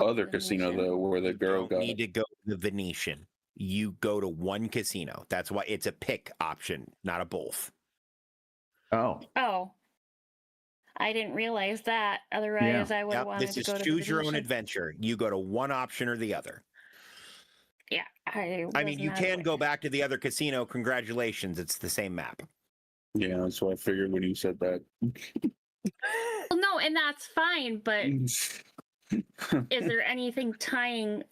[SPEAKER 5] other casino,
[SPEAKER 2] Venetian?
[SPEAKER 5] though, where the girl
[SPEAKER 3] Don't
[SPEAKER 5] got.
[SPEAKER 3] need to go to the Venetian. You go to one casino. That's why it's a pick option, not a both.
[SPEAKER 1] Oh,
[SPEAKER 2] Oh. I didn't realize that. Otherwise, I would have
[SPEAKER 3] Yep,
[SPEAKER 2] wanted
[SPEAKER 3] this
[SPEAKER 2] to
[SPEAKER 3] is
[SPEAKER 2] go to
[SPEAKER 3] choose your own
[SPEAKER 2] Venetian.
[SPEAKER 3] adventure. You go to one option or the other.
[SPEAKER 2] Yeah.
[SPEAKER 3] I mean,
[SPEAKER 2] was
[SPEAKER 3] you
[SPEAKER 2] not
[SPEAKER 3] can
[SPEAKER 2] aware.
[SPEAKER 3] go back to the other casino. Congratulations. It's the same map.
[SPEAKER 5] Yeah, that's what I figured when you said that.
[SPEAKER 2] Well, no, and that's fine, but is there anything tying?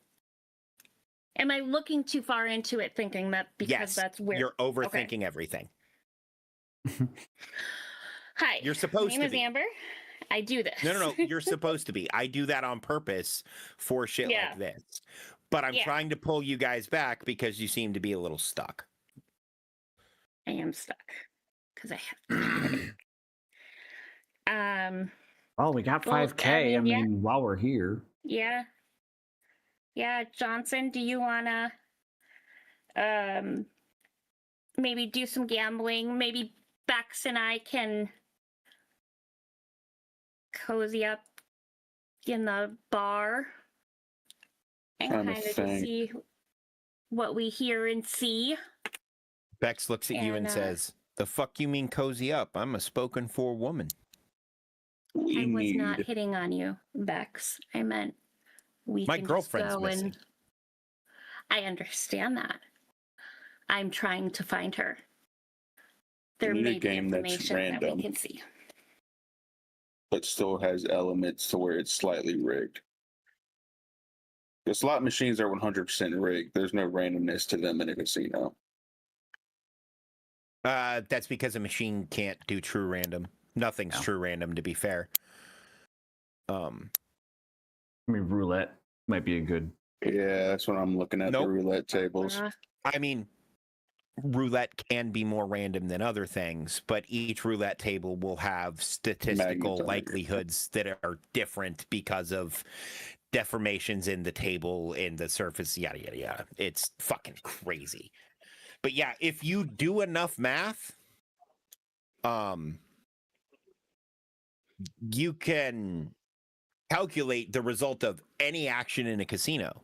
[SPEAKER 2] Am I looking too far into it thinking that because
[SPEAKER 3] Yes,
[SPEAKER 2] that's where
[SPEAKER 3] You're overthinking everything.
[SPEAKER 2] Hi.
[SPEAKER 3] You're supposed
[SPEAKER 2] my name
[SPEAKER 3] to
[SPEAKER 2] is
[SPEAKER 3] be.
[SPEAKER 2] Amber. I do this.
[SPEAKER 3] No. You're supposed to be. I do that on purpose for shit
[SPEAKER 2] Yeah.
[SPEAKER 3] like this. But I'm
[SPEAKER 2] Yeah.
[SPEAKER 3] trying to pull you guys back because you seem to be a little stuck.
[SPEAKER 2] I am stuck because I have.
[SPEAKER 1] well, we got
[SPEAKER 2] Well,
[SPEAKER 1] 5K.
[SPEAKER 2] I
[SPEAKER 1] I
[SPEAKER 2] mean, yeah.
[SPEAKER 1] mean, while we're here.
[SPEAKER 2] Yeah, Johnson, do you wanna maybe do some gambling? Maybe Bex and I can cozy up in the bar and
[SPEAKER 5] Trying to
[SPEAKER 2] kind of just
[SPEAKER 5] think.
[SPEAKER 2] see what we hear and see.
[SPEAKER 3] Bex looks at you and
[SPEAKER 2] And,
[SPEAKER 3] says, "The fuck you mean cozy up? I'm a spoken for woman."
[SPEAKER 5] We
[SPEAKER 2] I was
[SPEAKER 5] need.
[SPEAKER 2] not hitting on you, Bex. I meant we
[SPEAKER 3] My
[SPEAKER 2] can
[SPEAKER 3] girlfriend's
[SPEAKER 2] just go
[SPEAKER 3] missing.
[SPEAKER 2] and I understand that. I'm trying to find her. There
[SPEAKER 5] need a
[SPEAKER 2] may be
[SPEAKER 5] game that's
[SPEAKER 2] information that
[SPEAKER 5] random.
[SPEAKER 2] we can see.
[SPEAKER 5] But still has elements to where it's slightly rigged. The slot machines are 100% rigged. There's no randomness to them in a casino.
[SPEAKER 3] That's because a machine can't do true random. Nothing's
[SPEAKER 1] No.
[SPEAKER 3] true random, to be fair.
[SPEAKER 1] I mean, roulette might be a good.
[SPEAKER 5] Yeah, that's what I'm looking at.
[SPEAKER 3] Nope.
[SPEAKER 5] The roulette tables.
[SPEAKER 3] I mean, roulette can be more random than other things, but each roulette table will have statistical
[SPEAKER 5] Magnitude.
[SPEAKER 3] likelihoods that are different because of deformations in the table, in the surface, yada, yada, yada. It's fucking crazy. But yeah, if you do enough math, you can calculate the result of any action in a casino.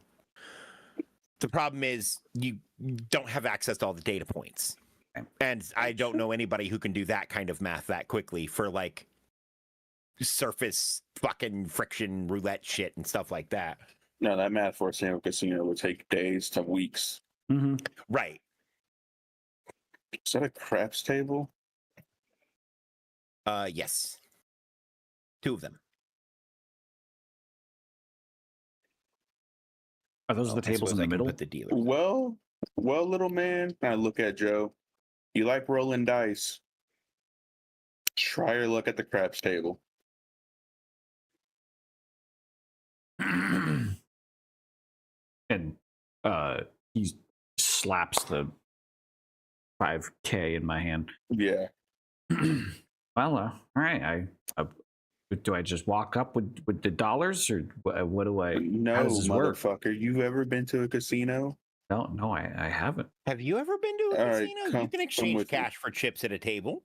[SPEAKER 3] The problem is you don't have access to all the data points. And I don't know anybody who can do that kind of math that quickly for like surface fucking friction roulette shit and stuff like that.
[SPEAKER 5] No, that math for a single casino would take days to weeks.
[SPEAKER 1] Mm-hmm.
[SPEAKER 3] Right.
[SPEAKER 5] Is that a craps table?
[SPEAKER 3] Yes. 2 of them.
[SPEAKER 1] Are those
[SPEAKER 3] Oh,
[SPEAKER 1] the
[SPEAKER 3] I
[SPEAKER 1] tables in
[SPEAKER 3] suppose
[SPEAKER 1] the
[SPEAKER 3] I can
[SPEAKER 1] middle?
[SPEAKER 3] put the dealer.
[SPEAKER 5] Well, little man. I look at Joe. You like rolling dice? Try your luck at the craps table.
[SPEAKER 1] And he slaps the 5K in my hand.
[SPEAKER 5] Yeah.
[SPEAKER 1] Well, all right. Do I just walk up with the dollars, or what do I? How
[SPEAKER 5] No,
[SPEAKER 1] does this work?
[SPEAKER 5] motherfucker. You've ever been to a casino?
[SPEAKER 1] No, I haven't.
[SPEAKER 3] Have you ever been to a
[SPEAKER 5] All right,
[SPEAKER 3] casino? You
[SPEAKER 5] come
[SPEAKER 3] can exchange
[SPEAKER 5] with me.
[SPEAKER 3] cash for chips at a table.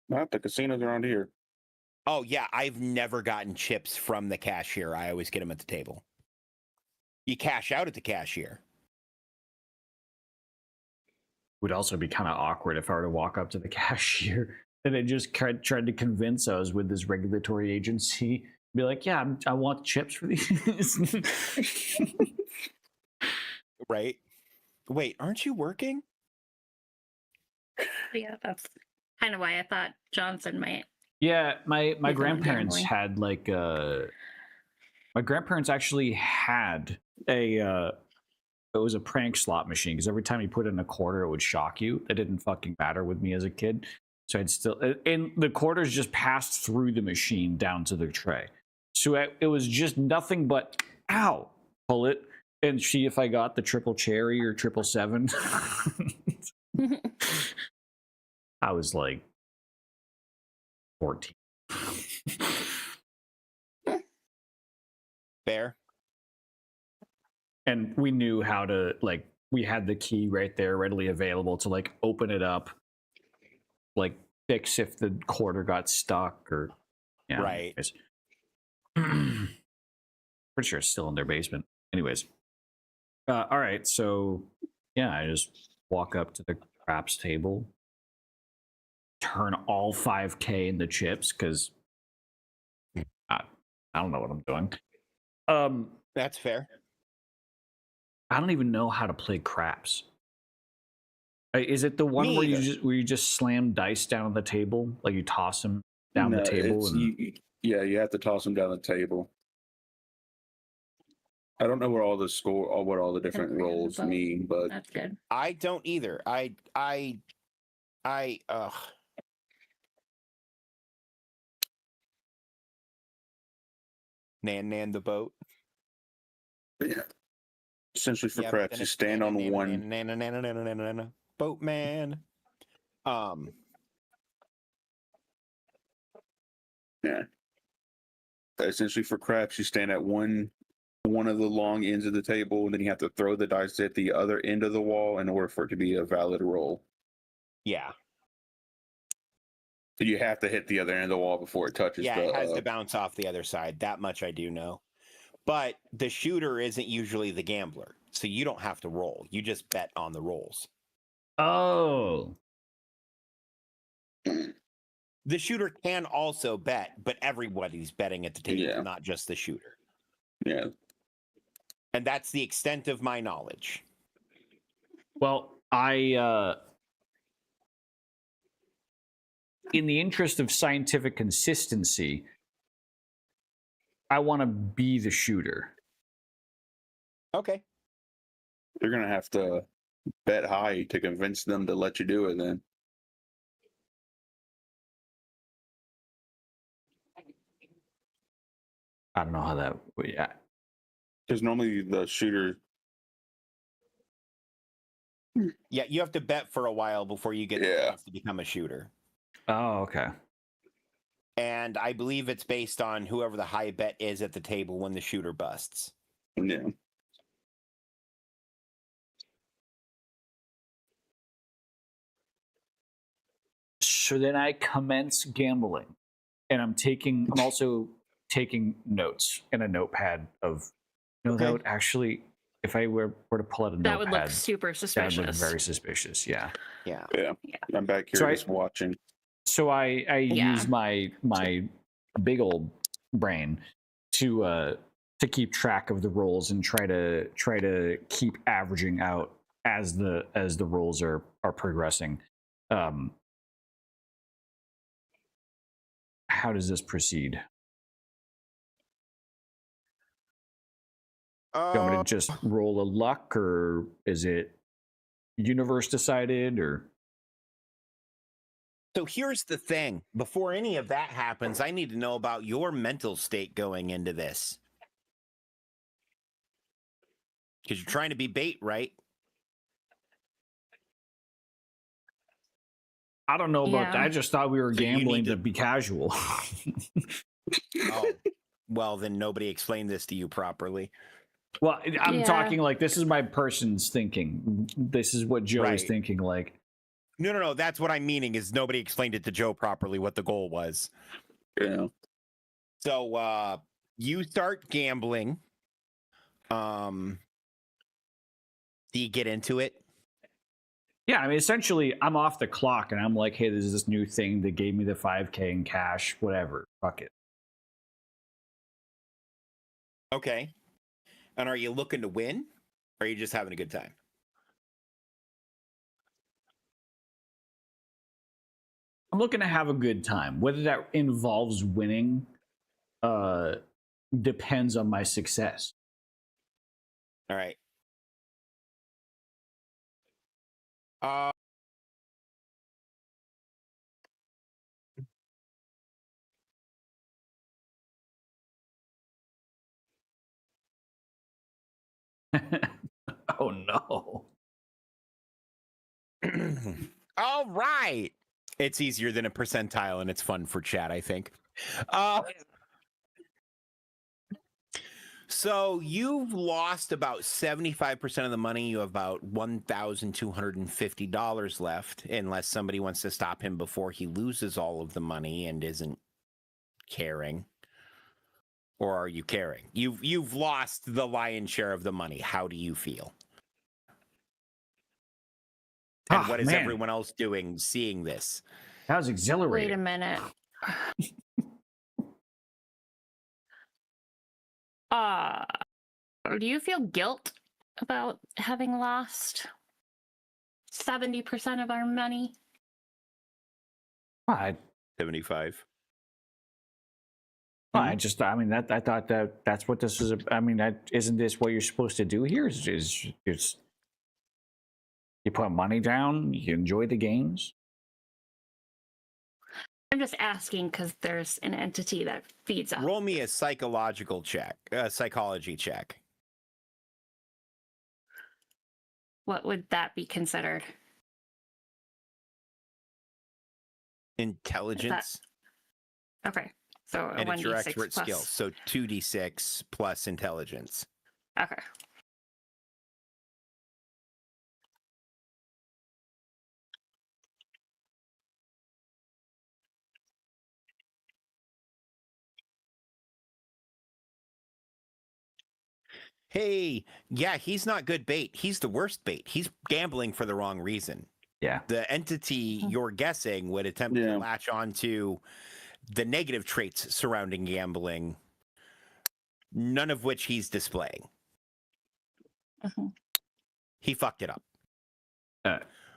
[SPEAKER 5] Not the casinos around here.
[SPEAKER 3] Oh yeah, I've never gotten chips from the cashier. I always get them at the table. You cash out at the cashier.
[SPEAKER 1] Would also be kind of awkward if I were to walk up to the cashier and I just tried to convince I was with this regulatory agency. Be like, yeah, I want chips for these.
[SPEAKER 3] Right? Wait, aren't you working?
[SPEAKER 2] Yeah, that's kind of why I thought Johnson might.
[SPEAKER 1] Yeah, my
[SPEAKER 2] Because of
[SPEAKER 1] grandparents
[SPEAKER 2] gambling.
[SPEAKER 1] had like my grandparents actually had a it was a prank slot machine because every time you put in a quarter it would shock you. It didn't fucking matter with me as a kid. So I'd still, and the quarters just passed through the machine down to the tray. So it was just nothing but ow, pull it and see if I got the triple cherry or 777. I was like 14.
[SPEAKER 3] Fair.
[SPEAKER 1] And we knew how to, like, we had the key right there readily available to like open it up, like fix if the quarter got stuck or yeah.
[SPEAKER 3] Right.
[SPEAKER 1] Anyways. Pretty sure it's still in their basement. Anyways. All right, so yeah, I just walk up to the craps table, turn all 5K in the chips because I don't know what I'm doing.
[SPEAKER 3] That's fair.
[SPEAKER 1] I don't even know how to play craps. Is it the one
[SPEAKER 3] Me
[SPEAKER 1] where
[SPEAKER 3] either.
[SPEAKER 1] you just slam dice down on the table, like you toss them down the table?
[SPEAKER 5] You have to toss them down the table. I don't know what all the score or what all the different
[SPEAKER 2] Agree on the
[SPEAKER 5] roles
[SPEAKER 2] vote.
[SPEAKER 5] mean, but
[SPEAKER 2] That's good.
[SPEAKER 3] I don't either. Nan the boat.
[SPEAKER 5] yeah. Essentially for
[SPEAKER 3] Yeah, but
[SPEAKER 5] craps,
[SPEAKER 3] then
[SPEAKER 5] you
[SPEAKER 3] it's
[SPEAKER 5] stand on one.
[SPEAKER 3] boatman.
[SPEAKER 5] Yeah. Essentially for craps, you stand at one of the long ends of the table, and then you have to throw the dice at the other end of the wall in order for it to be a valid roll.
[SPEAKER 3] Yeah.
[SPEAKER 5] So you have to hit the other end of the wall before it touches
[SPEAKER 3] Yeah,
[SPEAKER 5] the.
[SPEAKER 3] it has to bounce off the other side. That much I do know. But the shooter isn't usually the gambler, so you don't have to roll. You just bet on the rolls.
[SPEAKER 1] Oh.
[SPEAKER 3] The shooter can also bet, but everybody's betting at the table,
[SPEAKER 5] Yeah.
[SPEAKER 3] not just the shooter.
[SPEAKER 5] Yeah.
[SPEAKER 3] And that's the extent of my knowledge.
[SPEAKER 1] Well, I in the interest of scientific consistency, I want to be the shooter.
[SPEAKER 3] Okay.
[SPEAKER 5] You're gonna have to bet high to convince them to let you do it. Then
[SPEAKER 1] I don't know how that. Yeah.
[SPEAKER 5] because normally the shooter.
[SPEAKER 3] Yeah, you have to bet for a while before you get the
[SPEAKER 5] Yeah.
[SPEAKER 3] chance to become a shooter.
[SPEAKER 1] Oh, okay.
[SPEAKER 3] And I believe it's based on whoever the high bet is at the table when the shooter busts.
[SPEAKER 5] Yeah.
[SPEAKER 1] So then I commence gambling, and I'm also taking notes in a notepad of. No,
[SPEAKER 3] Okay.
[SPEAKER 1] that would actually, if I were to pull out a
[SPEAKER 2] That would
[SPEAKER 1] notepad,
[SPEAKER 2] look super
[SPEAKER 1] that would
[SPEAKER 2] suspicious.
[SPEAKER 1] look very suspicious. Yeah.
[SPEAKER 3] Yeah.
[SPEAKER 5] Yeah. I'm back here
[SPEAKER 1] So
[SPEAKER 5] just watching.
[SPEAKER 1] So I
[SPEAKER 2] Yeah.
[SPEAKER 1] use my big old brain to keep track of the rolls and try to keep averaging out as the rolls are progressing. How does this proceed? Do you want me to just roll a luck, or is it universe decided, or?
[SPEAKER 3] So here's the thing. Before any of that happens, I need to know about your mental state going into this. Because you're trying to be bait, right?
[SPEAKER 1] I don't know about that.
[SPEAKER 2] Yeah.
[SPEAKER 1] I just thought we were
[SPEAKER 3] So you need
[SPEAKER 1] gambling
[SPEAKER 3] to-
[SPEAKER 1] to be casual.
[SPEAKER 3] Oh, well, then nobody explained this to you properly.
[SPEAKER 1] Well, I'm
[SPEAKER 2] Yeah.
[SPEAKER 1] talking like this is my person's thinking. This is what Joe is
[SPEAKER 3] Right.
[SPEAKER 1] thinking. Like,
[SPEAKER 3] No. That's what I'm meaning is nobody explained it to Joe properly what the goal was.
[SPEAKER 5] Yeah.
[SPEAKER 3] So you start gambling. Do you get into it?
[SPEAKER 1] yeah, I mean, essentially, I'm off the clock, and I'm like, hey, there's this new thing that gave me the 5K in cash. Whatever, fuck it.
[SPEAKER 3] Okay. And are you looking to win? Or are you just having a good time?
[SPEAKER 1] I'm looking to have a good time. Whether that involves winning, depends on my success.
[SPEAKER 3] All right.
[SPEAKER 1] Oh no.
[SPEAKER 3] All right. It's easier than a percentile and it's fun for chat, I think. So you've lost about 75% of the money. You have about $1,250 left, unless somebody wants to stop him before he loses all of the money and isn't caring. Or are you caring? You've lost the lion's share of the money. How do you feel? And
[SPEAKER 1] Ah,
[SPEAKER 3] what is
[SPEAKER 1] man.
[SPEAKER 3] everyone else doing seeing this?
[SPEAKER 1] That was
[SPEAKER 2] Wait
[SPEAKER 1] exhilarating.
[SPEAKER 2] a minute. Do you feel guilt about having lost 70% of our money?
[SPEAKER 1] I
[SPEAKER 3] 75.
[SPEAKER 1] I mean, I thought that's what this is. I mean, isn't this what you're supposed to do here? Is you put money down, you enjoy the games.
[SPEAKER 2] I'm just asking because there's an entity that feeds us.
[SPEAKER 3] Roll me a psychology check.
[SPEAKER 2] What would that be considered?
[SPEAKER 3] Intelligence.
[SPEAKER 2] Okay. So a
[SPEAKER 3] And it's your
[SPEAKER 2] 1d6
[SPEAKER 3] expert
[SPEAKER 2] plus.
[SPEAKER 3] skill. So 2d6 plus intelligence.
[SPEAKER 2] Okay.
[SPEAKER 3] Hey, yeah, he's not good bait. He's the worst bait. He's gambling for the wrong reason.
[SPEAKER 1] Yeah.
[SPEAKER 3] The entity you're guessing would attempt to latch onto the negative traits surrounding gambling, none of which he's displaying.
[SPEAKER 2] Mhm.
[SPEAKER 3] He fucked it up.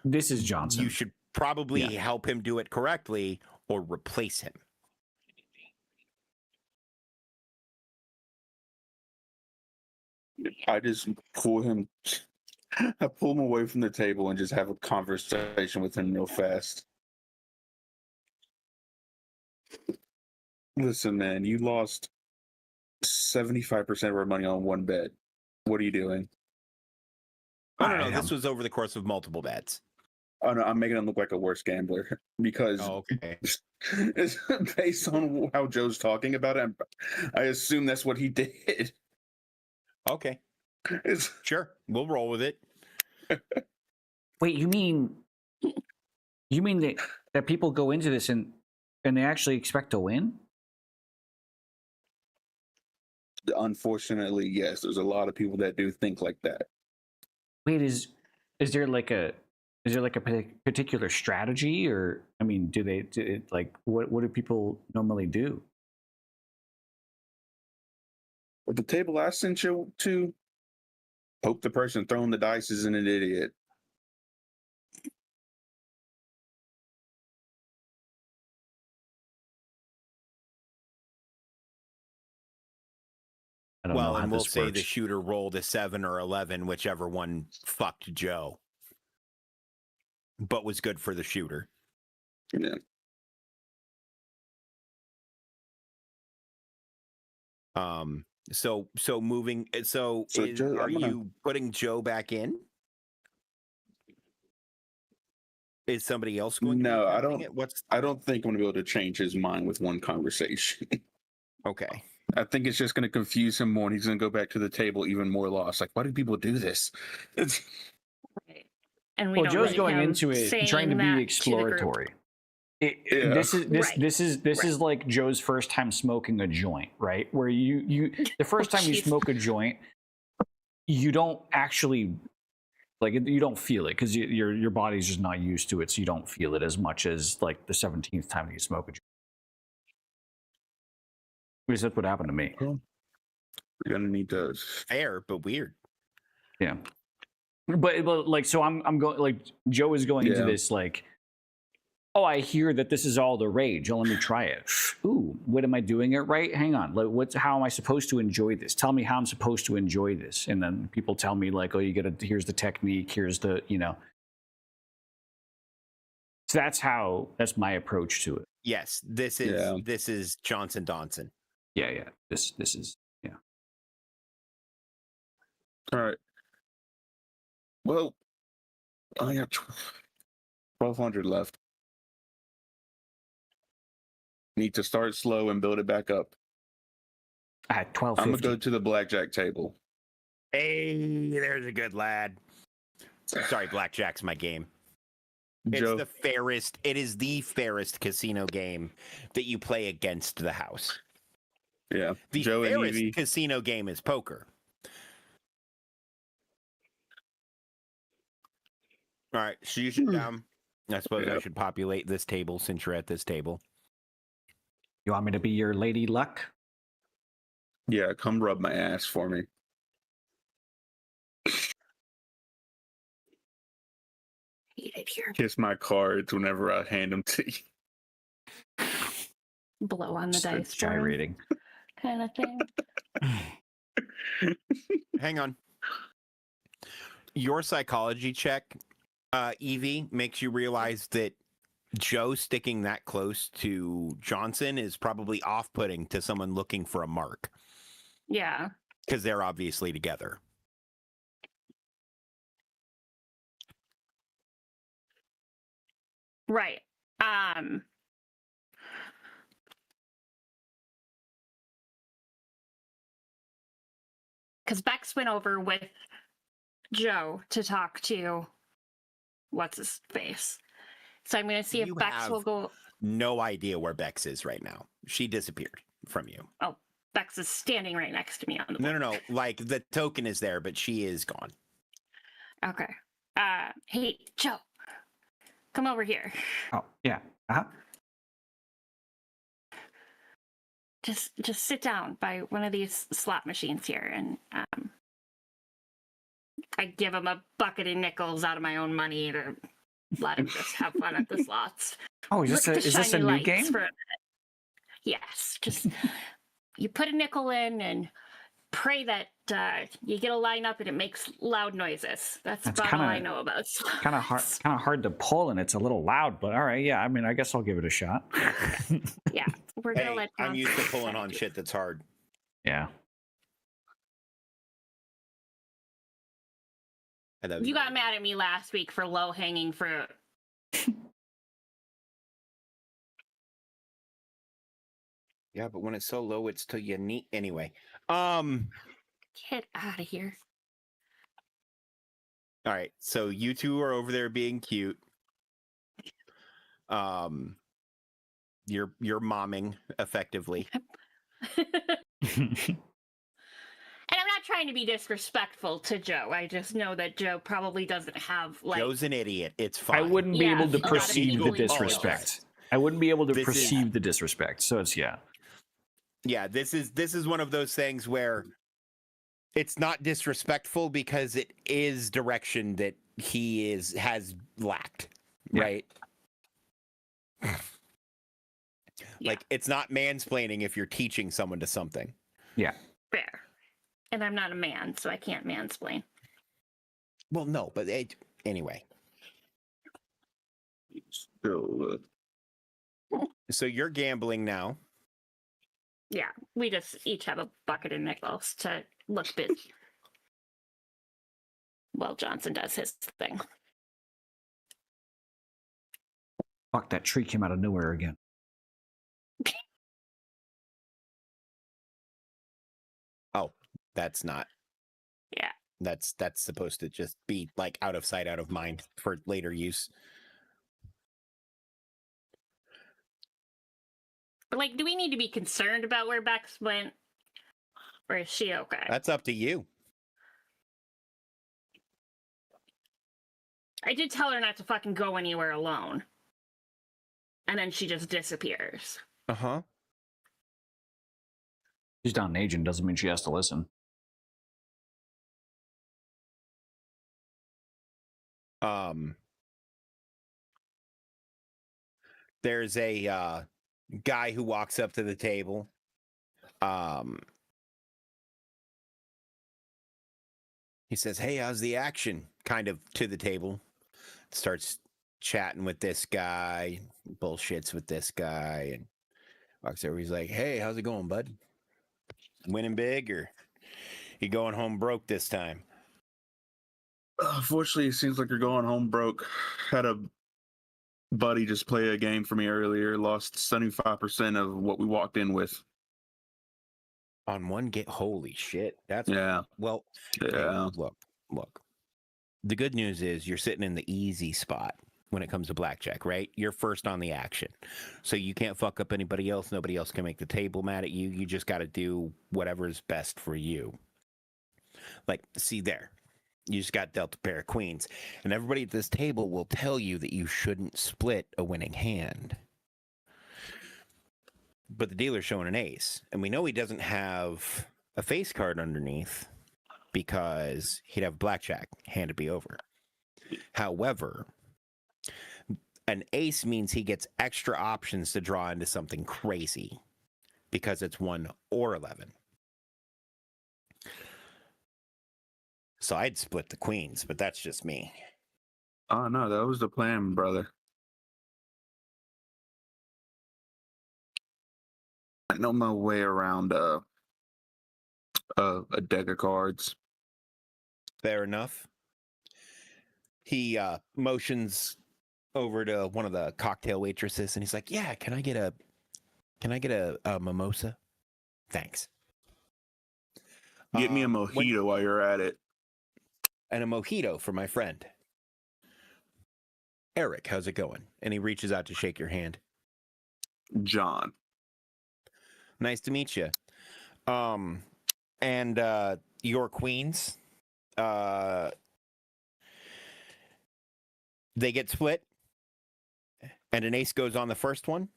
[SPEAKER 1] This is Johnson.
[SPEAKER 3] You should probably help him do it correctly or replace him.
[SPEAKER 5] I just pull him. I pull him away from the table and just have a conversation with him real fast. Listen, man, you lost 75% of our money on one bet. What are you doing?
[SPEAKER 3] Oh, no, this was over the course of multiple bets.
[SPEAKER 5] Oh no, I'm making him look like a worse gambler because
[SPEAKER 3] Oh, okay.
[SPEAKER 5] it's based on how Joe's talking about it. I assume that's what he did.
[SPEAKER 3] Okay.
[SPEAKER 5] It's,
[SPEAKER 3] Sure. We'll roll with it.
[SPEAKER 1] Wait, you mean that people go into this and they actually expect to win?
[SPEAKER 5] unfortunately, yes, there's a lot of people that do think like that.
[SPEAKER 1] Wait, is there like a particular strategy, or I mean, do like what do people normally do?
[SPEAKER 5] But the table I sent you to, hope the person throwing the dice is an idiot.
[SPEAKER 1] I don't know
[SPEAKER 3] Well,
[SPEAKER 1] how
[SPEAKER 3] and we'll
[SPEAKER 1] this
[SPEAKER 3] say
[SPEAKER 1] works.
[SPEAKER 3] the shooter rolled a 7 or 11, whichever one fucked Joe, but was good for the shooter.
[SPEAKER 5] Yeah.
[SPEAKER 3] So moving. So
[SPEAKER 5] Joe,
[SPEAKER 3] are you putting Joe back in? Is somebody else going?
[SPEAKER 5] No,
[SPEAKER 3] to be
[SPEAKER 5] I
[SPEAKER 3] attempting
[SPEAKER 5] don't.
[SPEAKER 3] It? What's
[SPEAKER 5] I don't think I'm gonna be able to change his mind with one conversation.
[SPEAKER 3] okay?
[SPEAKER 5] I think it's just gonna confuse him more, and he's gonna go back to the table even more lost. Like, why do people do this? It's,
[SPEAKER 2] Right. And we
[SPEAKER 1] Well,
[SPEAKER 2] don't
[SPEAKER 1] Joe's
[SPEAKER 2] need
[SPEAKER 1] going
[SPEAKER 2] him
[SPEAKER 1] into it trying to
[SPEAKER 2] saying
[SPEAKER 1] be
[SPEAKER 2] that to the group.
[SPEAKER 1] exploratory.
[SPEAKER 5] Yeah.
[SPEAKER 1] This is
[SPEAKER 2] Right.
[SPEAKER 1] this is like Joe's first time smoking a joint, right? Where you the first time you
[SPEAKER 2] jeez.
[SPEAKER 1] smoke a joint, you don't actually like you don't feel it because your body's just not used to it, so you don't feel it as much as like the 17th time you smoke a joint. Because that's what happened to me.
[SPEAKER 5] we're gonna need to.
[SPEAKER 3] Fair, but weird.
[SPEAKER 1] Yeah, but like so I'm going like Joe is going into
[SPEAKER 5] Yeah.
[SPEAKER 1] this like, oh, I hear that this is all the rage. Oh, let me try it. Ooh, what am I doing it right? Hang on. Like, how am I supposed to enjoy this? Tell me how I'm supposed to enjoy this. And then people tell me like, oh, you gotta, here's the technique. Here's the, So that's my approach to it.
[SPEAKER 3] Yes, this is Johnson Donson.
[SPEAKER 1] Yeah. This is, yeah.
[SPEAKER 5] All right. Well, I got 1,200 left. Need to start slow and build it back up.
[SPEAKER 1] I had
[SPEAKER 5] I'm gonna
[SPEAKER 1] 1250.
[SPEAKER 5] go to the blackjack table.
[SPEAKER 3] Hey, there's a good lad. Sorry, blackjack's my game. It's
[SPEAKER 5] Joe,
[SPEAKER 3] the fairest. It is the fairest casino game that you play against the house.
[SPEAKER 5] yeah,
[SPEAKER 3] The
[SPEAKER 5] Joe and
[SPEAKER 3] fairest
[SPEAKER 5] Evie.
[SPEAKER 3] casino game is poker. All right, so you should. I suppose I
[SPEAKER 5] Yeah.
[SPEAKER 3] should populate this table since you're at this table.
[SPEAKER 1] You want me to be your lady luck?
[SPEAKER 5] Yeah, come rub my ass for me.
[SPEAKER 2] Hate it here.
[SPEAKER 5] Kiss my cards whenever I hand them to you.
[SPEAKER 2] Blow on the
[SPEAKER 1] Start
[SPEAKER 2] dice for him
[SPEAKER 1] gyrating.
[SPEAKER 2] kind of thing.
[SPEAKER 3] Hang on. Your psychology check, Evie, makes you realize that Joe sticking that close to Johnson is probably off-putting to someone looking for a mark
[SPEAKER 2] Yeah.
[SPEAKER 3] because they're obviously together.
[SPEAKER 2] Right. Because Bex went over with Joe to talk to what's his face. So I'm going to see if
[SPEAKER 3] You
[SPEAKER 2] Bex will
[SPEAKER 3] have-
[SPEAKER 2] go.
[SPEAKER 3] No idea where Bex is right now. She disappeared from you.
[SPEAKER 2] Oh, Bex is standing right next to me on the
[SPEAKER 3] No,
[SPEAKER 2] board.
[SPEAKER 3] no, no. Like the token is there, but she is gone.
[SPEAKER 2] Okay. Hey, Joe, come over here.
[SPEAKER 1] Oh, yeah. Uh-huh.
[SPEAKER 2] Just sit down by one of these slot machines here, and I give him a bucket of nickels out of my own money to let him just have fun at the slots.
[SPEAKER 1] Oh, is
[SPEAKER 2] Look at the
[SPEAKER 1] this a
[SPEAKER 2] shiny
[SPEAKER 1] new
[SPEAKER 2] lights
[SPEAKER 1] game?
[SPEAKER 2] for a minute. Yes, just you put a nickel in and pray that you get a line up and it makes loud noises. That's about all I know about slots.
[SPEAKER 1] Kind of hard to pull, and it's a little loud. But all right, yeah. I mean, I guess I'll give it a shot.
[SPEAKER 2] Yeah, we're gonna
[SPEAKER 3] Hey,
[SPEAKER 2] let.
[SPEAKER 3] I'm used to
[SPEAKER 2] Johnson
[SPEAKER 3] pulling on
[SPEAKER 2] do-
[SPEAKER 3] shit that's hard.
[SPEAKER 1] Yeah.
[SPEAKER 2] You got mad at me last week for low hanging fruit.
[SPEAKER 3] Yeah, but when it's so low, it's till you need anyway.
[SPEAKER 2] Get out of here.
[SPEAKER 3] All right, so you two are over there being cute. You're momming effectively.
[SPEAKER 2] And I'm not trying to be disrespectful to Joe. I just know that Joe probably doesn't have like.
[SPEAKER 3] Joe's an idiot. It's fine.
[SPEAKER 1] I wouldn't be
[SPEAKER 2] Yeah,
[SPEAKER 1] able to
[SPEAKER 2] a lot of
[SPEAKER 1] perceive
[SPEAKER 2] people
[SPEAKER 1] the
[SPEAKER 2] use
[SPEAKER 1] disrespect. I wouldn't be able to
[SPEAKER 3] This is-
[SPEAKER 1] perceive the disrespect. So it's yeah.
[SPEAKER 3] Yeah, this is one of those things where it's not disrespectful because it is direction that he has lacked,
[SPEAKER 1] Yeah.
[SPEAKER 3] right? Like it's not mansplaining if you're teaching someone to something.
[SPEAKER 1] Yeah.
[SPEAKER 2] Fair. And I'm not a man, so I can't mansplain.
[SPEAKER 3] Well, no, but anyway.
[SPEAKER 5] Still,
[SPEAKER 3] So you're gambling now.
[SPEAKER 2] Yeah, we just each have a bucket of nickels to look busy. Well, Johnson does his thing.
[SPEAKER 1] Fuck, that tree came out of nowhere again.
[SPEAKER 3] Oh, that's not.
[SPEAKER 2] Yeah.
[SPEAKER 3] That's supposed to just be like out of sight, out of mind for later use.
[SPEAKER 2] But like, do we need to be concerned about where Bex went? Or is she okay?
[SPEAKER 3] That's up to you.
[SPEAKER 2] I did tell her not to fucking go anywhere alone. And then she just disappears.
[SPEAKER 3] Uh-huh.
[SPEAKER 1] She's not an agent, doesn't mean she has to listen.
[SPEAKER 3] There's a guy who walks up to the table. He says, "Hey, how's the action?" Kind of to the table. Starts chatting with this guy, bullshits with this guy, and walks over. He's like, "Hey, how's it going, bud? Winning big, or you going home broke this time?"
[SPEAKER 4] Unfortunately, it seems like you're going home broke. Had a buddy just play a game for me earlier. Lost 75% of what we walked in with.
[SPEAKER 3] On one get, holy shit! That's
[SPEAKER 4] Yeah.
[SPEAKER 3] well.
[SPEAKER 4] Yeah.
[SPEAKER 3] Hey, look. The good news is you're sitting in the easy spot when it comes to blackjack, right? You're first on the action, so you can't fuck up anybody else. Nobody else can make the table mad at you. You just got to do whatever's best for you. Like, see there. You just got dealt a pair of queens. And everybody at this table will tell you that you shouldn't split a winning hand. But the dealer's showing an ace. And we know he doesn't have a face card underneath because he'd have blackjack, hand to be over. However, an ace means he gets extra options to draw into something crazy because it's 1 or 11. So I'd split the queens, but that's just me.
[SPEAKER 4] Oh, no, that was the plan, brother. I know my way around a deck of cards.
[SPEAKER 3] Fair enough. He motions over to one of the cocktail waitresses and he's like, "Yeah, can I get a mimosa? Thanks."
[SPEAKER 4] Get me a mojito while you're at it.
[SPEAKER 3] And a mojito for my friend. Eric, how's it going? And he reaches out to shake your hand.
[SPEAKER 4] John.
[SPEAKER 3] Nice to meet you. And your queens, they get split, and an ace goes on the first one,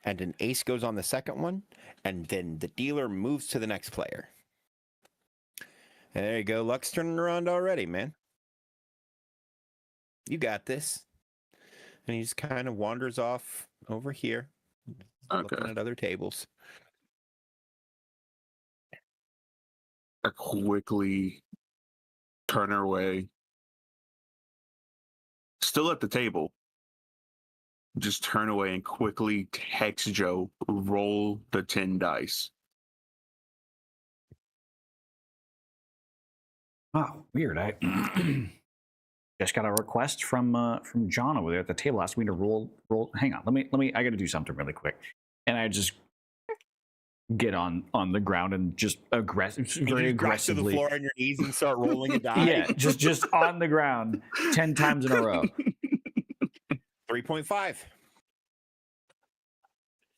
[SPEAKER 3] and an ace goes on the second one, and then the dealer moves to the next player. And there you go. Luck's turning around already, man. You got this. And he just kind of wanders off over here, looking at other tables.
[SPEAKER 4] I quickly turn her away. Still at the table. Just turn away and quickly text Joe, roll the 10 dice.
[SPEAKER 1] Oh, weird. I just got a request from John over there at the table asking me to roll. Hang on, let me. I got to do something really quick, and I just get on the ground and just very aggressively
[SPEAKER 3] to the floor on your knees and start rolling a die.
[SPEAKER 1] Yeah, just on the ground 10 times in a row.
[SPEAKER 3] 3.5.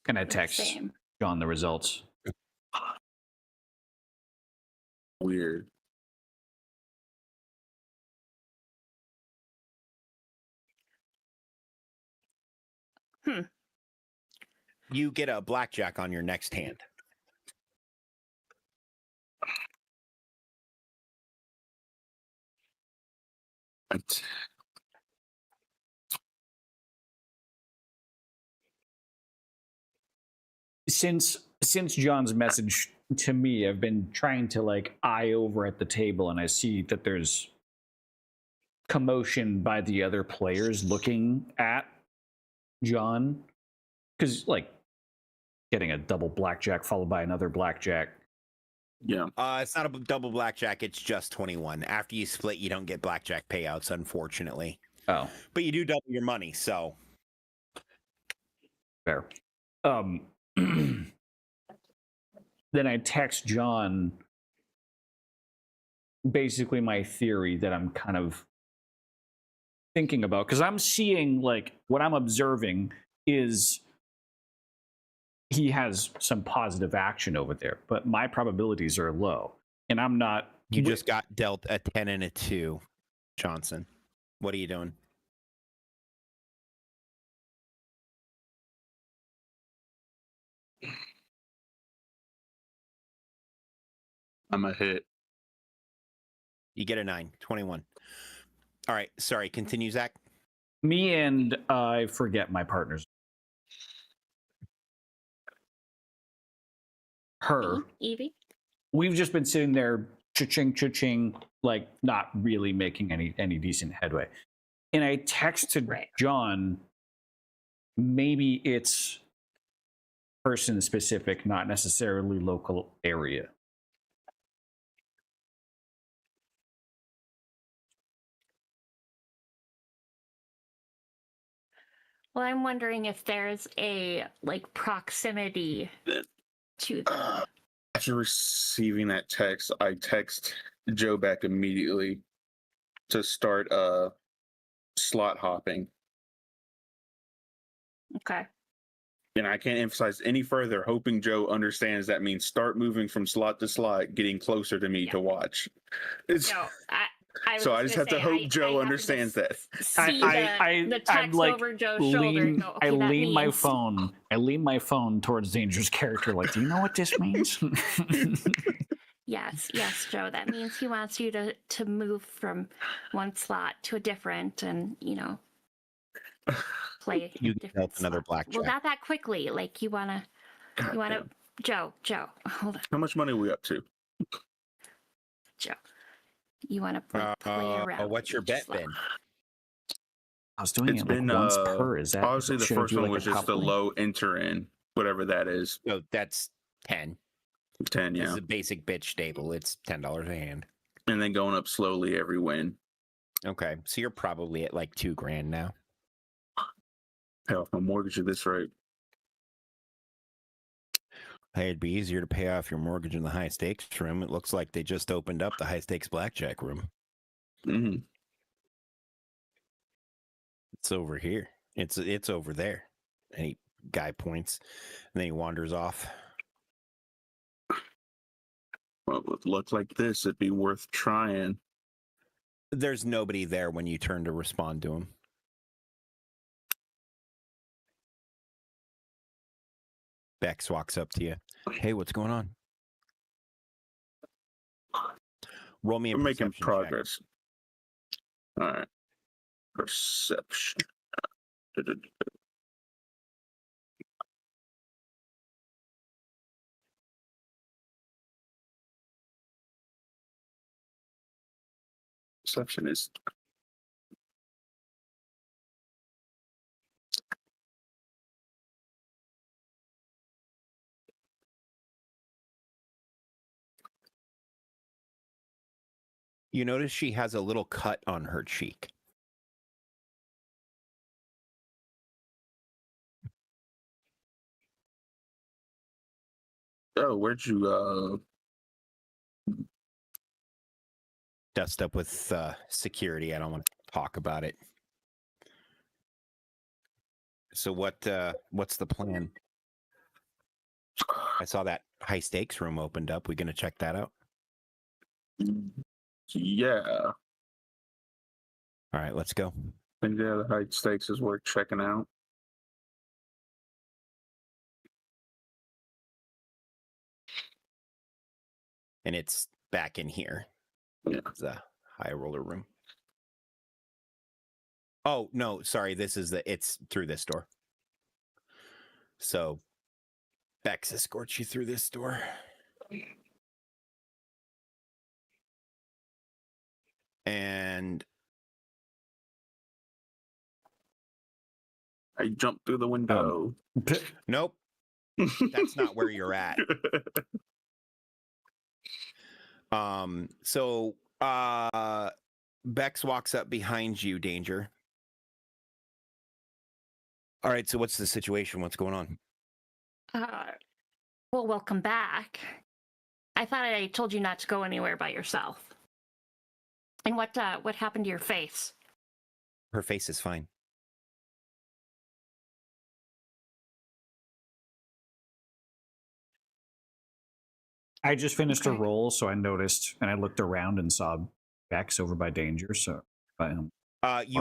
[SPEAKER 1] And I text
[SPEAKER 2] Same.
[SPEAKER 1] John the results.
[SPEAKER 4] Weird.
[SPEAKER 3] You get a blackjack on your next hand.
[SPEAKER 1] Since John's message to me, I've been trying to like eye over at the table, and I see that there's commotion by the other players looking at John, because like getting a double blackjack followed by another blackjack.
[SPEAKER 4] Yeah.
[SPEAKER 3] It's not a double blackjack. It's just 21. After you split, you don't get blackjack payouts, unfortunately.
[SPEAKER 1] Oh,
[SPEAKER 3] But you do double your money, so.
[SPEAKER 1] Fair. Then I text John basically my theory that I'm kind of thinking about, because I'm seeing, like, what I'm observing is he has some positive action over there, but my probabilities are low, and I'm not.
[SPEAKER 3] You just got dealt a 10 and a 2, Johnson. What are you doing?
[SPEAKER 4] I'm a hit.
[SPEAKER 3] You get a 9, 21. All right. Sorry. Continue, Zach.
[SPEAKER 1] Me and I forget my partner's. Her.
[SPEAKER 2] Evie?
[SPEAKER 1] We've just been sitting there cha-ching, cha-ching, like not really making any decent headway. And I texted John, maybe it's person specific, not necessarily local area.
[SPEAKER 2] Well, I'm wondering if there's a like proximity to them.
[SPEAKER 4] After receiving that text, I text Joe back immediately to start slot hopping.
[SPEAKER 2] Okay.
[SPEAKER 4] And I can't emphasize any further, hoping Joe understands that means start moving from slot to slot, getting closer to me to watch. It's,
[SPEAKER 2] No,
[SPEAKER 4] so I just have to hope Joe understands that.
[SPEAKER 2] See the text
[SPEAKER 1] like
[SPEAKER 2] over Joe's shoulder. And go, okay,
[SPEAKER 1] I
[SPEAKER 2] that
[SPEAKER 1] lean my
[SPEAKER 2] means-
[SPEAKER 1] phone. I lean my phone towards Danger's character. Like, do you know what this means?
[SPEAKER 2] Yes, Joe. That means he wants you to move from one slot to a different, and play.
[SPEAKER 3] You
[SPEAKER 2] different
[SPEAKER 3] dealt another
[SPEAKER 2] slot.
[SPEAKER 3] blackjack.
[SPEAKER 2] Well, not that quickly. Like you wanna, Joe. Hold on,
[SPEAKER 4] How much money are we up to?
[SPEAKER 2] Joe. You wanna play around.
[SPEAKER 3] What's your
[SPEAKER 2] with
[SPEAKER 3] bet
[SPEAKER 2] each slot.
[SPEAKER 3] been?
[SPEAKER 1] I was doing
[SPEAKER 4] It's
[SPEAKER 1] it
[SPEAKER 4] been
[SPEAKER 1] like once per. Is that
[SPEAKER 4] obviously the
[SPEAKER 1] should I
[SPEAKER 4] first
[SPEAKER 1] do,
[SPEAKER 4] one
[SPEAKER 1] like,
[SPEAKER 4] was
[SPEAKER 1] a
[SPEAKER 4] just the
[SPEAKER 1] coupling?
[SPEAKER 4] low enter in, whatever that is.
[SPEAKER 3] No, that's 10.
[SPEAKER 4] 10,
[SPEAKER 3] This
[SPEAKER 4] yeah.
[SPEAKER 3] is a basic bitch stable. It's $10 a hand.
[SPEAKER 4] And then going up slowly every win.
[SPEAKER 3] Okay, so you're probably at like $2,000 now.
[SPEAKER 4] Pay off my mortgage at this rate.
[SPEAKER 3] Hey, it'd be easier to pay off your mortgage in the high stakes room. It looks like they just opened up the high stakes blackjack room.
[SPEAKER 4] Mm-hmm.
[SPEAKER 3] It's over here. It's over there. And he guy points, and then he wanders off.
[SPEAKER 4] Well, with luck like this, it'd be worth trying.
[SPEAKER 3] There's nobody there when you turn to respond to him. Bex walks up to you. Hey, what's going on? Roll me a
[SPEAKER 4] We're making
[SPEAKER 3] perception check.
[SPEAKER 4] progress. All right. Perception. Perception is
[SPEAKER 3] You notice she has a little cut on her cheek.
[SPEAKER 4] where'd you
[SPEAKER 3] Dust up with security. I don't want to talk about it. So what's the plan? I saw that high stakes room opened up. We gonna check that out?
[SPEAKER 4] yeah.
[SPEAKER 3] All right, let's go.
[SPEAKER 4] I think the high stakes is worth checking out.
[SPEAKER 3] And it's back in here.
[SPEAKER 4] Yeah.
[SPEAKER 3] It's a high roller room. Oh no, sorry. It's through this door. So Bex escorts you through this door. And
[SPEAKER 4] I jumped through the window.
[SPEAKER 3] nope, that's not where you're at. So Bex walks up behind you, Danger. All right, so what's the situation? What's going on?
[SPEAKER 2] Well, welcome back. I thought I told you not to go anywhere by yourself. And what happened to your face?
[SPEAKER 3] Her face is fine.
[SPEAKER 1] I just finished a
[SPEAKER 2] Okay.
[SPEAKER 1] roll, so I noticed, and I looked around and saw Bex over by Danger. So,
[SPEAKER 3] You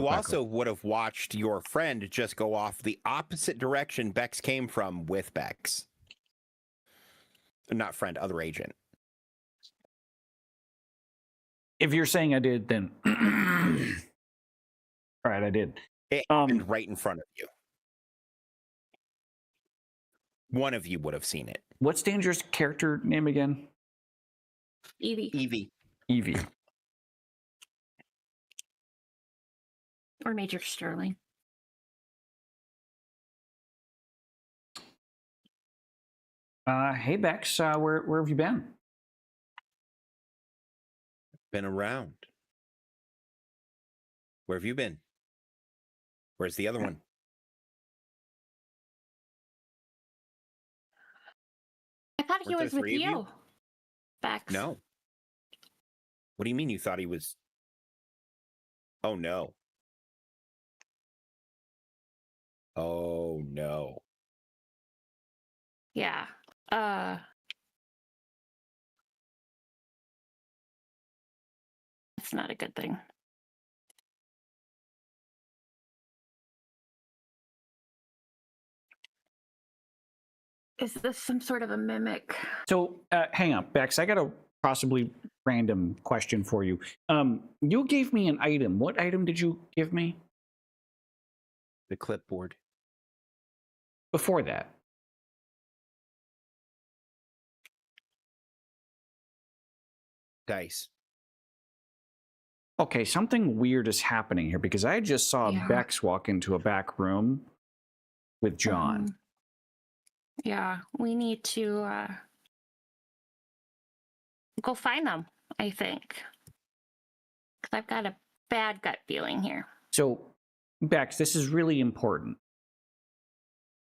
[SPEAKER 1] Walk back
[SPEAKER 3] also would have watched your friend just go off the opposite direction Bex came from with Bex. Not friend, other agent.
[SPEAKER 1] if you're saying I did, then all right, I did.
[SPEAKER 3] It happened right in front of you. One of you would have seen it.
[SPEAKER 1] What's Danger's character name again?
[SPEAKER 2] Evie.
[SPEAKER 3] Evie.
[SPEAKER 1] Evie.
[SPEAKER 2] Or Major Sterling.
[SPEAKER 1] Hey Bex, where have you been?
[SPEAKER 3] Been around. Where have you been? Where's the other one?
[SPEAKER 2] I thought he
[SPEAKER 3] Weren't there
[SPEAKER 2] was with
[SPEAKER 3] three of you?
[SPEAKER 2] you. Bex.
[SPEAKER 3] No. What do you mean you thought he was? Oh, no. Oh, no.
[SPEAKER 2] Yeah. It's not a good thing. Is this some sort of a mimic?
[SPEAKER 1] So hang on, Bex. I got a possibly random question for you. You gave me an item. What item did you give me
[SPEAKER 3] The clipboard.
[SPEAKER 1] before that?
[SPEAKER 3] Dice.
[SPEAKER 1] Okay, something weird is happening here because I just saw
[SPEAKER 2] Yeah.
[SPEAKER 1] Bex walk into a back room with John.
[SPEAKER 2] Yeah, we need to go find them, I think. Because I've got a bad gut feeling here.
[SPEAKER 1] So, Bex, this is really important.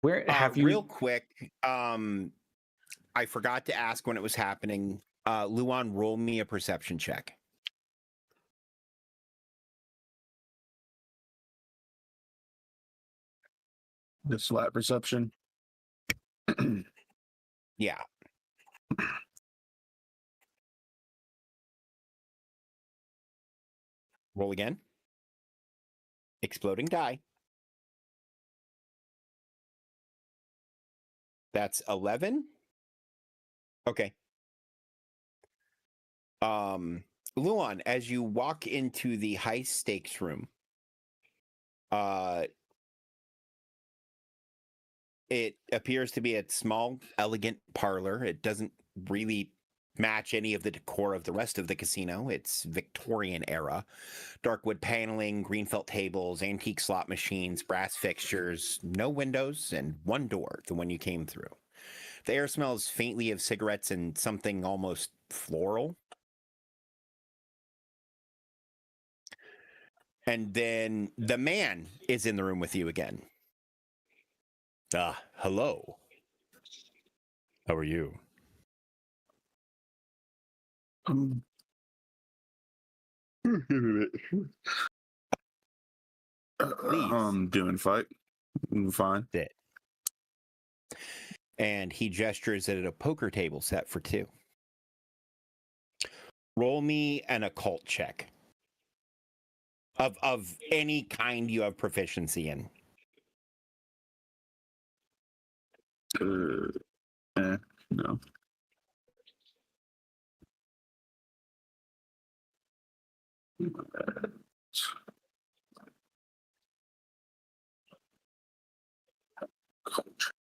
[SPEAKER 1] Where have you?
[SPEAKER 3] Real quick, I forgot to ask when it was happening. Luan, roll me a perception check.
[SPEAKER 5] The flat perception.
[SPEAKER 3] Yeah. Roll again. Exploding die. That's 11. Okay. Luan, as you walk into the high stakes room, it appears to be a small, elegant parlor. It doesn't really match any of the decor of the rest of the casino. It's Victorian era. Dark wood paneling, green felt tables, antique slot machines, brass fixtures, no windows, and one door, the one you came through. The air smells faintly of cigarettes and something almost floral. And then the man is in the room with you again. Hello. How are you?
[SPEAKER 5] I'm doing fine.
[SPEAKER 3] Sit. And he gestures at a poker table set for two. Roll me an occult check. Of any kind you have proficiency in.
[SPEAKER 5] No.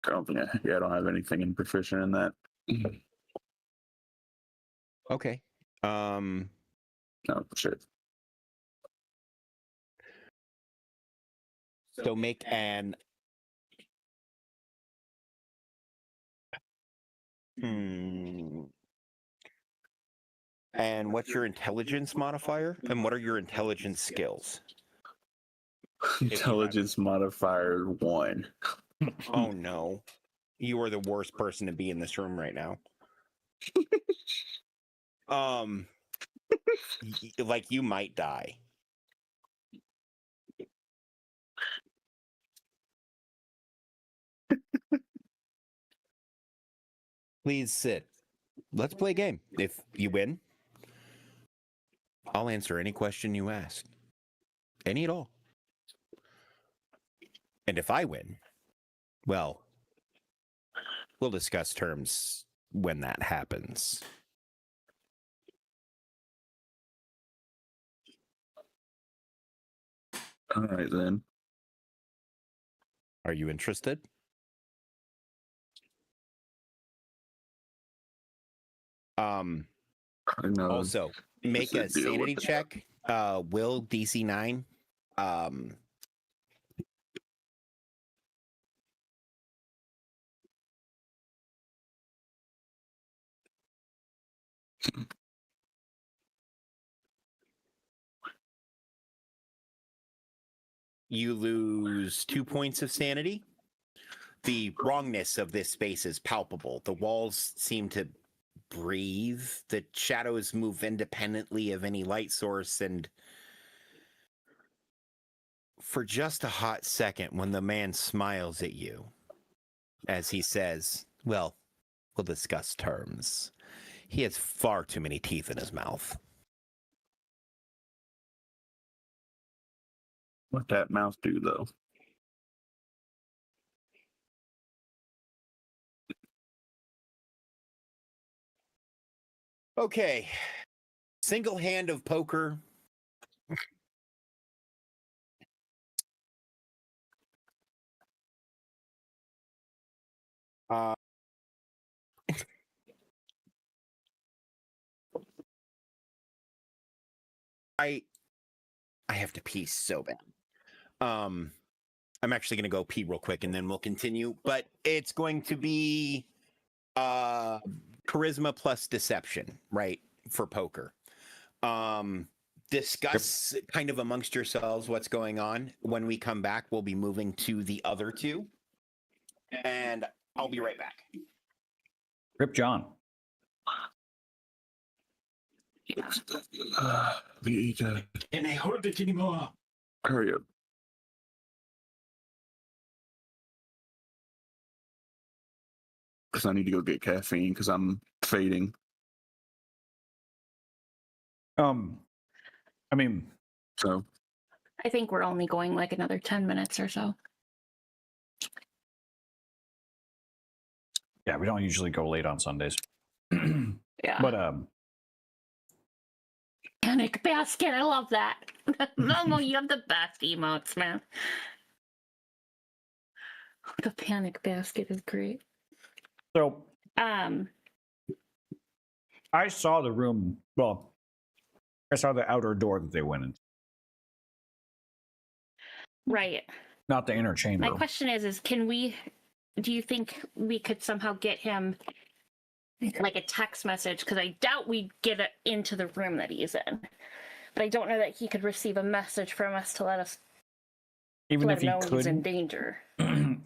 [SPEAKER 5] I don't think I don't have anything in proficient in that.
[SPEAKER 3] Okay.
[SPEAKER 5] No shit.
[SPEAKER 3] So make an And what's your intelligence modifier? And what are your intelligence skills?
[SPEAKER 4] Intelligence modifier 1.
[SPEAKER 3] Oh no. You are the worst person to be in this room right now. Like you might die. Please sit. Let's play a game. If you win, I'll answer any question you ask. Any at all. And if I win, well, we'll discuss terms when that happens.
[SPEAKER 4] All right, then.
[SPEAKER 3] Are you interested?
[SPEAKER 4] I know.
[SPEAKER 3] Also, make a
[SPEAKER 4] Just deal with
[SPEAKER 3] sanity
[SPEAKER 4] it.
[SPEAKER 3] check. Will DC 9. You lose 2 points of sanity. The wrongness of this space is palpable. The walls seem to breathe. The shadows move independently of any light source. And for just a hot second, when the man smiles at you, as he says, well, we'll discuss terms, he has far too many teeth in his mouth.
[SPEAKER 4] What that mouth do, though?
[SPEAKER 3] Okay. Single hand of poker. Uh, I have to pee so bad. I'm actually going to go pee real quick and then we'll continue. But it's going to be charisma plus deception, right? For poker. Discuss kind of amongst yourselves what's going on. When we come back, we'll be moving to the other two. And I'll be right back.
[SPEAKER 1] Rip John.
[SPEAKER 4] We need to
[SPEAKER 3] Can I hold it anymore?
[SPEAKER 4] hurry up. Because I need to go get caffeine because I'm fading.
[SPEAKER 1] I mean,
[SPEAKER 4] So
[SPEAKER 2] I think we're only going like another 10 minutes or so.
[SPEAKER 1] yeah, we don't usually go late on Sundays.
[SPEAKER 2] Yeah.
[SPEAKER 1] But
[SPEAKER 2] Panic basket. I love that. Momo, you have the best emotes, man. The panic basket is great.
[SPEAKER 1] so
[SPEAKER 2] Um,
[SPEAKER 1] I saw the room. Well, I saw the outer door that they went in,
[SPEAKER 2] right.
[SPEAKER 1] not the inner chamber.
[SPEAKER 2] My question is do you think we could somehow get him like a text message? Because I doubt we'd get it into the room that he's in. But I don't know that he could receive a message from us to let us
[SPEAKER 1] Even
[SPEAKER 2] let
[SPEAKER 1] if
[SPEAKER 2] him
[SPEAKER 1] he
[SPEAKER 2] know he's in
[SPEAKER 1] could,
[SPEAKER 2] danger.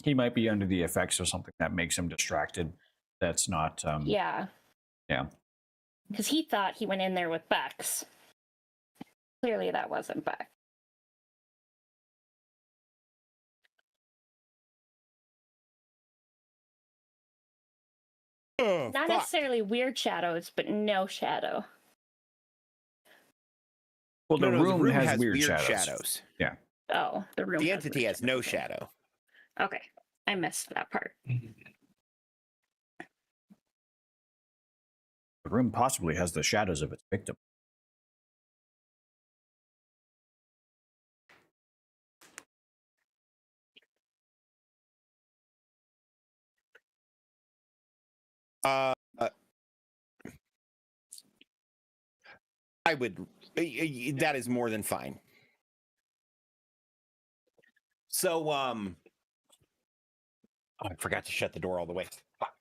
[SPEAKER 1] he might be under the effects of something that makes him distracted. That's not.
[SPEAKER 2] Yeah.
[SPEAKER 1] Yeah.
[SPEAKER 2] Because he thought he went in there with Bex. Clearly that wasn't Bex.
[SPEAKER 3] Oh,
[SPEAKER 2] Not
[SPEAKER 3] fuck.
[SPEAKER 2] necessarily weird shadows, but no shadow.
[SPEAKER 1] Well, the
[SPEAKER 3] No,
[SPEAKER 1] room
[SPEAKER 3] the
[SPEAKER 1] has weird shadows.
[SPEAKER 3] shadows.
[SPEAKER 1] Yeah.
[SPEAKER 2] Oh, the room.
[SPEAKER 3] The
[SPEAKER 2] has
[SPEAKER 3] entity
[SPEAKER 2] weird
[SPEAKER 3] has no
[SPEAKER 2] shadows.
[SPEAKER 3] shadow.
[SPEAKER 2] Okay, I missed that part.
[SPEAKER 1] The room possibly has the shadows of its victim.
[SPEAKER 3] Uh, I would. That is more than fine. So, oh, I forgot to shut the door all the way. Fuck.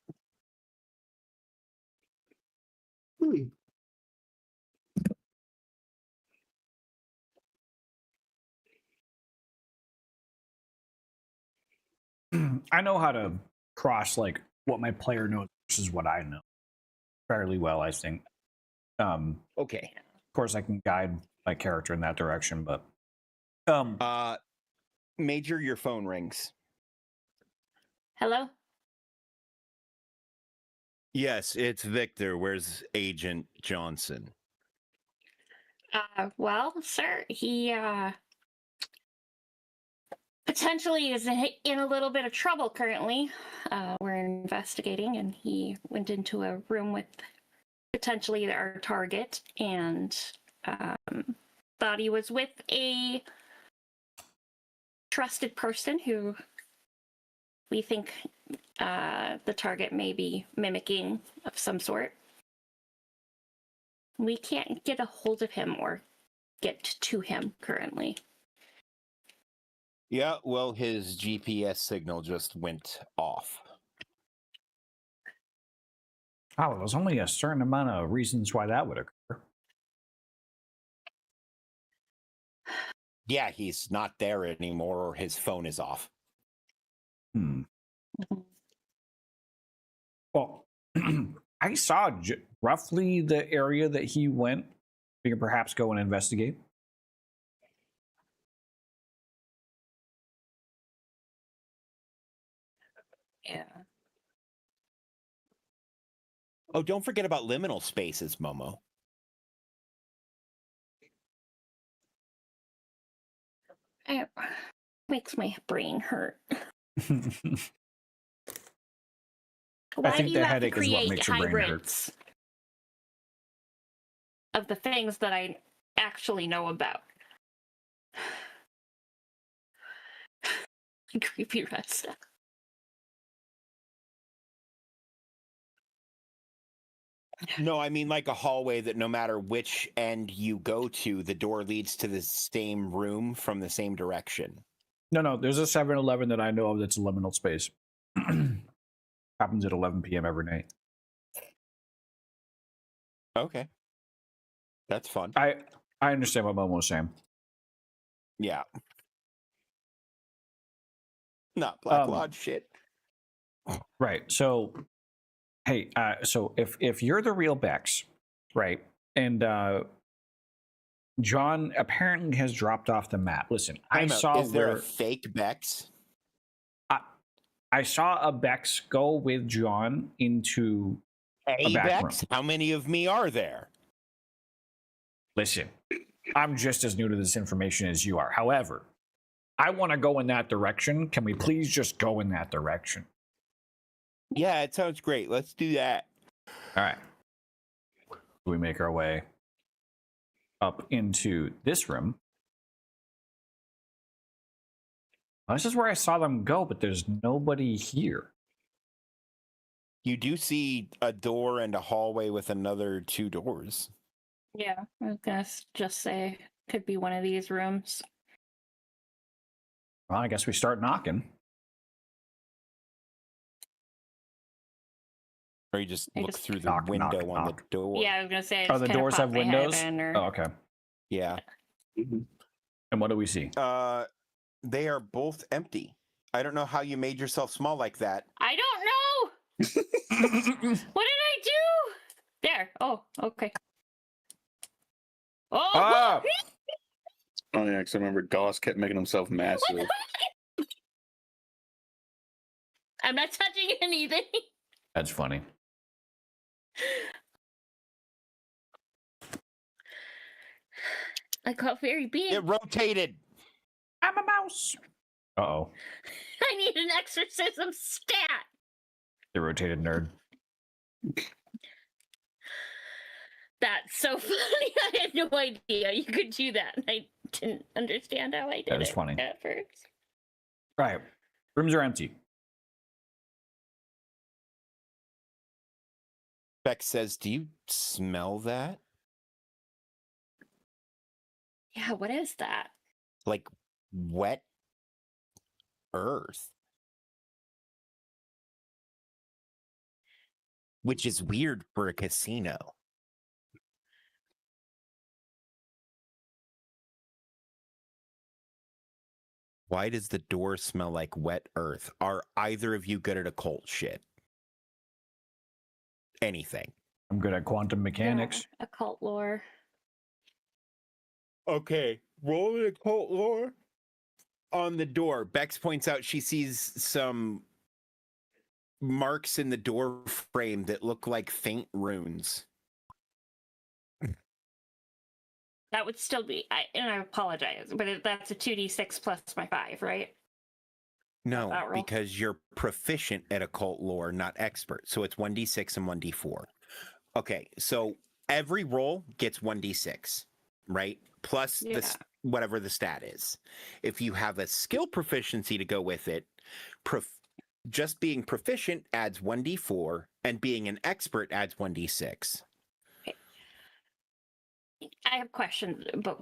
[SPEAKER 1] I know how to cross like what my player knows versus what I know fairly well, I think.
[SPEAKER 3] Okay.
[SPEAKER 1] Of course, I can guide my character in that direction, but
[SPEAKER 3] Major, your phone rings.
[SPEAKER 2] Hello?
[SPEAKER 3] Yes, it's Victor. Where's Agent Johnson?
[SPEAKER 2] Well, sir, he potentially is in a little bit of trouble currently. We're investigating, and he went into a room with potentially our target and thought he was with a trusted person who we think the target may be mimicking of some sort. We can't get a hold of him or get to him currently.
[SPEAKER 3] Yeah, well, his GPS signal just went off.
[SPEAKER 1] oh, there's only a certain amount of reasons why that would occur.
[SPEAKER 3] Yeah, he's not there anymore, or his phone is off.
[SPEAKER 1] Well, I saw roughly the area that he went. We can perhaps go and investigate.
[SPEAKER 2] Yeah.
[SPEAKER 3] Oh, don't forget about liminal spaces, Momo.
[SPEAKER 2] It makes my brain hurt. Why
[SPEAKER 1] think
[SPEAKER 2] do
[SPEAKER 1] the
[SPEAKER 2] you have
[SPEAKER 1] headache
[SPEAKER 2] to
[SPEAKER 1] is what
[SPEAKER 2] create
[SPEAKER 1] makes your brain hurt.
[SPEAKER 2] hybrids of the things that I actually know about? Creepy rest.
[SPEAKER 3] No, I mean like a hallway that no matter which end you go to, the door leads to the same room from the same direction.
[SPEAKER 1] No, there's a 7-Eleven that I know of that's a liminal space. Happens at 11 p.m. every night.
[SPEAKER 3] Okay. That's fun.
[SPEAKER 1] I understand what Momo was saying.
[SPEAKER 3] Yeah. Not Black
[SPEAKER 1] Um,
[SPEAKER 3] Lodge shit.
[SPEAKER 1] Right. So, hey, so if you're the real Bex, right, and John apparently has dropped off the map. Listen, I
[SPEAKER 3] Time out.
[SPEAKER 1] saw
[SPEAKER 3] Is there
[SPEAKER 1] where
[SPEAKER 3] a fake Bex?
[SPEAKER 1] I saw a Bex go with John into a back room.
[SPEAKER 3] Bex? How many of me are there?
[SPEAKER 1] Listen, I'm just as new to this information as you are. However, I want to go in that direction. Can we please just go in that direction?
[SPEAKER 3] Yeah, it sounds great. Let's do that.
[SPEAKER 1] All right. We make our way up into this room. This is where I saw them go, but there's nobody here.
[SPEAKER 3] You do see a door and a hallway with another 2 doors.
[SPEAKER 2] Yeah, I was gonna just say could be one of these rooms.
[SPEAKER 1] Well, I guess we start knocking.
[SPEAKER 3] Or you just
[SPEAKER 2] I
[SPEAKER 3] look
[SPEAKER 2] just
[SPEAKER 3] through the
[SPEAKER 1] knock,
[SPEAKER 3] window
[SPEAKER 1] knock,
[SPEAKER 3] on
[SPEAKER 1] knock.
[SPEAKER 3] the door.
[SPEAKER 2] Yeah, I was gonna say. I
[SPEAKER 1] Oh,
[SPEAKER 2] just
[SPEAKER 1] the
[SPEAKER 2] kinda
[SPEAKER 1] doors have
[SPEAKER 2] popped my head
[SPEAKER 1] windows?
[SPEAKER 2] in, or...
[SPEAKER 1] Oh, okay.
[SPEAKER 3] Yeah.
[SPEAKER 1] And what do we see?
[SPEAKER 3] They are both empty. I don't know how you made yourself small like that.
[SPEAKER 2] I don't know. What did I do? There. Oh, okay. Oh,
[SPEAKER 1] Ah!
[SPEAKER 5] Oh yeah, because I remember Goss kept making himself massive.
[SPEAKER 2] I'm not touching anything.
[SPEAKER 1] That's funny.
[SPEAKER 2] I got very big.
[SPEAKER 3] It rotated.
[SPEAKER 1] I'm a mouse. Uh-oh.
[SPEAKER 2] I need an exorcism stat.
[SPEAKER 1] The rotated nerd.
[SPEAKER 2] That's so funny. I had no idea you could do that. I didn't understand how I did
[SPEAKER 1] That is
[SPEAKER 2] it
[SPEAKER 1] funny.
[SPEAKER 2] at first.
[SPEAKER 1] Right. Rooms are empty.
[SPEAKER 3] Beck says, "Do you smell that?
[SPEAKER 2] Yeah, what is that?
[SPEAKER 3] Like wet earth." Which is weird for a casino. Why does the door smell like wet earth? Are either of you good at occult shit? Anything?
[SPEAKER 1] I'm good at quantum mechanics.
[SPEAKER 2] Yeah, occult lore.
[SPEAKER 3] Okay, roll an occult lore on the door. Bex points out she sees some marks in the door frame that look like faint runes.
[SPEAKER 2] That would still be, and I apologize, but that's a 2d6 plus my 5, right?
[SPEAKER 3] No,
[SPEAKER 2] That roll?
[SPEAKER 3] because you're proficient at occult lore, not expert. So it's 1d6 and 1d4. Okay, so every roll gets 1d6, right? Plus
[SPEAKER 2] Yeah.
[SPEAKER 3] whatever the stat is. If you have a skill proficiency to go with it, just being proficient adds 1d4, and being an expert adds 1d6.
[SPEAKER 2] I have questions, but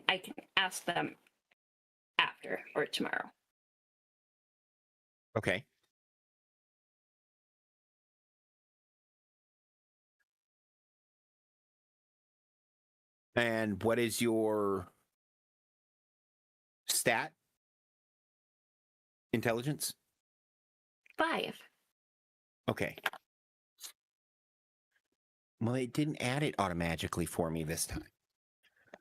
[SPEAKER 2] I can ask them after or tomorrow.
[SPEAKER 3] Okay. And what is your stat? Intelligence?
[SPEAKER 2] 5.
[SPEAKER 3] Okay. Well, it didn't add it automatically for me this time.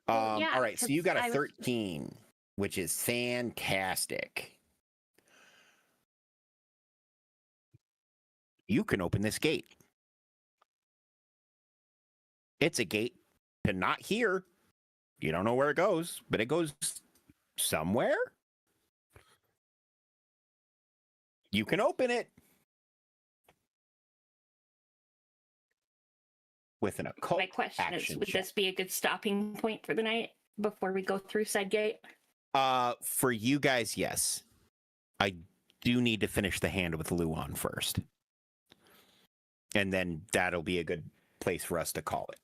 [SPEAKER 2] Well, yeah,
[SPEAKER 3] all right, so you got a
[SPEAKER 2] I was-
[SPEAKER 3] 13, which is fantastic. You can open this gate. It's a gate to not here. You don't know where it goes, but it goes somewhere. You can open it with an occult
[SPEAKER 2] My question is,
[SPEAKER 3] action
[SPEAKER 2] would
[SPEAKER 3] check.
[SPEAKER 2] this be a good stopping point for the night before we go through said gate?
[SPEAKER 3] For you guys, yes. I do need to finish the hand with Luan first. And then that'll be a good place for us to call it.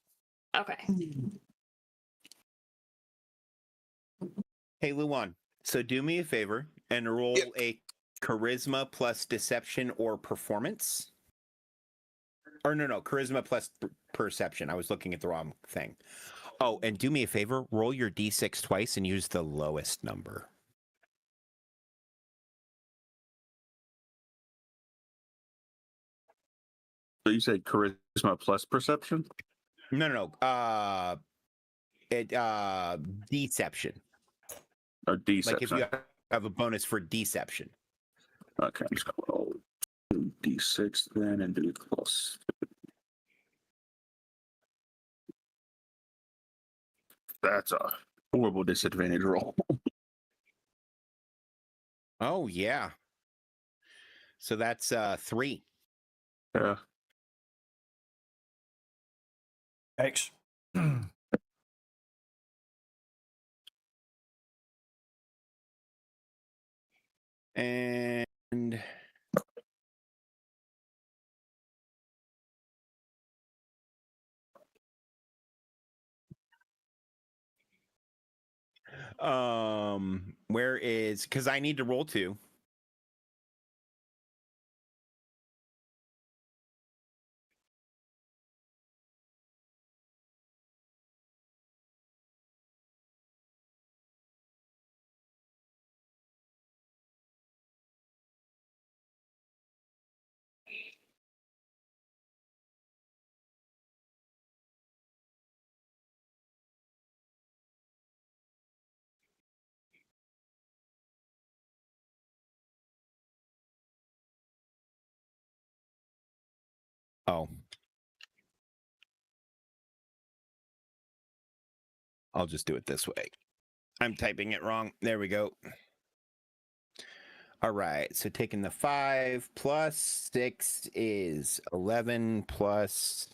[SPEAKER 2] Okay.
[SPEAKER 3] Hey, Luan, so do me a favor and roll a charisma plus deception or performance. Or no, charisma plus perception. I was looking at the wrong thing. Oh, and do me a favor, roll your d6 twice and use the lowest number.
[SPEAKER 4] So you said charisma plus perception?
[SPEAKER 3] No. Deception.
[SPEAKER 4] Or deception?
[SPEAKER 3] Like if you have a bonus for deception.
[SPEAKER 4] Okay, I'm just going to roll d6 then and do plus. That's a horrible disadvantage roll.
[SPEAKER 3] Oh, yeah. So that's 3.
[SPEAKER 4] Yeah.
[SPEAKER 1] Thanks.
[SPEAKER 3] And where is, because I need to roll 2. Oh. I'll just do it this way. I'm typing it wrong. There we go. All right. So taking the 5 plus 6 is 11 plus,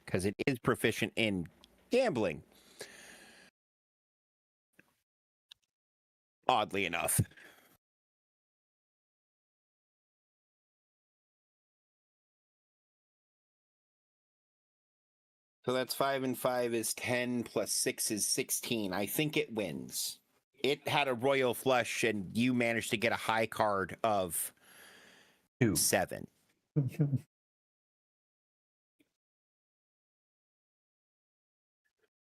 [SPEAKER 3] because it is proficient in gambling. Oddly enough. So that's 5 and 5 is 10 plus 6 is 16. I think it wins. It had a royal flush and you managed to get a high card of
[SPEAKER 1] 2.
[SPEAKER 3] 7.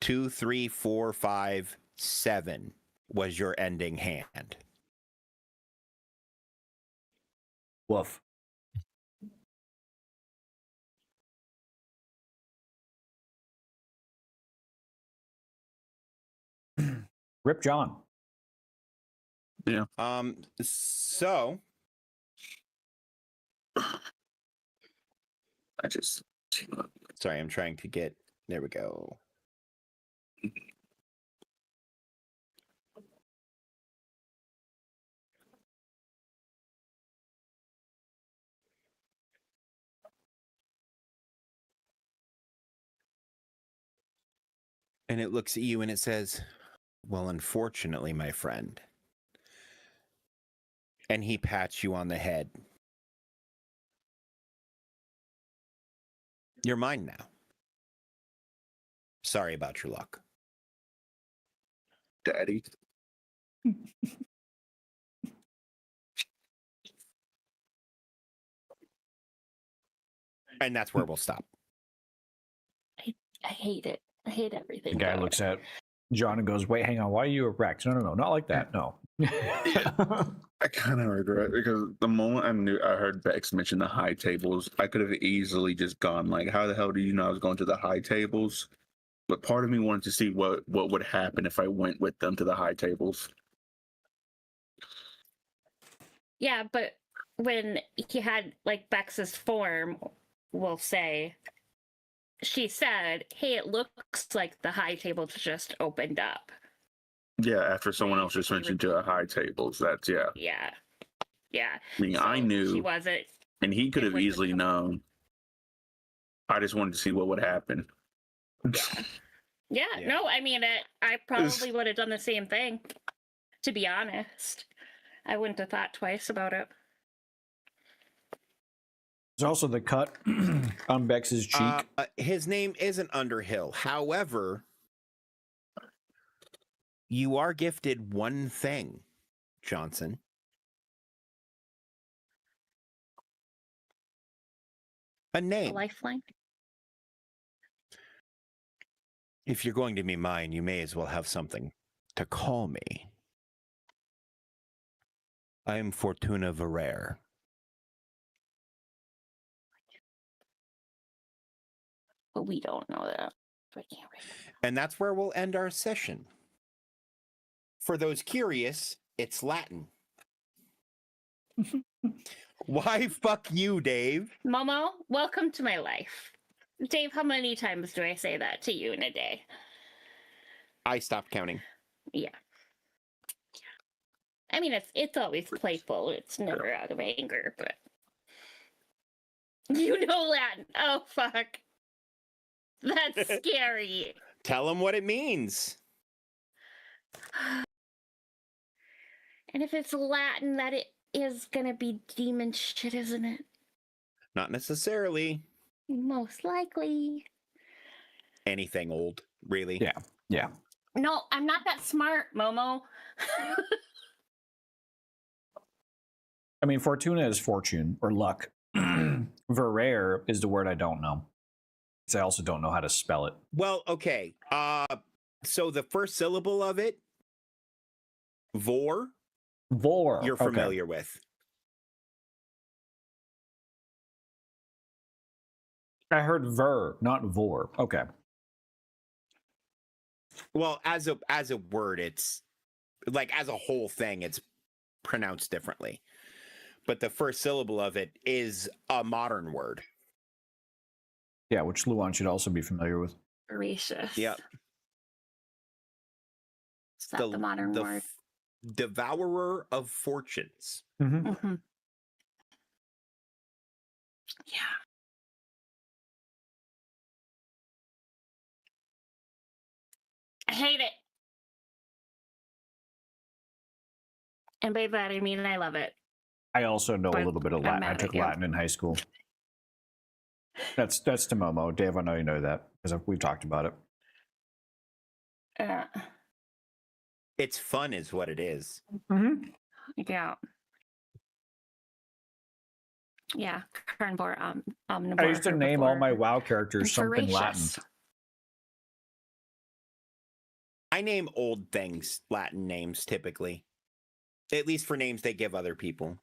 [SPEAKER 3] 2, 3, 4, 5, 7 was your ending hand.
[SPEAKER 1] Woof. Rip John.
[SPEAKER 3] So
[SPEAKER 4] I just
[SPEAKER 3] sorry, I'm trying to get. There we go. And it looks at you and it says, "Well, unfortunately, my friend." And he pats you on the head. You're mine now. Sorry about your luck.
[SPEAKER 4] daddy.
[SPEAKER 3] And that's where we'll stop.
[SPEAKER 2] I hate it. I hate everything.
[SPEAKER 1] The guy
[SPEAKER 2] about
[SPEAKER 1] looks
[SPEAKER 2] it.
[SPEAKER 1] at John and goes, "Wait, hang on. Why are you erect? No, not like that. No."
[SPEAKER 4] I kind of regret because the moment I heard Bex mention the high tables, I could have easily just gone like, "How the hell do you know I was going to the high tables?" But part of me wanted to see what would happen if I went with them to the high tables.
[SPEAKER 2] Yeah, but when he had like Bex's form, we'll say, she said, "Hey, it looks like the high table just opened up."
[SPEAKER 4] Yeah, after someone else just
[SPEAKER 2] Basically
[SPEAKER 4] mentioned to the high tables, that's yeah.
[SPEAKER 2] Yeah, yeah.
[SPEAKER 4] I mean, I
[SPEAKER 2] So
[SPEAKER 4] knew,
[SPEAKER 2] he wasn't.
[SPEAKER 4] and he could
[SPEAKER 2] it
[SPEAKER 4] have
[SPEAKER 2] wouldn't
[SPEAKER 4] easily
[SPEAKER 2] come-
[SPEAKER 4] known. I just wanted to see what would happen.
[SPEAKER 2] Yeah,
[SPEAKER 3] Yeah.
[SPEAKER 2] no, I mean, I probably would have done the same thing. To be honest, I wouldn't have thought twice about it.
[SPEAKER 1] There's also the cut on Bex's cheek.
[SPEAKER 3] His name isn't Underhill. However, you are gifted one thing, Johnson. A
[SPEAKER 2] A
[SPEAKER 3] name.
[SPEAKER 2] lifeline.
[SPEAKER 3] If you're going to be mine, you may as well have something to call me. I am Fortuna Verrere.
[SPEAKER 2] But we don't know that. I can't read it.
[SPEAKER 3] And that's where we'll end our session. For those curious, it's Latin. Why fuck you, Dave?
[SPEAKER 2] Momo, welcome to my life. Dave, how many times do I say that to you in a day?
[SPEAKER 3] I stopped counting.
[SPEAKER 2] Yeah. I mean, it's always playful. It's never out of anger, but you know Latin. Oh fuck, that's scary.
[SPEAKER 3] Tell him what it means.
[SPEAKER 2] And if it's Latin, that it is gonna be demon shit, isn't it?
[SPEAKER 3] Not necessarily
[SPEAKER 2] Most likely.
[SPEAKER 3] anything old, really.
[SPEAKER 1] Yeah.
[SPEAKER 2] No, I'm not that smart, Momo.
[SPEAKER 1] I mean, Fortuna is fortune or luck. Verrere is the word I don't know. So I also don't know how to spell it.
[SPEAKER 3] Well, okay. So the first syllable of it, vor,
[SPEAKER 1] Vor.
[SPEAKER 3] you're
[SPEAKER 1] okay.
[SPEAKER 3] familiar with.
[SPEAKER 1] I heard ver, not vor. Okay.
[SPEAKER 3] Well, as a word, it's like as a whole thing, it's pronounced differently. But the first syllable of it is a modern word.
[SPEAKER 1] Yeah, which Luan should also be familiar with.
[SPEAKER 2] Gracious.
[SPEAKER 3] Yep.
[SPEAKER 2] Is that the modern word?
[SPEAKER 3] Devourer of fortunes.
[SPEAKER 1] Mm-hmm.
[SPEAKER 2] Mm-hmm. Yeah. I hate it. And by that, I mean I love it.
[SPEAKER 1] I also know a
[SPEAKER 2] But
[SPEAKER 1] little bit of
[SPEAKER 2] I'm
[SPEAKER 1] Latin. I
[SPEAKER 2] mad
[SPEAKER 1] took
[SPEAKER 2] at you.
[SPEAKER 1] Latin in high school. That's to Momo. Dave, I know you know that because we've talked about it.
[SPEAKER 3] It's fun, is what it is.
[SPEAKER 1] Mm-hmm.
[SPEAKER 2] Yeah. Yeah. Carnivore,
[SPEAKER 1] I used to name all my WoW characters
[SPEAKER 2] and
[SPEAKER 1] something Latin.
[SPEAKER 2] voracious.
[SPEAKER 3] I name old things Latin names typically, at least for names they give other people.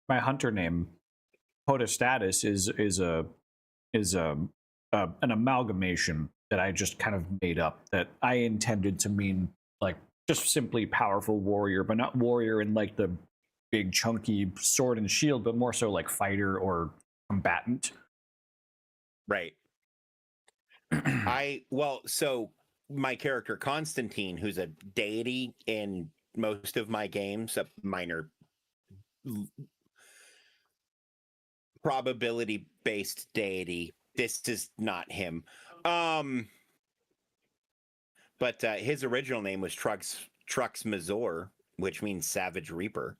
[SPEAKER 1] my hunter name, Podostatus, is an amalgamation that I just kind of made up that I intended to mean like just simply powerful warrior, but not warrior in like the big chunky sword and shield, but more so like fighter or combatant.
[SPEAKER 3] Right. So my character Constantine, who's a deity in most of my games, a minor probability based deity. This is not him. But his original name was Trux Mazor, which means Savage Reaper.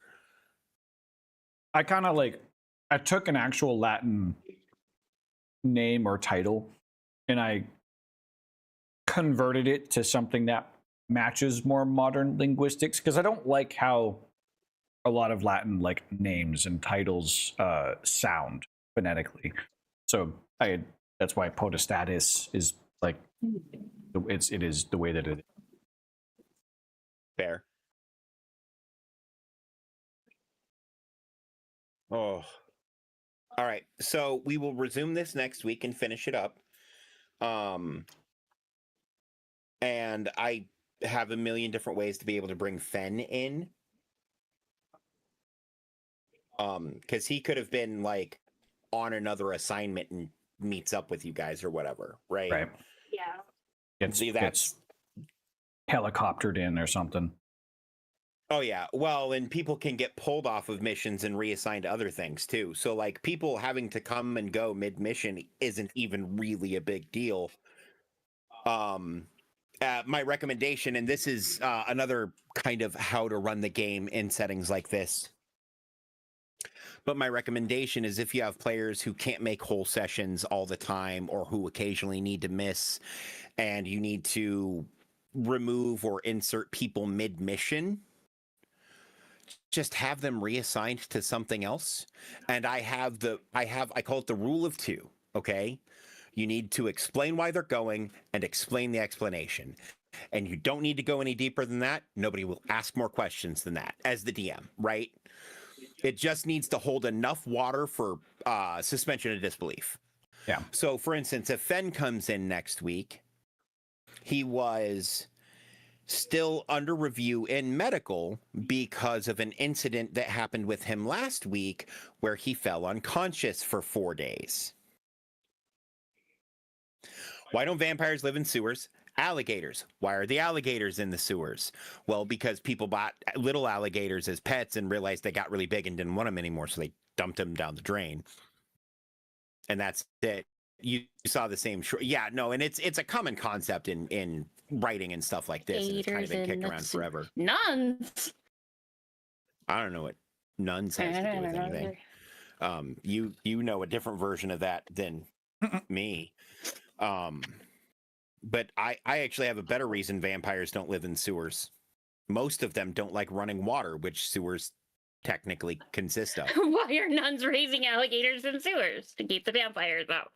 [SPEAKER 1] I kind of like, I took an actual Latin name or title and I converted it to something that matches more modern linguistics, because I don't like how a lot of Latin like names and titles sound phonetically. So that's why Podostatus is like it is the way that it is.
[SPEAKER 3] Fair. Oh. All right. So we will resume this next week and finish it up. And I have a million different ways to be able to bring Fen in. Because he could have been like on another assignment and meets up with you guys or whatever, right?
[SPEAKER 1] Right.
[SPEAKER 2] Yeah.
[SPEAKER 1] Gets helicoptered in or something.
[SPEAKER 3] Oh yeah. Well, and people can get pulled off of missions and reassigned to other things too. So like people having to come and go mid-mission isn't even really a big deal. My recommendation, and this is another kind of how to run the game in settings like this. But my recommendation is if you have players who can't make whole sessions all the time or who occasionally need to miss and you need to remove or insert people mid-mission, just have them reassigned to something else. And I call it the rule of two, okay? You need to explain why they're going and explain the explanation. And you don't need to go any deeper than that. Nobody will ask more questions than that as the DM, right? It just needs to hold enough water for suspension of disbelief.
[SPEAKER 1] Yeah.
[SPEAKER 3] So, for instance, if Fen comes in next week, he was still under review in medical because of an incident that happened with him last week where he fell unconscious for 4 days. Why don't vampires live in sewers? Alligators. Why are the alligators in the sewers? Well, because people bought little alligators as pets and realized they got really big and didn't want them anymore, so they dumped them down the drain. And that's it. You saw the same. Yeah, no, and it's a common concept in writing and stuff like this, and it's kind of been kicked around forever.
[SPEAKER 2] Nuns.
[SPEAKER 3] I don't know what nuns has to do with anything. You know a different version of that than me. But I actually have a better reason vampires don't live in sewers. Most of them don't like running water, which sewers technically consist of.
[SPEAKER 2] Why are nuns raising alligators in sewers? To keep the vampires out.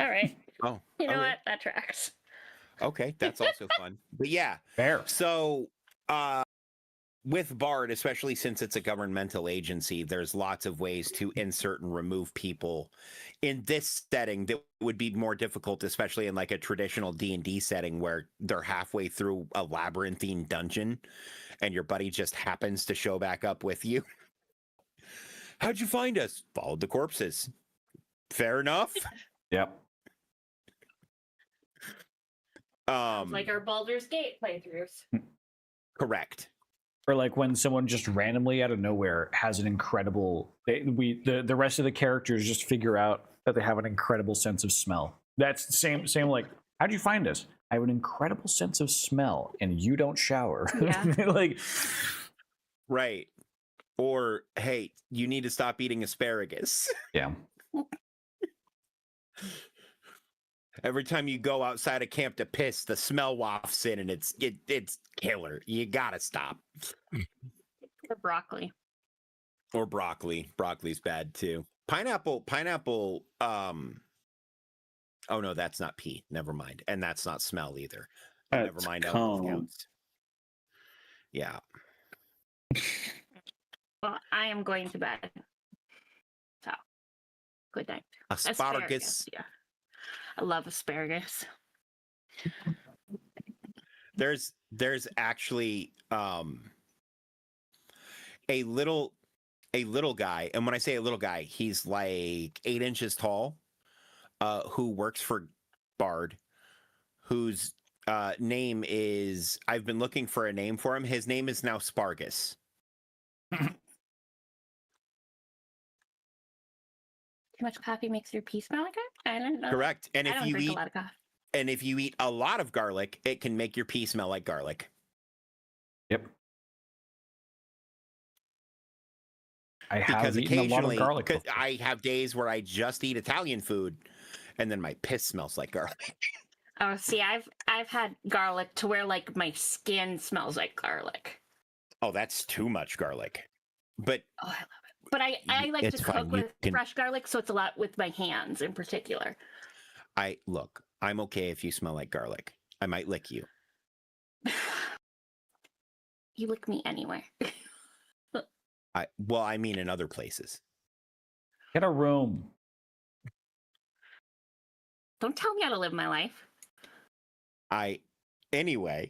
[SPEAKER 2] All right.
[SPEAKER 3] Oh,
[SPEAKER 2] You know
[SPEAKER 3] okay.
[SPEAKER 2] what? That tracks.
[SPEAKER 3] Okay, that's also fun. But yeah,
[SPEAKER 1] Fair.
[SPEAKER 3] so with B.A.R.D, especially since it's a governmental agency, there's lots of ways to insert and remove people in this setting that would be more difficult, especially in like a traditional D&D setting where they're halfway through a labyrinthine dungeon and your buddy just happens to show back up with you. How'd you find us? Followed the corpses. Fair enough.
[SPEAKER 1] Yep.
[SPEAKER 2] Like our Baldur's Gate playthroughs.
[SPEAKER 3] Correct.
[SPEAKER 1] Or like when someone just randomly out of nowhere has an incredible, the rest of the characters just figure out that they have an incredible sense of smell. That's the same like, how'd you find us? I have an incredible sense of smell and you don't shower.
[SPEAKER 2] Yeah.
[SPEAKER 1] Like,
[SPEAKER 3] right. Or, hey, you need to stop eating asparagus.
[SPEAKER 1] yeah.
[SPEAKER 3] Every time you go outside of camp to piss, the smell wafts in and it's killer. You gotta stop.
[SPEAKER 2] Or broccoli.
[SPEAKER 3] Or broccoli. Broccoli's bad too. Pineapple, oh no, that's not pee. Never mind. And that's not smell either. Oh, never mind. That counts. Yeah.
[SPEAKER 2] Well, I am going to bed. Good night.
[SPEAKER 3] Asparagus.
[SPEAKER 2] Yeah. I love asparagus.
[SPEAKER 3] There's actually a little guy, and when I say a little guy, he's like 8 inches tall, who works for B.A.R.D, whose name is, I've been looking for a name for him. His name is now Spargus.
[SPEAKER 2] Too much coffee makes your pee smell like it? I don't know.
[SPEAKER 3] Correct. And
[SPEAKER 2] I
[SPEAKER 3] if
[SPEAKER 2] don't
[SPEAKER 3] you
[SPEAKER 2] drink
[SPEAKER 3] eat
[SPEAKER 2] a lot of coffee.
[SPEAKER 3] and if you eat a lot of garlic, it can make your pee smell like garlic.
[SPEAKER 1] Yep. I
[SPEAKER 3] Because
[SPEAKER 1] have eaten a lot of
[SPEAKER 3] occasionally,
[SPEAKER 1] garlic.
[SPEAKER 3] because
[SPEAKER 1] Before.
[SPEAKER 3] I have days where I just eat Italian food, and then my piss smells like garlic.
[SPEAKER 2] Oh, see, I've had garlic to where like my skin smells like garlic.
[SPEAKER 3] Oh, that's too much garlic. But
[SPEAKER 2] Oh, I love it. But I like to
[SPEAKER 3] it's fine.
[SPEAKER 2] cook
[SPEAKER 3] You
[SPEAKER 2] with
[SPEAKER 3] can-
[SPEAKER 2] fresh garlic, so it's a lot with my hands in particular.
[SPEAKER 3] look, I'm okay if you smell like garlic. I might lick you.
[SPEAKER 2] You lick me anywhere.
[SPEAKER 3] I mean in other places.
[SPEAKER 1] Get a room.
[SPEAKER 2] Don't tell me how to live my life.
[SPEAKER 3] Anyway,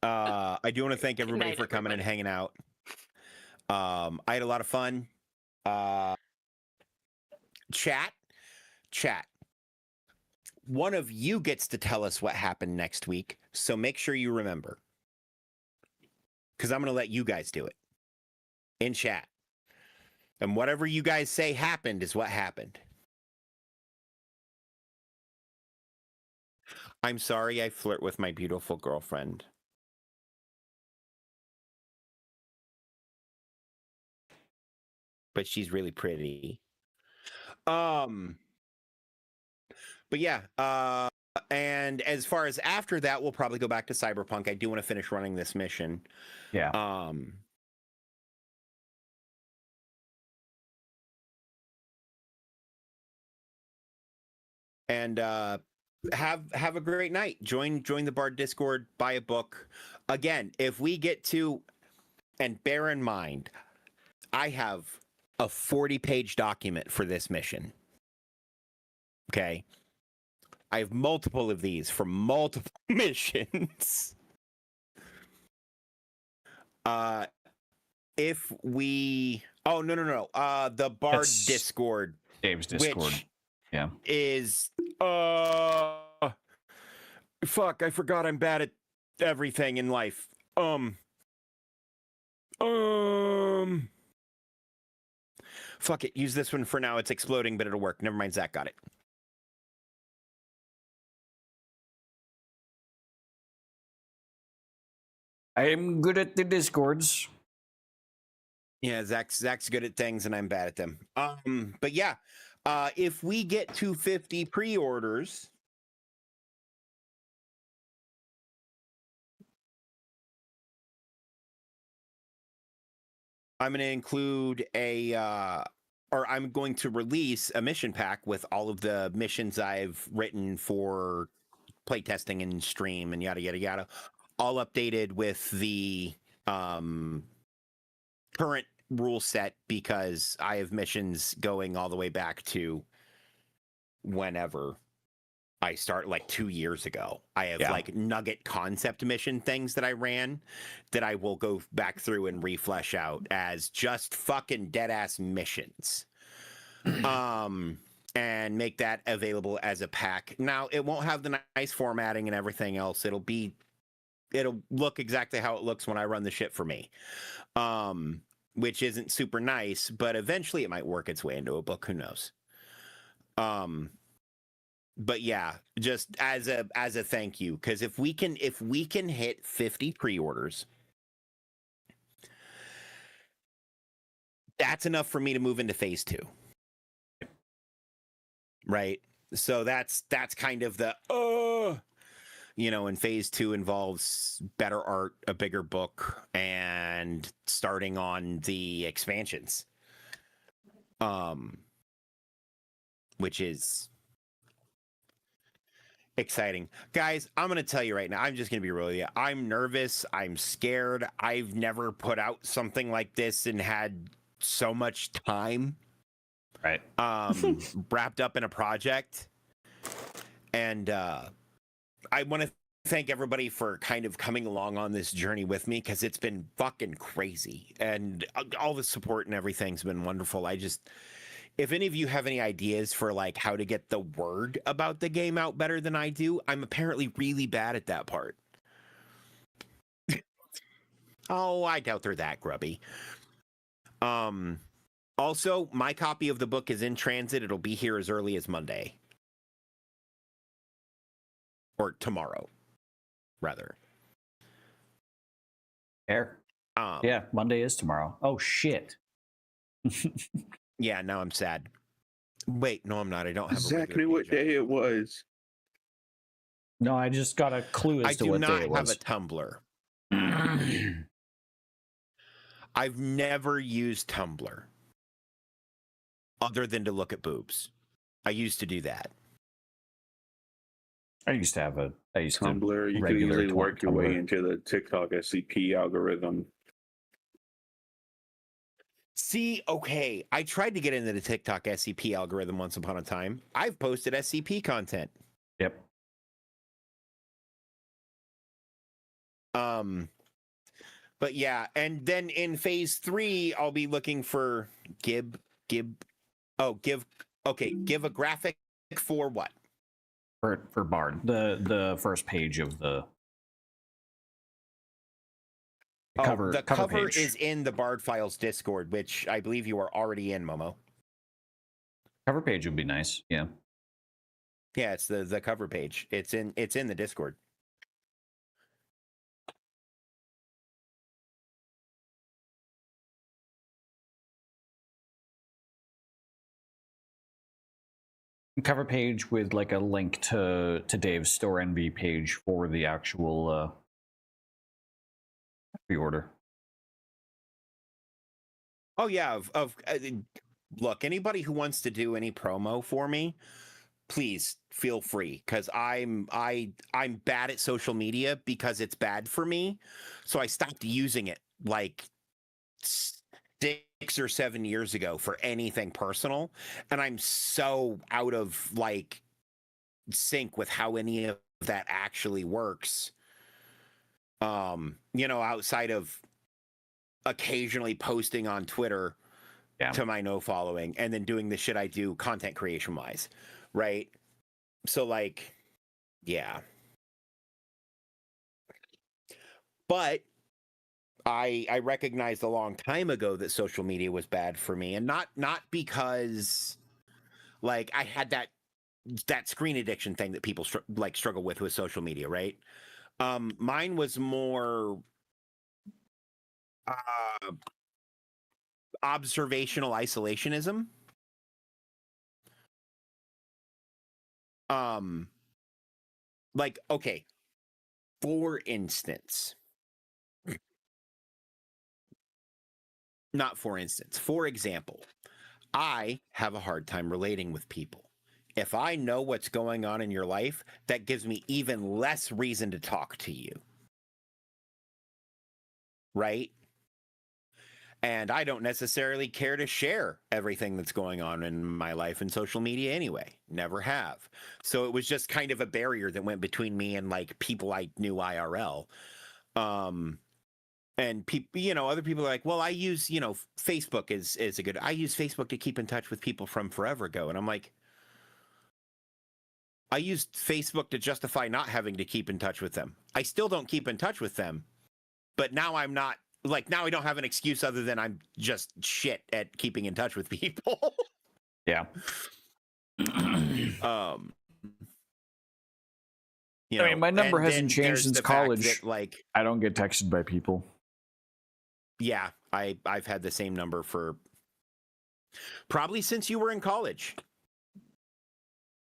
[SPEAKER 3] I do want to thank everybody
[SPEAKER 2] night,
[SPEAKER 3] for coming and
[SPEAKER 2] everybody.
[SPEAKER 3] hanging out. I had a lot of fun. Chat. One of you gets to tell us what happened next week, so make sure you remember. Because I'm going to let you guys do it in chat. And whatever you guys say happened is what happened. I'm sorry I flirt with my beautiful girlfriend. But she's really pretty. But yeah, and as far as after that, we'll probably go back to Cyberpunk. I do want to finish running this mission.
[SPEAKER 1] Yeah.
[SPEAKER 3] And have a great night. Join the B.A.R.D Discord, buy a book. Again, if we get to, and bear in mind, I have a 40-page document for this mission. Okay. I have multiple of these for multiple missions. If we, oh no, the B.A.R.D
[SPEAKER 1] That's
[SPEAKER 3] Discord,
[SPEAKER 1] Dave's Discord.
[SPEAKER 3] which
[SPEAKER 1] Yeah.
[SPEAKER 3] is fuck, I forgot I'm bad at everything in life. Fuck it, use this one for now. It's exploding, but it'll work. Never mind, Zach got it.
[SPEAKER 1] I'm good at the Discords.
[SPEAKER 3] Yeah, Zach's good at things and I'm bad at them. But yeah, if we get to 50 pre-orders, I'm going to include I'm going to release a mission pack with all of the missions I've written for playtesting and stream and yada yada yada, all updated with the current rule set, because I have missions going all the way back to whenever I start, like 2 years ago. I have like nugget concept mission things that I ran that I will go back through and reflesh out as just fucking dead ass missions. And make that available as a pack. Now, it won't have the nice formatting and everything else. It'll look exactly how it looks when I run the shit for me. Which isn't super nice, but eventually it might work its way into a book. Who knows? But yeah, just as a thank you, because if we can hit 50 pre-orders, that's enough for me to move into phase 2. Right? So that's kind of the and phase 2 involves better art, a bigger book, and starting on the expansions. Which is exciting. Guys, I'm going to tell you right now, I'm just going to be real with you. I'm nervous. I'm scared. I've never put out something like this and had so much time.
[SPEAKER 1] Right.
[SPEAKER 3] Wrapped up in a project. And I want to thank everybody for kind of coming along on this journey with me, because it's been fucking crazy. And all the support and everything's been wonderful. If any of you have any ideas for like how to get the word about the game out better than I do, I'm apparently really bad at that part. Oh, I doubt they're that grubby. Also, my copy of the book is in transit. It'll be here as early as Monday. Or tomorrow, rather.
[SPEAKER 1] Fair. Yeah, Monday is tomorrow. Oh, shit.
[SPEAKER 3] Yeah, now I'm sad. Wait, no, I'm not. I don't have a
[SPEAKER 5] Zach
[SPEAKER 3] regular
[SPEAKER 5] knew what
[SPEAKER 3] page up.
[SPEAKER 5] day it was.
[SPEAKER 1] No, I just got a clue as
[SPEAKER 3] I
[SPEAKER 1] to
[SPEAKER 3] do
[SPEAKER 1] what
[SPEAKER 3] not
[SPEAKER 1] day it
[SPEAKER 3] have a
[SPEAKER 1] was.
[SPEAKER 3] Tumblr. I've never used Tumblr other than to look at boobs. I used to do that.
[SPEAKER 1] I used to have a
[SPEAKER 4] Tumblr, you could
[SPEAKER 1] regular
[SPEAKER 4] easily work your way
[SPEAKER 1] Tumblr.
[SPEAKER 4] into the TikTok SCP algorithm.
[SPEAKER 3] See, okay, I tried to get into the TikTok SCP algorithm once upon a time. I've posted SCP content.
[SPEAKER 1] Yep.
[SPEAKER 3] But yeah, and then in phase 3, I'll be looking for give a graphic for what?
[SPEAKER 1] For Bard, the first page of the cover.
[SPEAKER 3] The cover
[SPEAKER 1] page.
[SPEAKER 3] is in the Bard Files Discord, which I believe you are already in, Momo.
[SPEAKER 1] Cover page would be nice. Yeah.
[SPEAKER 3] Yeah, it's the cover page. It's in the Discord.
[SPEAKER 1] Cover page with like a link to Dave's Store NV page for the actual pre-order.
[SPEAKER 3] Oh yeah, look, anybody who wants to do any promo for me, please feel free, because I'm bad at social media because it's bad for me. So I stopped using it like 6 or 7 years ago for anything personal, and I'm so out of like sync with how any of that actually works. Outside of occasionally posting on Twitter to my no following, and then doing the shit I do content creation wise, right? So like, yeah. But I recognized a long time ago that social media was bad for me, and not because like I had that screen addiction thing that people struggle with social media, right? Mine was more observational isolationism. Like, okay, for instance, not for instance, for example, I have a hard time relating with people. If I know what's going on in your life, that gives me even less reason to talk to you. Right? And I don't necessarily care to share everything that's going on in my life in social media anyway. Never have. So it was just kind of a barrier that went between me and like people I knew IRL. And people, other people are like, well, I use, Facebook is I use Facebook to keep in touch with people from forever ago. And I'm like, I used Facebook to justify not having to keep in touch with them. I still don't keep in touch with them, but now I'm not, like, now I don't have an excuse other than I'm just shit at keeping in touch with people.
[SPEAKER 1] Yeah.
[SPEAKER 3] I
[SPEAKER 1] mean, my number hasn't changed since college.
[SPEAKER 3] That, like,
[SPEAKER 1] I don't get texted by people.
[SPEAKER 3] Yeah, I've had the same number for probably since you were in college.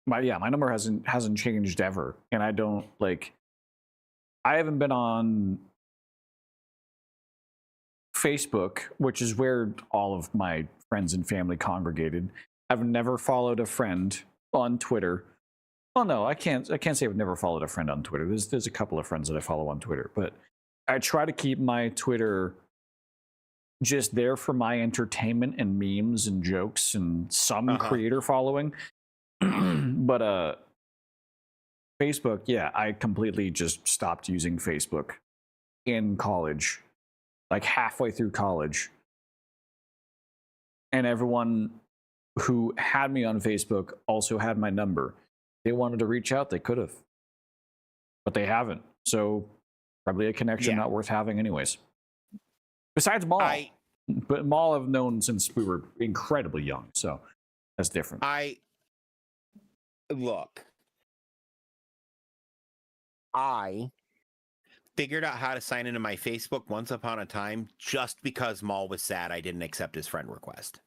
[SPEAKER 1] My number hasn't changed ever, and I don't like. I haven't been on Facebook, which is where all of my friends and family congregated. I've never followed a friend on Twitter. Well, no, I can't say I've never followed a friend on Twitter. There's a couple of friends that I follow on Twitter, but I try to keep my Twitter just there for my entertainment and memes and jokes and some creator following. But Facebook, yeah, I completely just stopped using Facebook in college, like halfway through college. And everyone who had me on Facebook also had my number. They wanted to reach out, they could have, but they haven't. So probably a connection not worth having anyways. Besides Maul. But Maul I've known since we were incredibly young, so that's different.
[SPEAKER 3] Look, I figured out how to sign into my Facebook once upon a time just because Maul was sad I didn't accept his friend request.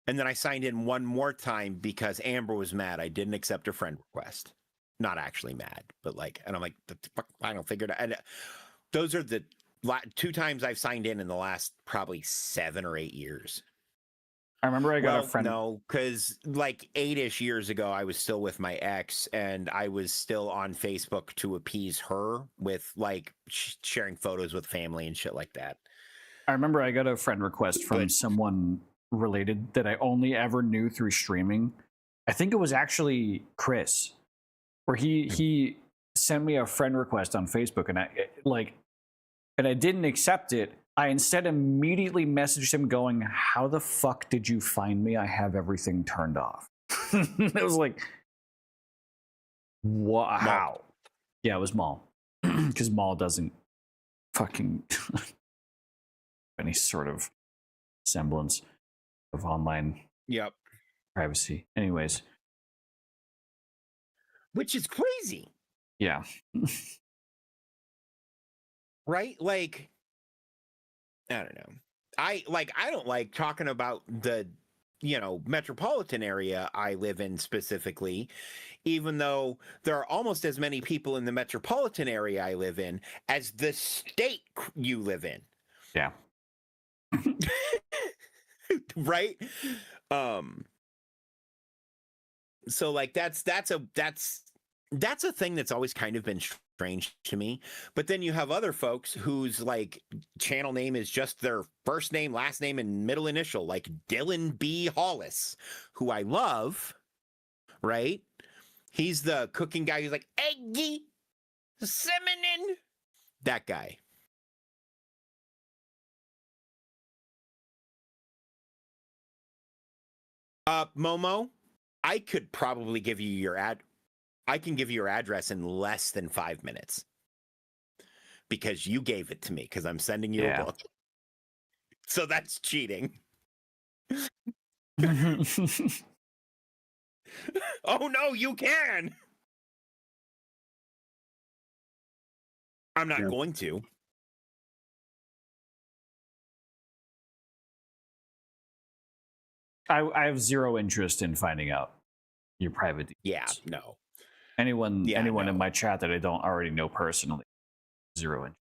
[SPEAKER 3] And then I signed in one more time because Amber was mad I didn't accept her friend request. Not actually mad, but like, and I'm like, I don't figure it out. And those are the 2 times I've signed in the last probably 7 or 8 years.
[SPEAKER 1] I remember I got a friend.
[SPEAKER 3] No, because like 8-ish years ago, I was still with my ex, and I was still on Facebook to appease her with like sharing photos with family and shit like that.
[SPEAKER 1] I remember I got a friend request from someone related that I only ever knew through streaming. I think it was actually Chris, where he sent me a friend request on Facebook, and I didn't accept it. I instead immediately messaged him going, "How the fuck did you find me? I have everything turned off." It was like, what? How? Yeah, it was Maul, because Maul doesn't fucking any sort of semblance of online privacy. Anyways,
[SPEAKER 3] which is crazy.
[SPEAKER 1] Yeah.
[SPEAKER 3] Right? Like, I don't know. I don't like talking about the, metropolitan area I live in specifically, even though there are almost as many people in the metropolitan area I live in as the state you live in.
[SPEAKER 1] Yeah.
[SPEAKER 3] Right? So like that's a thing that's always kind of been strange to me. But then you have other folks whose like channel name is just their first name, last name, and middle initial, like Dylan B. Hollis, who I love, right? He's the cooking guy who's like, eggy, cinnamon, that guy. Momo, I could probably give you your I can give you your address in less than 5 minutes because you gave it to me because I'm sending you a book. So that's cheating. Oh, no, you can. I'm not going to.
[SPEAKER 1] I have zero interest in finding out your private details.
[SPEAKER 3] Yeah, no.
[SPEAKER 1] Anyone in my chat that I don't already know personally, zero interest.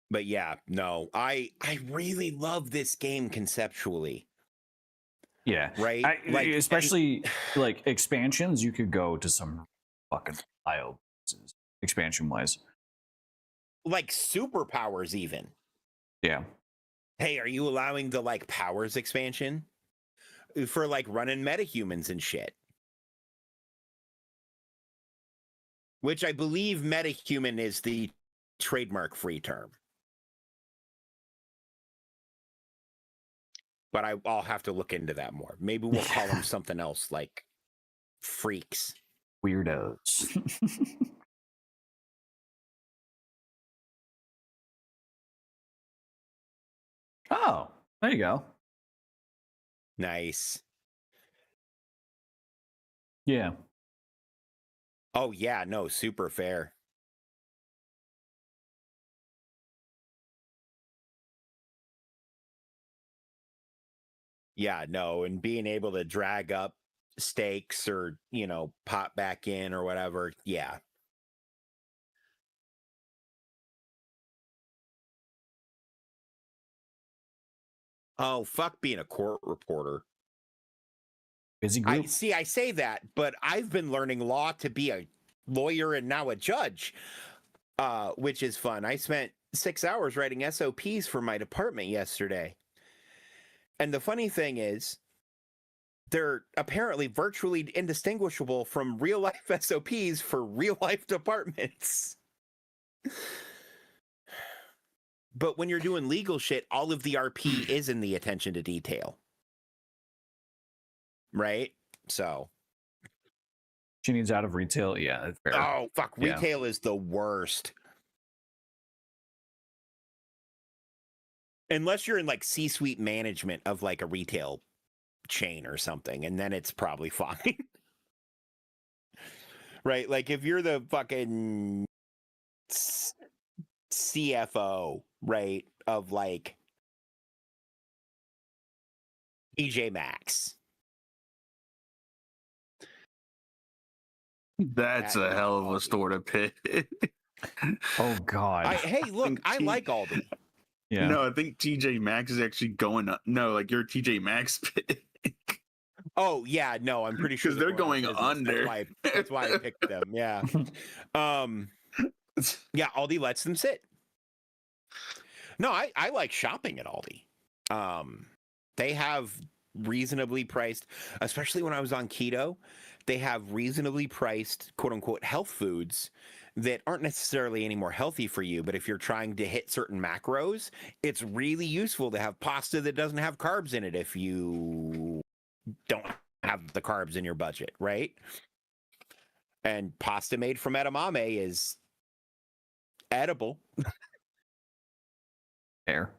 [SPEAKER 3] But yeah, no. I really love this game conceptually.
[SPEAKER 1] Yeah.
[SPEAKER 3] Right?
[SPEAKER 1] Especially like expansions, you could go to some fucking wild places, expansion-wise.
[SPEAKER 3] Like superpowers even.
[SPEAKER 1] Yeah.
[SPEAKER 3] Hey, are you allowing the like powers expansion for like running metahumans and shit? Which I believe metahuman is the trademark free term. But I'll have to look into that more. Maybe we'll call them something else like freaks.
[SPEAKER 1] Weirdos. Oh, there you go.
[SPEAKER 3] Nice.
[SPEAKER 1] Yeah.
[SPEAKER 3] Oh, yeah. No, super fair. Yeah, no. And being able to drag up stakes or, pop back in or whatever. Yeah. Oh, fuck being a court reporter.
[SPEAKER 1] Busy group.
[SPEAKER 3] I say that, but I've been learning law to be a lawyer and now a judge, which is fun. I spent 6 hours writing SOPs for my department yesterday. And the funny thing is, they're apparently virtually indistinguishable from real life SOPs for real life departments. But when you're doing legal shit, all of the RP is in the attention to detail. Right? So.
[SPEAKER 1] She needs out of retail. Yeah, that's fair.
[SPEAKER 3] Oh, fuck.
[SPEAKER 1] Yeah.
[SPEAKER 3] Retail is the worst. Unless you're in like C-suite management of like a retail chain or something, and then it's probably fine. Right? Like if you're the fucking CFO, right, of like TJ Maxx.
[SPEAKER 4] That's a hell of a store to pick.
[SPEAKER 1] Oh God.
[SPEAKER 3] Hey, look, I like Aldi.
[SPEAKER 1] Yeah.
[SPEAKER 4] No, I think TJ Maxx is actually going up. No, like your TJ Maxx pick.
[SPEAKER 3] Oh yeah, no, I'm pretty sure
[SPEAKER 4] Because they're going
[SPEAKER 3] business.
[SPEAKER 4] under.
[SPEAKER 3] That's why I picked them. Yeah. Yeah, Aldi lets them sit. No, I like shopping at Aldi. They have reasonably priced, especially when I was on keto, they have reasonably priced quote unquote health foods that aren't necessarily any more healthy for you, but if you're trying to hit certain macros, it's really useful to have pasta that doesn't have carbs in it if you don't have the carbs in your budget, right? And pasta made from edamame is edible.
[SPEAKER 1] Fair.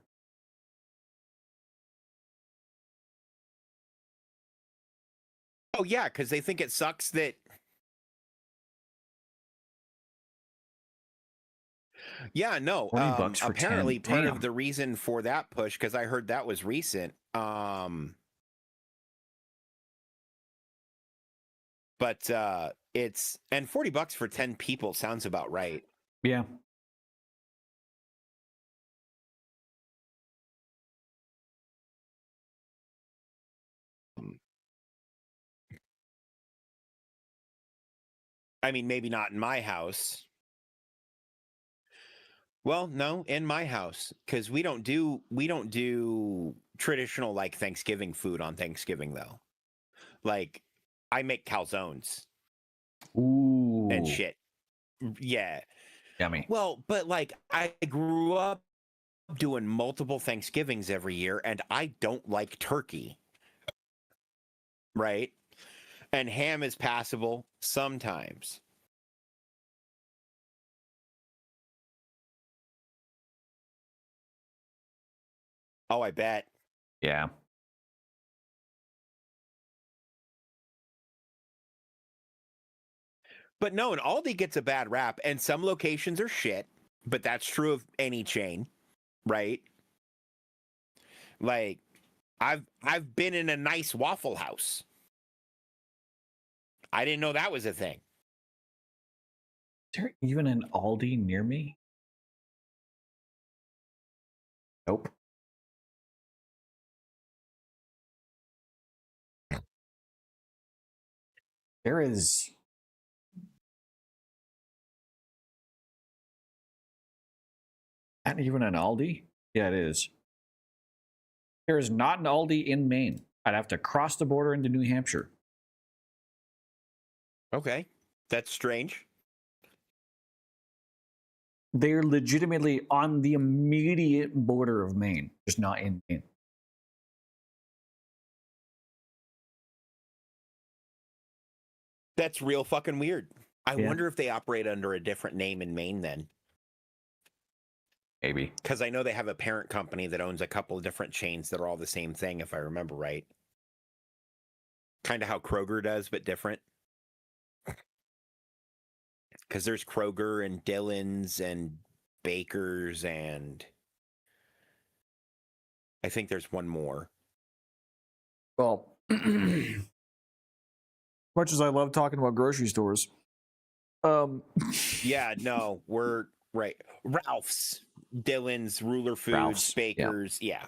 [SPEAKER 3] Oh yeah, because they think it sucks that. Yeah, no.
[SPEAKER 1] 20 bucks for
[SPEAKER 3] Apparently,
[SPEAKER 1] 10.
[SPEAKER 3] part
[SPEAKER 1] Damn.
[SPEAKER 3] of the reason for that push, because I heard that was recent. But it's and $40 for 10 people sounds about right.
[SPEAKER 1] Yeah.
[SPEAKER 3] I mean, maybe not in my house. Well, no, in my house, because we don't do traditional like Thanksgiving food on Thanksgiving though. Like, I make calzones
[SPEAKER 1] Ooh.
[SPEAKER 3] and shit. Yeah.
[SPEAKER 1] Yummy.
[SPEAKER 3] Well, but like I grew up doing multiple Thanksgivings every year, and I don't like turkey. Right? And ham is passable sometimes. Oh, I bet.
[SPEAKER 1] Yeah.
[SPEAKER 3] But no, and Aldi gets a bad rap, and some locations are shit, but that's true of any chain, right? Like, I've been in a nice Waffle House. I didn't know that was a thing.
[SPEAKER 1] Is there even an Aldi near me? Nope. There is. Not even an Aldi? Yeah, it is. There is not an Aldi in Maine. I'd have to cross the border into New Hampshire.
[SPEAKER 3] Okay. That's strange.
[SPEAKER 1] They're legitimately on the immediate border of Maine, just not in Maine.
[SPEAKER 3] That's real fucking weird. I
[SPEAKER 1] Yeah.
[SPEAKER 3] wonder if they operate under a different name in Maine then.
[SPEAKER 1] Maybe.
[SPEAKER 3] Because I know they have a parent company that owns a couple of different chains that are all the same thing, if I remember right. Kind of how Kroger does, but different. Because there's Kroger and Dillon's and Baker's and I think there's one more.
[SPEAKER 1] Well, much as I love talking about grocery stores,
[SPEAKER 3] Yeah, no, we're right. Ralph's, Dillon's, Ruler Foods,
[SPEAKER 1] Ralph's,
[SPEAKER 3] Baker's, yeah.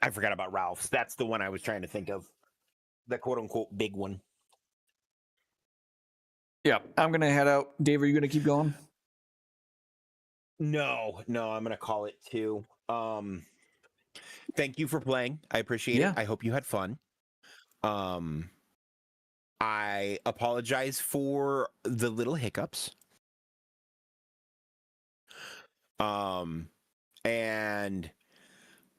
[SPEAKER 3] I forgot about Ralph's. That's the one I was trying to think of. The quote unquote big one.
[SPEAKER 1] Yeah, I'm gonna head out. Dave, are you gonna keep going?
[SPEAKER 3] No, I'm gonna call it 2. Thank you for playing. I appreciate
[SPEAKER 1] Yeah.
[SPEAKER 3] it. I hope you had fun. I apologize for the little hiccups. And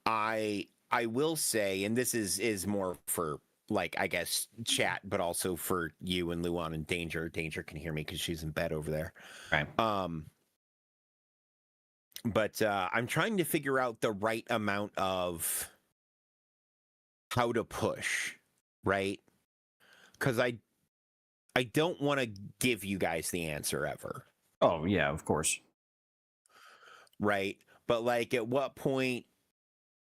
[SPEAKER 3] I will say, and this is more for like I guess chat, but also for you and Luan and Danger. Danger can hear me because she's in bed over there.
[SPEAKER 1] Right.
[SPEAKER 3] But I'm trying to figure out the right amount of how to push, right? Because I don't want to give you guys the answer ever,
[SPEAKER 1] Oh yeah, of course.
[SPEAKER 3] right? But like, at what point?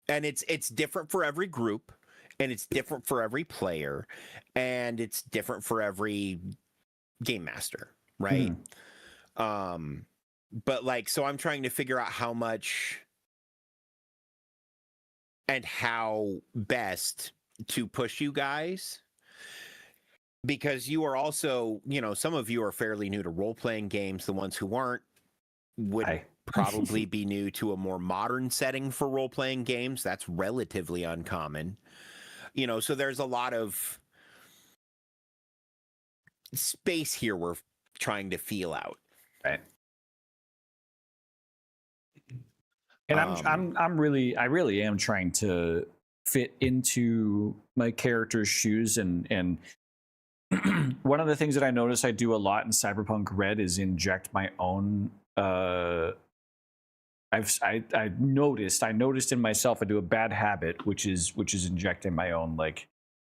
[SPEAKER 3] And it's different for every group, and it's different for every player, and it's different for every game master, right? But like, so I'm trying to figure out how much and how best to push you guys, because you are also, some of you are fairly new to role-playing games. The ones who aren't would probably be new to a more modern setting for role-playing games. That's relatively uncommon. So there's a lot of space here we're trying to feel out.
[SPEAKER 1] Right. And I really am trying to fit into my character's shoes, and one of the things that I notice I do a lot in Cyberpunk Red is inject my own I noticed in myself I do a bad habit, which is injecting my own like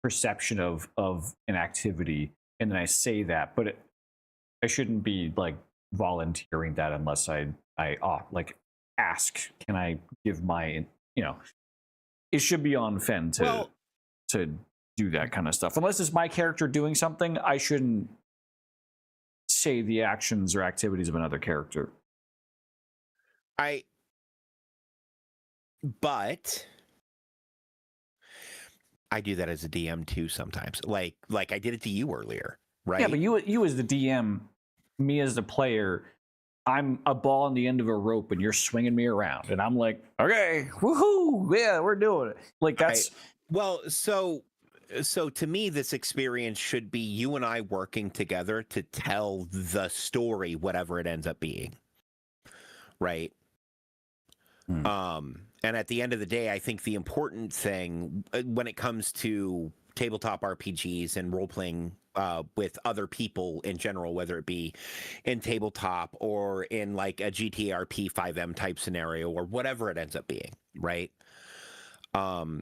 [SPEAKER 1] perception of an activity, and then I say that, but I shouldn't be like volunteering that unless I like ask, can I give my, it should be on Fen to do that kind of stuff. Unless it's my character doing something, I shouldn't say the actions or activities of another character.
[SPEAKER 3] But I do that as a DM too sometimes. Like I did it to you earlier, right?
[SPEAKER 1] Yeah, but you as the DM, me as the player, I'm a ball on the end of a rope and you're swinging me around, and I'm like, okay, woohoo, yeah, we're doing it. Like that's
[SPEAKER 3] so to me, this experience should be you and I working together to tell the story, whatever it ends up being, right? And at the end of the day, I think the important thing when it comes to tabletop RPGs and role-playing with other people in general, whether it be in tabletop or in like a GTRP 5M type scenario or whatever it ends up being, right?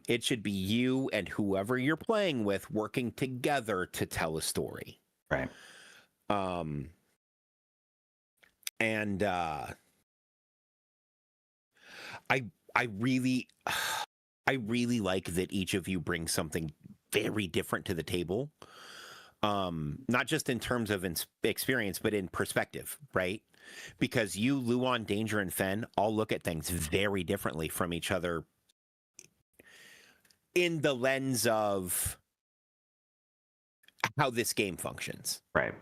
[SPEAKER 3] It should be you and whoever you're playing with working together to tell a story.
[SPEAKER 1] right.
[SPEAKER 3] And I really like that each of you brings something very different to the table. Not just in terms of experience, but in perspective, right? Because you, Luan, Danger, and Fen all look at things very differently from each other in the lens of how this game functions.
[SPEAKER 1] Right.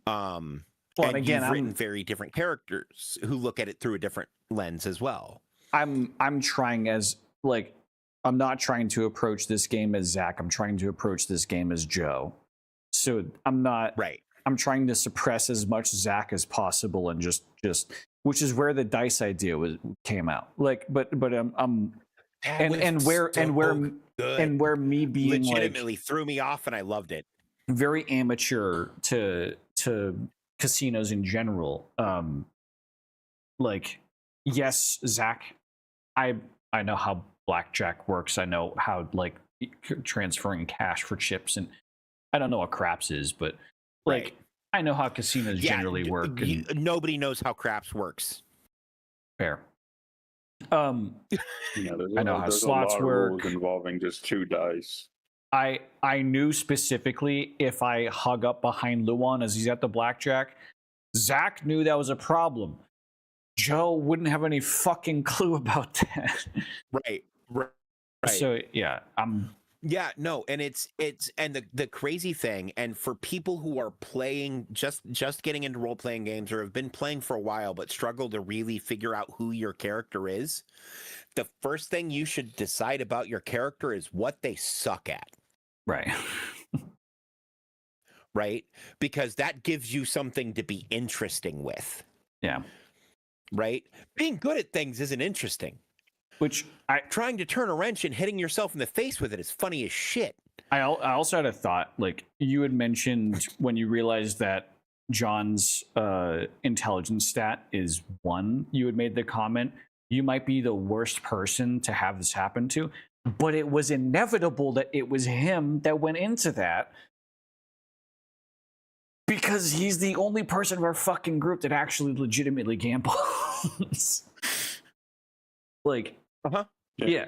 [SPEAKER 3] Well, and again, you've written very different characters who look at it through a different lens as well.
[SPEAKER 1] I'm trying as like, I'm not trying to approach this game as Zach. I'm trying to approach this game as Joe. So I'm not
[SPEAKER 3] right.
[SPEAKER 1] I'm trying to suppress as much Zach as possible and just which is where the dice idea came out. Like, but I'm and where me being
[SPEAKER 3] legitimately
[SPEAKER 1] like,
[SPEAKER 3] threw me off, and I loved it.
[SPEAKER 1] Very amateur to casinos in general. Like, yes, Zach, I know how blackjack works. I know how like transferring cash for chips, and I don't know what craps is, but like
[SPEAKER 3] right.
[SPEAKER 1] I know how casinos generally work.
[SPEAKER 3] Nobody knows how craps works.
[SPEAKER 1] Fair.
[SPEAKER 5] I
[SPEAKER 1] know how slots work
[SPEAKER 5] involving just 2 dice.
[SPEAKER 1] I knew specifically if I hug up behind Luan as he's at the blackjack, Zach knew that was a problem. Joe wouldn't have any fucking clue about that.
[SPEAKER 3] Right.
[SPEAKER 1] So yeah, I'm
[SPEAKER 3] Yeah, no, and it's and the crazy thing, and for people who are playing just getting into role playing games or have been playing for a while but struggle to really figure out who your character is, the first thing you should decide about your character is what they suck at,
[SPEAKER 1] Right.
[SPEAKER 3] right? Because that gives you something to be interesting with,
[SPEAKER 1] Yeah.
[SPEAKER 3] right? Being good at things isn't interesting.
[SPEAKER 1] Which
[SPEAKER 3] Trying to turn a wrench and hitting yourself in the face with it is funny as shit.
[SPEAKER 1] I also had a thought. Like you had mentioned when you realized that John's intelligence stat is 1, you had made the comment, you might be the worst person to have this happen to, but it was inevitable that it was him that went into that because he's the only person of our fucking group that actually legitimately gambles. Like, yeah.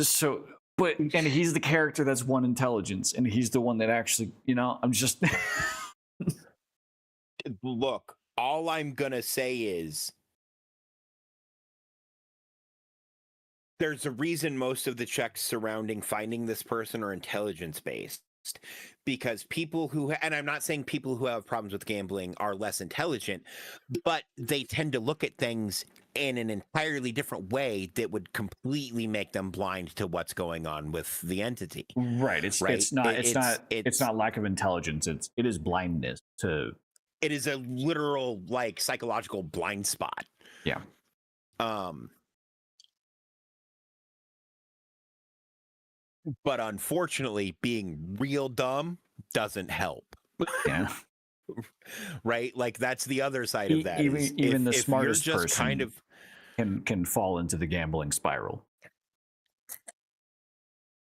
[SPEAKER 1] So, but, and he's the character that's 1 intelligence, and he's the one that actually, I'm just.
[SPEAKER 3] Look, all I'm gonna say is there's a reason most of the checks surrounding finding this person are intelligence based, because people who, and I'm not saying people who have problems with gambling are less intelligent, but they tend to look at things in an entirely different way that would completely make them blind to what's going on with the entity.
[SPEAKER 1] Right. It's not lack of intelligence. It is blindness to.
[SPEAKER 3] It is a literal like psychological blind spot.
[SPEAKER 1] Yeah.
[SPEAKER 3] But unfortunately, being real dumb doesn't help.
[SPEAKER 1] Yeah.
[SPEAKER 3] Right? Like that's the other side of that.
[SPEAKER 1] Even the smartest
[SPEAKER 3] you're just
[SPEAKER 1] person
[SPEAKER 3] kind of
[SPEAKER 1] can fall into the gambling spiral.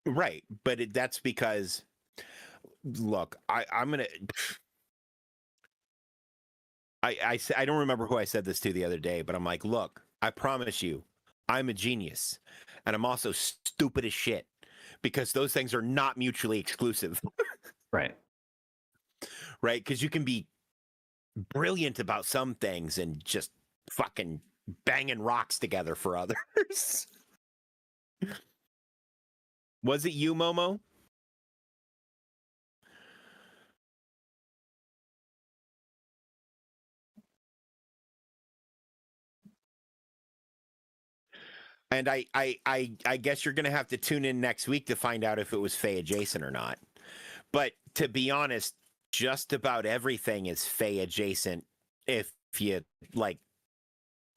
[SPEAKER 3] Right, but that's because, look, I'm gonna. I don't remember who I said this to the other day, but I'm like, look, I promise you, I'm a genius, and I'm also stupid as shit, because those things are not mutually exclusive.
[SPEAKER 1] Right.
[SPEAKER 3] Right, because you can be brilliant about some things and just fucking banging rocks together for others. Was it you, Momo? And I guess you're gonna have to tune in next week to find out if it was Faye adjacent or not. But to be honest, just about everything is Faye adjacent if you like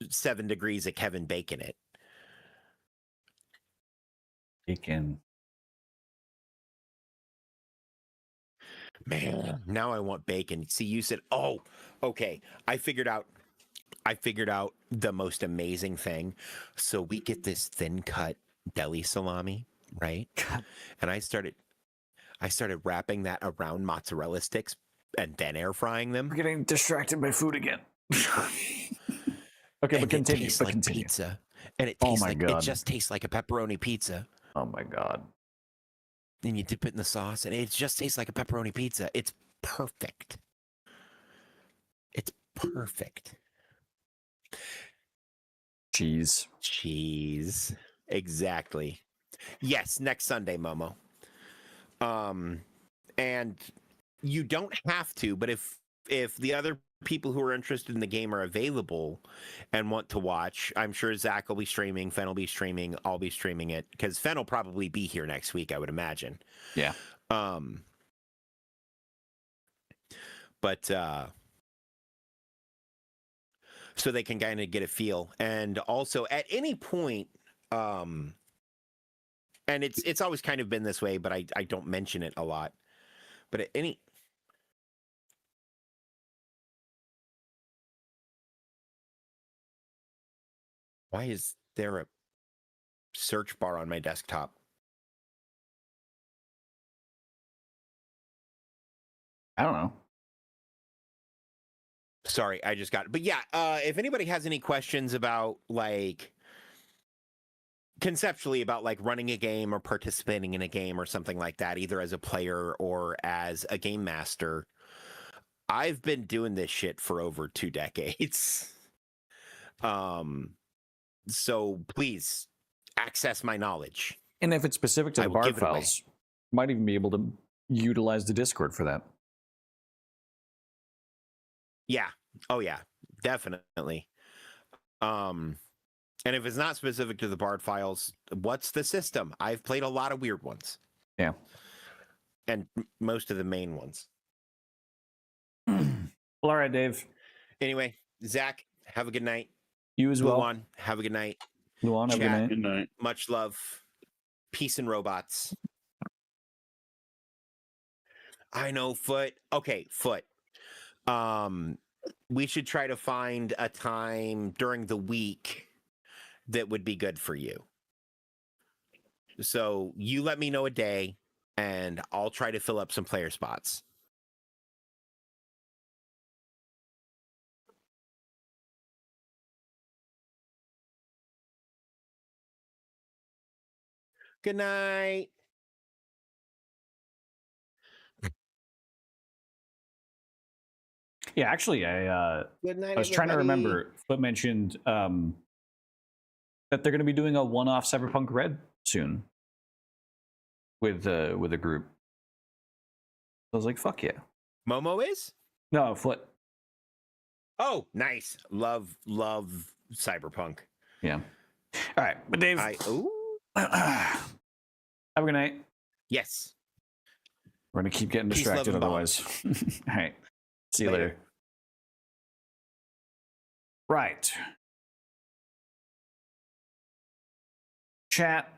[SPEAKER 3] 7 degrees of Kevin Bacon it.
[SPEAKER 1] Bacon.
[SPEAKER 3] Man, now I want bacon. See, you said, oh, okay. I figured out the most amazing thing. So we get this thin cut deli salami, right? And I started wrapping that around mozzarella sticks and then air frying them.
[SPEAKER 1] We're getting distracted by food again. Okay,
[SPEAKER 3] and
[SPEAKER 1] but continue.
[SPEAKER 3] It tastes
[SPEAKER 1] but
[SPEAKER 3] like
[SPEAKER 1] continue.
[SPEAKER 3] pizza, and it tastes
[SPEAKER 1] God.
[SPEAKER 3] it just tastes like a pepperoni pizza.
[SPEAKER 1] Oh my god!
[SPEAKER 3] And you dip it in the sauce, and it just tastes like a pepperoni pizza. It's perfect. It's perfect. Cheese. Exactly. Yes, next Sunday, Momo. And you don't have to, but if the other people who are interested in the game are available and want to watch, I'm sure Zach will be streaming, Fen will be streaming, I'll be streaming it, because Fen will probably be here next week, I would imagine.
[SPEAKER 1] Yeah.
[SPEAKER 3] But so they can kind of get a feel, and also at any point, and it's always kind of been this way, but I don't mention it a lot. But at any why is there a search bar on my desktop?
[SPEAKER 1] I don't know.
[SPEAKER 3] Sorry, I just got it. But yeah, if anybody has any questions about like conceptually about like running a game or participating in a game or something like that, either as a player or as a game master, I've been doing this shit for over 2 decades. So please access my knowledge.
[SPEAKER 1] And if it's specific to
[SPEAKER 3] I
[SPEAKER 1] the
[SPEAKER 3] will
[SPEAKER 1] B.A.R.D
[SPEAKER 3] give it away.
[SPEAKER 1] files, Might even be able to utilize the Discord for that.
[SPEAKER 3] Yeah. Oh yeah, definitely. And if it's not specific to the B.A.R.D files, what's the system? I've played a lot of weird ones.
[SPEAKER 1] Yeah.
[SPEAKER 3] And most of the main ones.
[SPEAKER 1] Well, all right, Dave.
[SPEAKER 3] Anyway, Zach, have a good night.
[SPEAKER 1] You as well.
[SPEAKER 3] Luan, have a good night.
[SPEAKER 1] Luan, have a good
[SPEAKER 3] Chat.
[SPEAKER 1] night.
[SPEAKER 5] Good night.
[SPEAKER 3] Much love. Peace and robots. I know, Foot. Okay, Foot. We should try to find a time during the week that would be good for you. So you let me know a day, and I'll try to fill up some player spots. Good night.
[SPEAKER 1] Yeah, actually,
[SPEAKER 3] Good night,
[SPEAKER 1] I was trying to
[SPEAKER 3] everybody.
[SPEAKER 1] remember. Foot mentioned that they're going to be doing a one-off Cyberpunk Red soon with a group. I was like, "Fuck yeah!"
[SPEAKER 3] Momo is?
[SPEAKER 1] No, Foot.
[SPEAKER 3] Oh, nice. Love Cyberpunk.
[SPEAKER 1] Yeah. All right, but Dave,
[SPEAKER 3] Ooh.
[SPEAKER 1] have a good night.
[SPEAKER 3] Yes.
[SPEAKER 1] We're gonna keep getting
[SPEAKER 3] Peace, love,
[SPEAKER 1] distracted
[SPEAKER 3] and bomb.
[SPEAKER 1] otherwise. All right. See you
[SPEAKER 3] Later.
[SPEAKER 1] later. Right. Chat.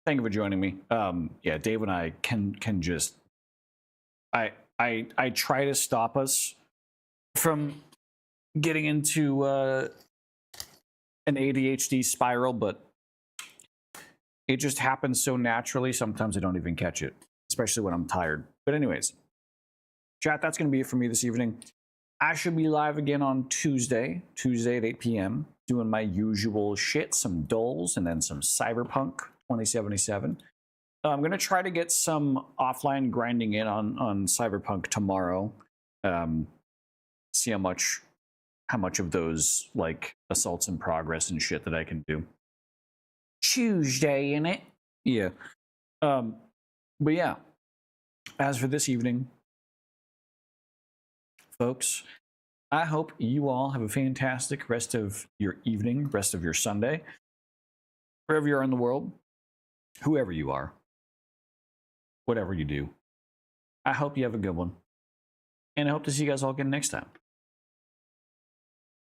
[SPEAKER 1] Thank you for joining me. Yeah, Dave and I can just I try to stop us from getting into an ADHD spiral, but it just happens so naturally. Sometimes I don't even catch it, especially when I'm tired. But anyways, chat, that's going to be it for me this evening. I should be live again on Tuesday at 8 p.m., doing my usual shit, some Doles, and then some Cyberpunk 2077. I'm going to try to get some offline grinding in on Cyberpunk tomorrow. See how much of those, like, assaults in progress and shit that I can do. Tuesday, innit? Yeah. But yeah, as for this evening, folks, I hope you all have a fantastic rest of your evening, rest of your Sunday, wherever you are in the world, whoever you are, whatever you do. I hope you have a good one. And I hope to see you guys all again next time.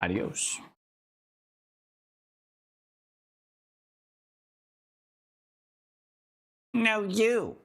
[SPEAKER 1] Adios. No, you.